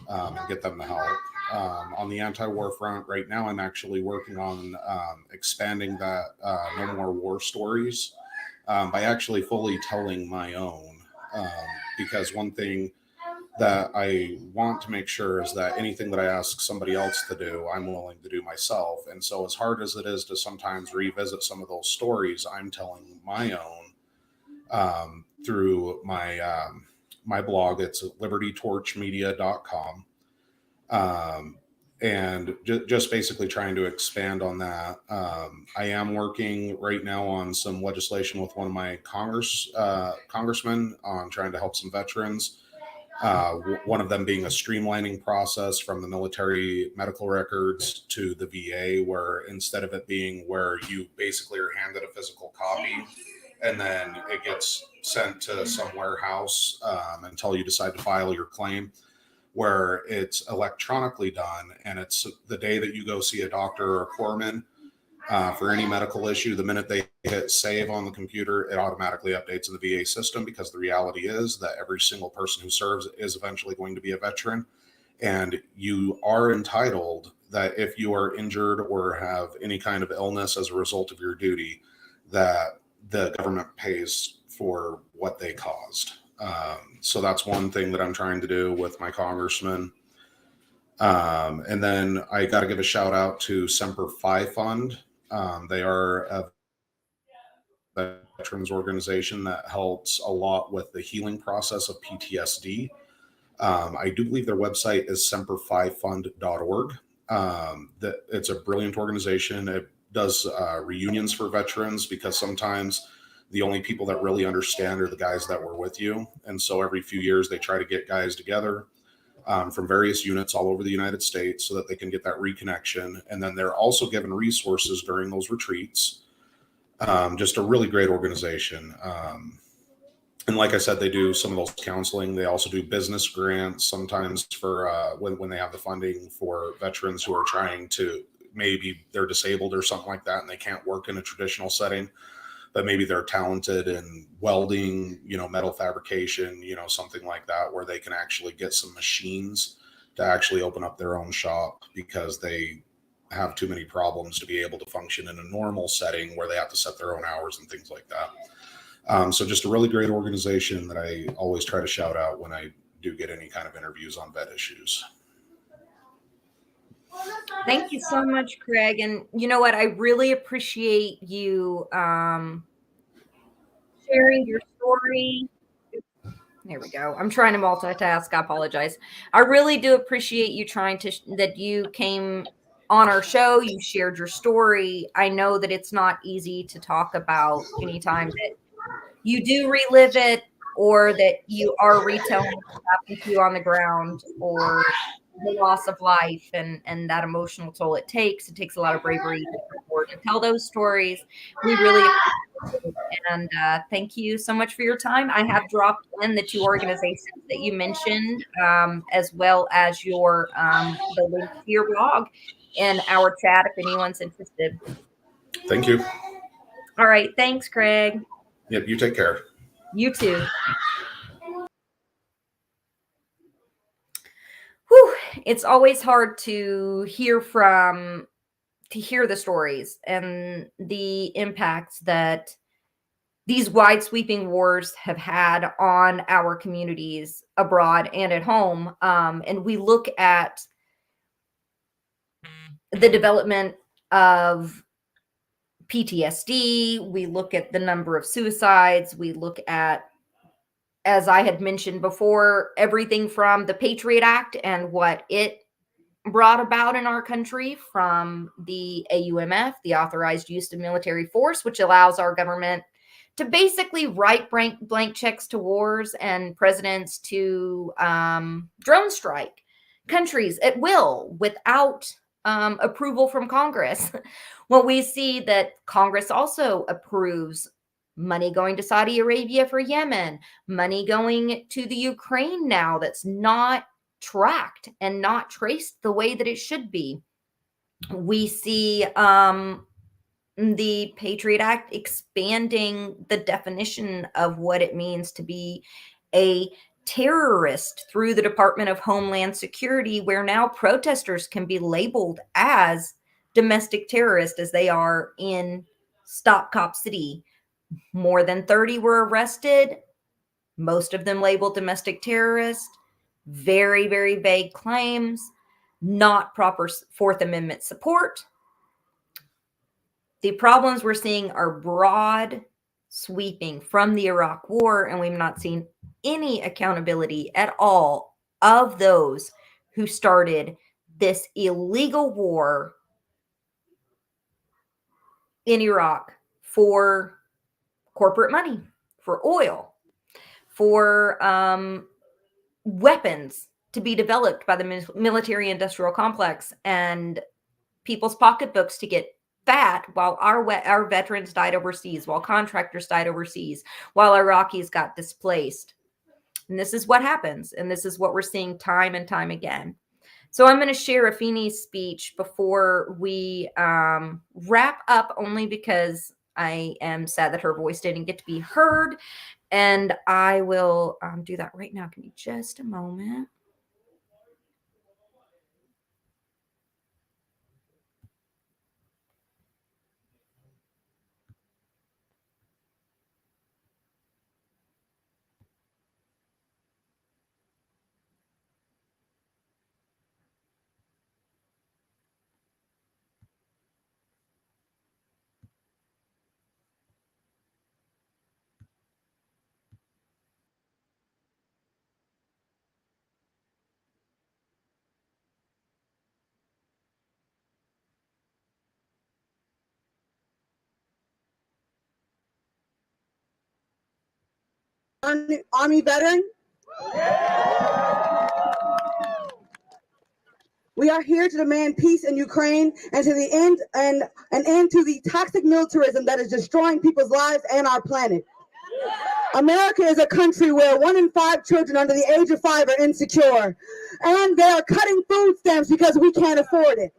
and get them the help. On the anti-war front right now, I'm actually working on expanding that No More War Stories by actually fully telling my own, because one thing that I want to make sure is that anything that I ask somebody else to do, I'm willing to do myself. And so as hard as it is to sometimes revisit some of those stories, I'm telling my own through my my blog. It's libertytorchmedia.com. And just basically trying to expand on that. I am working right now on some legislation with one of my congressmen on trying to help some veterans. One of them being a streamlining process from the military medical records to the VA, where instead of it being where you basically are handed a physical copy and then it gets sent to some warehouse until you decide to file your claim, where it's electronically done, and it's the day that you go see a doctor or a corpsman for any medical issue, the minute they hit save on the computer, it automatically updates in the VA system, because the reality is that every single person who serves is eventually going to be a veteran. And you are entitled that if you are injured or have any kind of illness as a result of your duty, that the government pays for what they caused. So that's one thing that I'm trying to do with my congressman. And then I got to give a shout out to Semper Fi Fund. They are a veterans organization that helps a lot with the healing process of PTSD. I do believe their website is semperfifund.org. It's a brilliant organization. It does reunions for veterans, because sometimes the only people that really understand are the guys that were with you. And so every few years they try to get guys together from various units all over the United States so that they can get that reconnection. And then they're also given resources during those retreats. Just a really great organization. And like I said, they do some of those counseling. They also do business grants sometimes for when they have the funding for veterans who are trying to, maybe they're disabled or something like that and they can't work in a traditional setting. but maybe they're talented in welding, metal fabrication, something like that, where they can actually get some machines to actually open up their own shop because they have too many problems to be able to function in a normal setting where they have to set their own hours and things like that. So just a really great organization that I always try to shout out when I do get any kind of interviews on vet issues. Thank you so much, Craig. And you know what? I really appreciate you sharing your story. There we go. I'm trying to multitask. I apologize. I really do appreciate you that you came on our show. You shared your story. I know that it's not easy to talk about anytime that you do relive it or that you are retelling what happened to you on the ground or the loss of life and that emotional toll it takes. It takes a lot of bravery to tell those stories. We really appreciate it. And thank you so much for your time. I have dropped in the 2 organizations that you mentioned, as well as the link to your blog in our chat if anyone's interested. Thank you. All right. Thanks, Craig. Yep. You take care. You too. Whew. It's always hard to hear the stories and the impacts that these wide sweeping wars have had on our communities abroad and at home. And we look at the development of PTSD. We look at the number of suicides. We look at, as I had mentioned before, everything from the Patriot Act and what it brought about in our country, from the AUMF, the Authorized Use of Military Force, which allows our government to basically write blank checks to wars and presidents to drone strike countries at will without approval from Congress. Well, we see that Congress also approves money going to Saudi Arabia for Yemen, money going to the Ukraine now that's not tracked and not traced the way that it should be. We see the Patriot Act expanding the definition of what it means to be a terrorist through the Department of Homeland Security, where now protesters can be labeled as domestic terrorists, as they are in Stop Cop City. More than 30 were arrested, most of them labeled domestic terrorists. Very, very vague claims, not proper Fourth Amendment support. The problems we're seeing are broad, sweeping from the Iraq War, and we've not seen any accountability at all of those who started this illegal war in Iraq for corporate money, for oil, for weapons to be developed by the military industrial complex, and people's pocketbooks to get fat while our veterans died overseas, while contractors died overseas, while Iraqis got displaced. And this is what happens. And this is what we're seeing time and time again. So I'm going to share Afeni's speech before we wrap up, only because I am sad that her voice didn't get to be heard. And I will do that right now. Give me just a moment. Army veteran. We are here to demand peace in Ukraine and to the end and an end to the toxic militarism that is destroying people's lives and our planet. America is a country where 1 in 5 children under the age of 5 are insecure, and they are cutting food stamps because we can't afford it.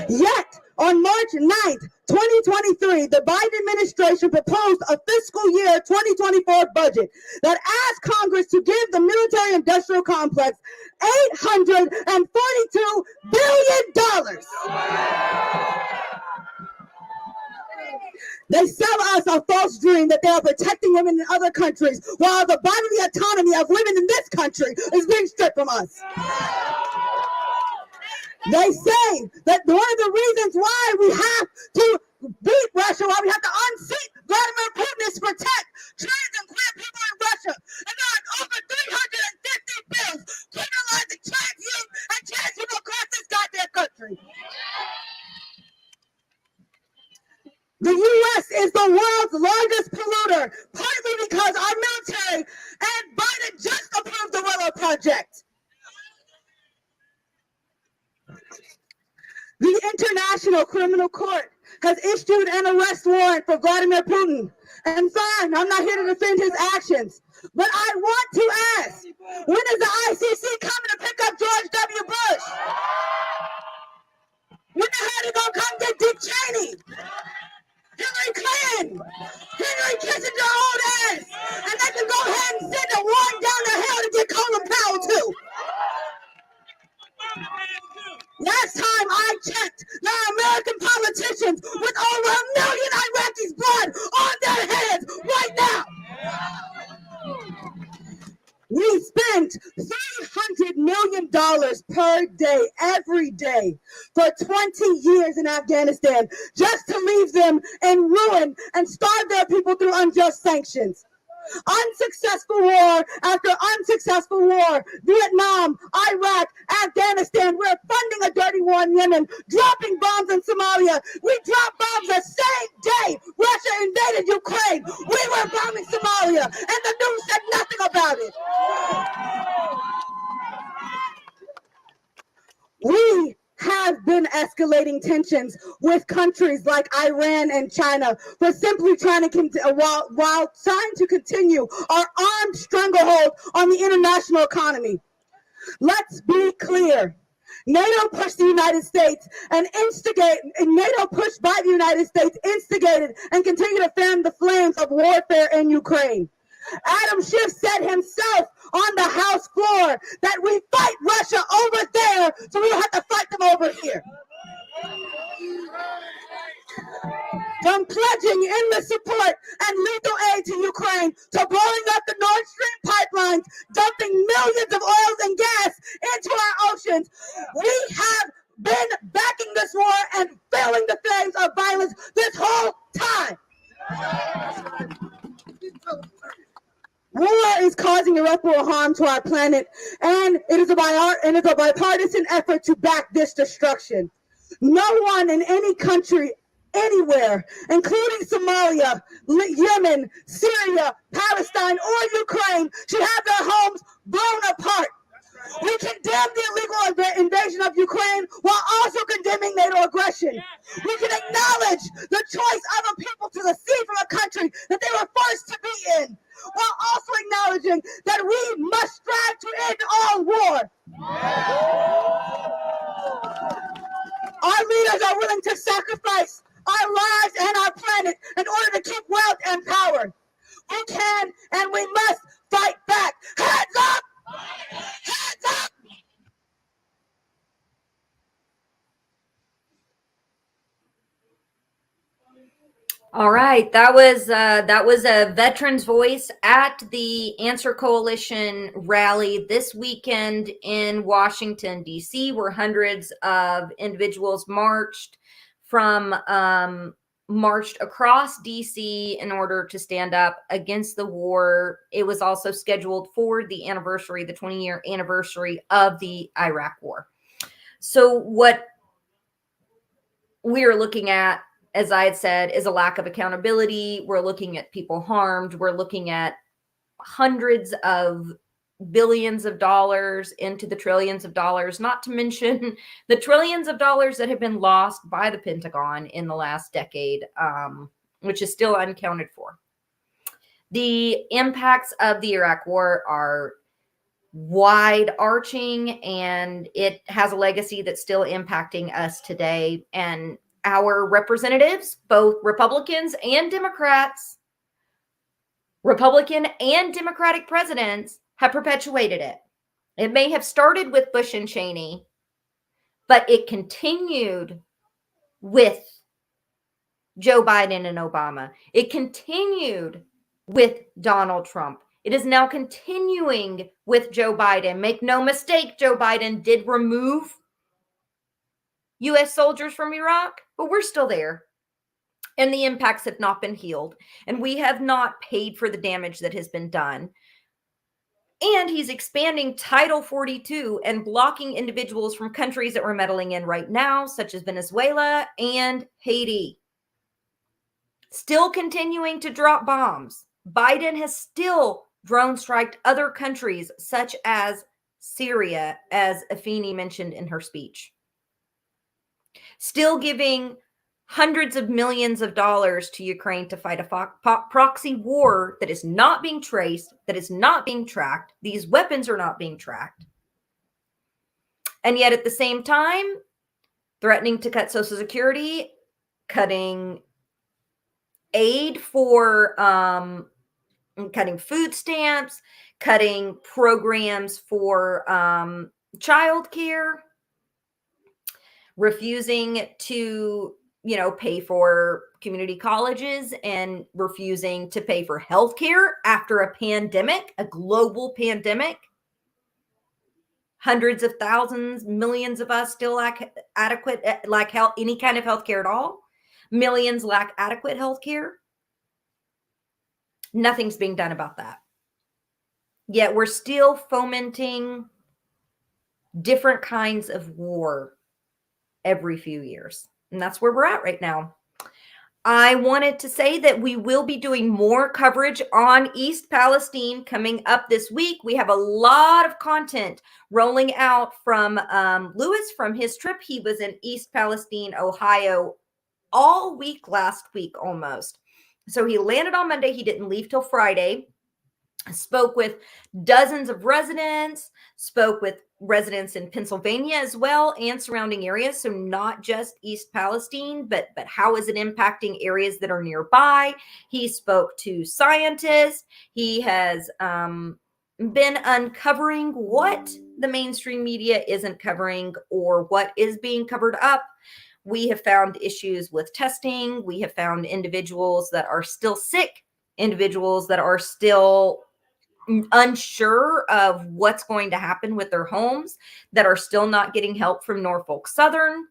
Yet, on March 9th, 2023, the Biden administration proposed a fiscal year 2024 budget that asked Congress to give the military industrial complex $842 billion. They sell us a false dream that they are protecting women in other countries, while the bodily autonomy of women in this country is being stripped from us. They say that one of the reasons why we have to beat Russia, why we have to unseat Vladimir Putin, is to protect trans and queer people in Russia. And there are over 350 bills criminalizing trans youth and trans people across this goddamn country. The U.S. is the world's largest polluter, partly because our military and Biden just approved the Willow Project. The International Criminal Court has issued an arrest warrant for Vladimir Putin. And fine, I'm not here to defend his actions, but I want to ask, when is the ICC coming to pick up George W. Bush? When the hell they gonna come get Dick Cheney? Hillary Clinton, Henry Kissinger old ass, and they can go ahead and send a warrant down the hell to get Colin Powell too. Last time I checked, there are American politicians with over 1 million Iraqis' blood on their hands right now. We spent $300 million per day, every day, for 20 years in Afghanistan, just to leave them in ruin and starve their people through unjust sanctions. Unsuccessful war after unsuccessful war, Vietnam, Iraq, Afghanistan. We're funding a dirty war in Yemen, dropping bombs in Somalia. We dropped bombs the same day Russia invaded Ukraine. We were bombing Somalia, and the news said nothing about it. We have been escalating tensions with countries like Iran and China for simply trying to while trying to continue our armed stranglehold on the international economy. Let's be clear. NATO pushed the United States and NATO pushed by the United States instigated and continue to fan the flames of warfare in Ukraine. Adam Schiff said himself on the House floor that we fight Russia over there, so we don't have to fight them over here. From pledging endless support and lethal aid to Ukraine to blowing up the Nord Stream pipelines, dumping millions of oils and gas into our oceans, we have been backing this war and fueling the flames of violence this whole time. War is causing irreparable harm to our planet, and it is a bipartisan effort to back this destruction. No one in any country, anywhere, including Somalia, Yemen, Syria, Palestine, or Ukraine, should have their homes blown apart. We condemn the illegal invasion of Ukraine while also condemning NATO aggression. We can acknowledge the choice of a people to secede from a country that they were forced to be in, while also acknowledging that we must strive to end all war. Our leaders are willing to sacrifice our lives and our planet in order to keep wealth and power. We can and we must fight back. Hands up! Hands up! All right, that was a veteran's voice at the Answer Coalition rally this weekend in Washington, D.C., where hundreds of individuals marched across D.C. in order to stand up against the war. It was also scheduled for the 20-year anniversary of the Iraq War. So what we are looking at, as I had said, is a lack of accountability. We're looking at people harmed. We're looking at hundreds of billions of dollars into the trillions of dollars, not to mention the trillions of dollars that have been lost by the Pentagon in the last decade, which is still unaccounted for. The impacts of the Iraq War are wide-arching, and it has a legacy that's still impacting us today. And our representatives, both Republicans and Democrats, Republican and Democratic presidents, have perpetuated it. It may have started with Bush and Cheney, but it continued with Joe Biden and Obama. It continued with Donald Trump. It is now continuing with Joe Biden. Make no mistake, Joe Biden did remove U.S. soldiers from Iraq, but we're still there. And the impacts have not been healed. And we have not paid for the damage that has been done. And he's expanding Title 42 and blocking individuals from countries that we're meddling in right now, such as Venezuela and Haiti. Still continuing to drop bombs. Biden has still drone striked other countries, such as Syria, as Afeni mentioned in her speech. Still giving hundreds of millions of dollars to Ukraine to fight a proxy war that is not being traced, that is not being tracked. These weapons are not being tracked. And yet at the same time, threatening to cut Social Security, cutting aid for cutting food stamps, cutting programs for childcare, refusing to pay for community colleges, and refusing to pay for healthcare after a pandemic, a global pandemic. Hundreds of thousands, millions of us still lack adequate, any kind of healthcare at all. Millions lack adequate healthcare. Nothing's being done about that. Yet we're still fomenting different kinds of war every few years. And that's where we're at right now. I wanted to say that we will be doing more coverage on East Palestine coming up this week. We have a lot of content rolling out from Lewis from his trip. He was in East Palestine, Ohio, all week last week almost. So he landed on Monday. He didn't leave till Friday. Spoke with dozens of residents, spoke with residents in Pennsylvania as well and surrounding areas. So not just East Palestine, but how is it impacting areas that are nearby? He spoke to scientists. He has been uncovering what the mainstream media isn't covering or what is being covered up. We have found issues with testing. We have found individuals that are still sick, individuals that are still unsure of what's going to happen with their homes, that are still not getting help from Norfolk Southern.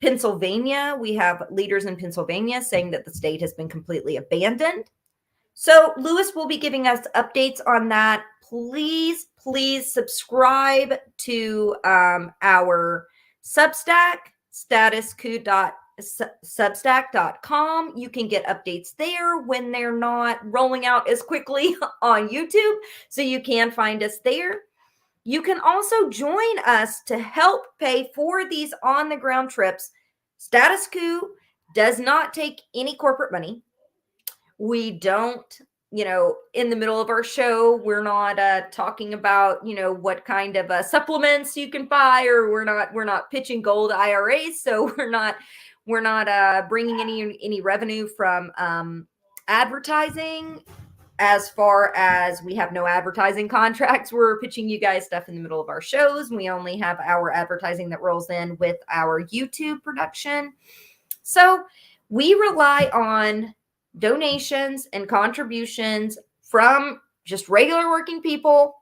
Pennsylvania, we have leaders in Pennsylvania saying that the state has been completely abandoned. So Lewis will be giving us updates on that. Please subscribe to our Substack, StatusCoup.substack.com. You can get updates there when they're not rolling out as quickly on YouTube. So you can find us there. You can also join us to help pay for these on-the-ground trips. Status Coup does not take any corporate money. We don't, in the middle of our show, we're not talking about, what kind of supplements you can buy, or we're not pitching gold IRAs. So we're not bringing any revenue from advertising. As far as we have no advertising contracts, we're pitching you guys stuff in the middle of our shows. We only have our advertising that rolls in with our YouTube production. So we rely on donations and contributions from just regular working people.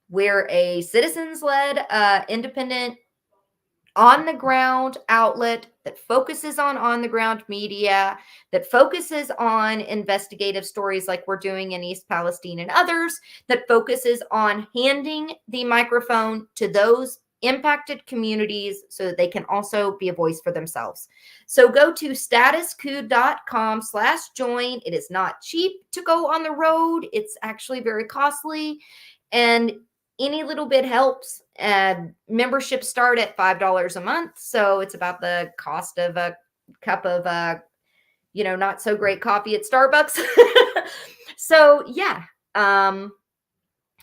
We're a citizens-led, independent, on-the-ground outlet that focuses on the ground media, that focuses on investigative stories like we're doing in East Palestine and others, that focuses on handing the microphone to those impacted communities so that they can also be a voice for themselves. So go to statuscoup.com/join. It is not cheap to go on the road. It's actually very costly, and any little bit helps. Memberships start at $5 a month. So it's about the cost of a cup of, not so great coffee at Starbucks. So yeah,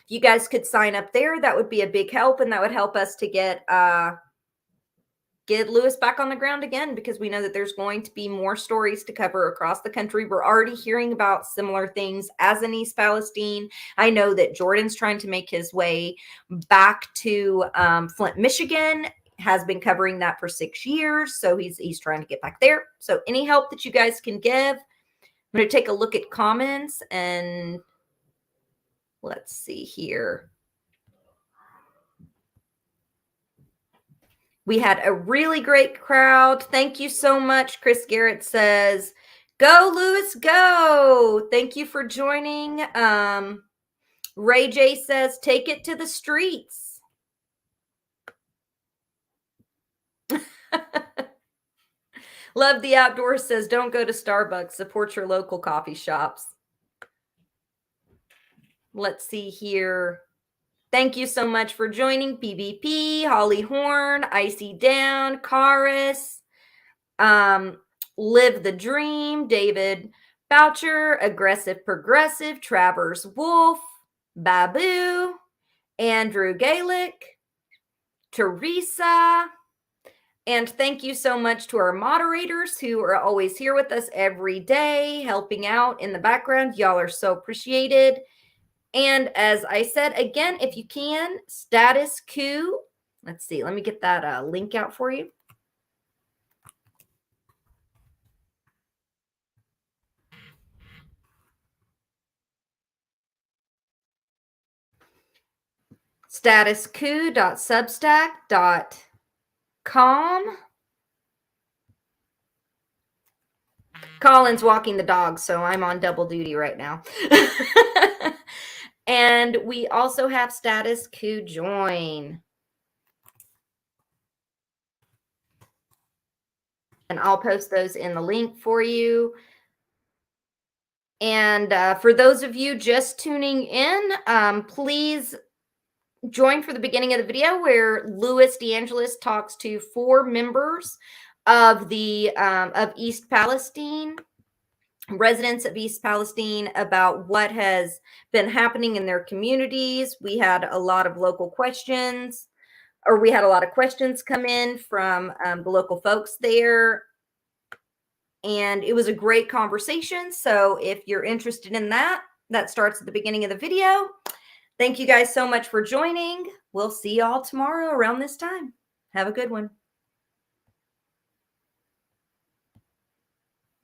you guys could sign up there. That would be a big help. And that would help us to get get Lewis back on the ground again, because we know that there's going to be more stories to cover across the country. We're already hearing about similar things as in East Palestine. I know that Jordan's trying to make his way back to Flint, Michigan, has been covering that for 6 years. So he's trying to get back there. So any help that you guys can give. I'm going to take a look at comments and let's see here. We had a really great crowd. Thank you so much. Chris Garrett says, go Lewis, go. Thank you for joining. Ray J says, take it to the streets. Love the Outdoors says, don't go to Starbucks. Support your local coffee shops. Let's see here. Thank you so much for joining. PBP, Holly Horn, Icy Down, Karis, Live the Dream, David Boucher, Aggressive Progressive, Travers Wolf, Babu, Andrew Gaelic, Teresa. And thank you so much to our moderators who are always here with us every day, helping out in the background. Y'all are so appreciated. And as I said, again, if you can, Status Coup. Let's see. Let me get that link out for you. StatusCoup.substack.com. Colin's walking the dog, so I'm on double duty right now. And we also have Status Coup join. And I'll post those in the link for you. And for those of you just tuning in, please join for the beginning of the video where Louis DeAngelis talks to 4 members of the of East Palestine, residents of East Palestine, about what has been happening in their communities. We had a lot of local questions, or we had a lot of questions come in from the local folks there. And it was a great conversation. So if you're interested in that, that starts at the beginning of the video. Thank you guys so much for joining. We'll see y'all tomorrow around this time. Have a good one.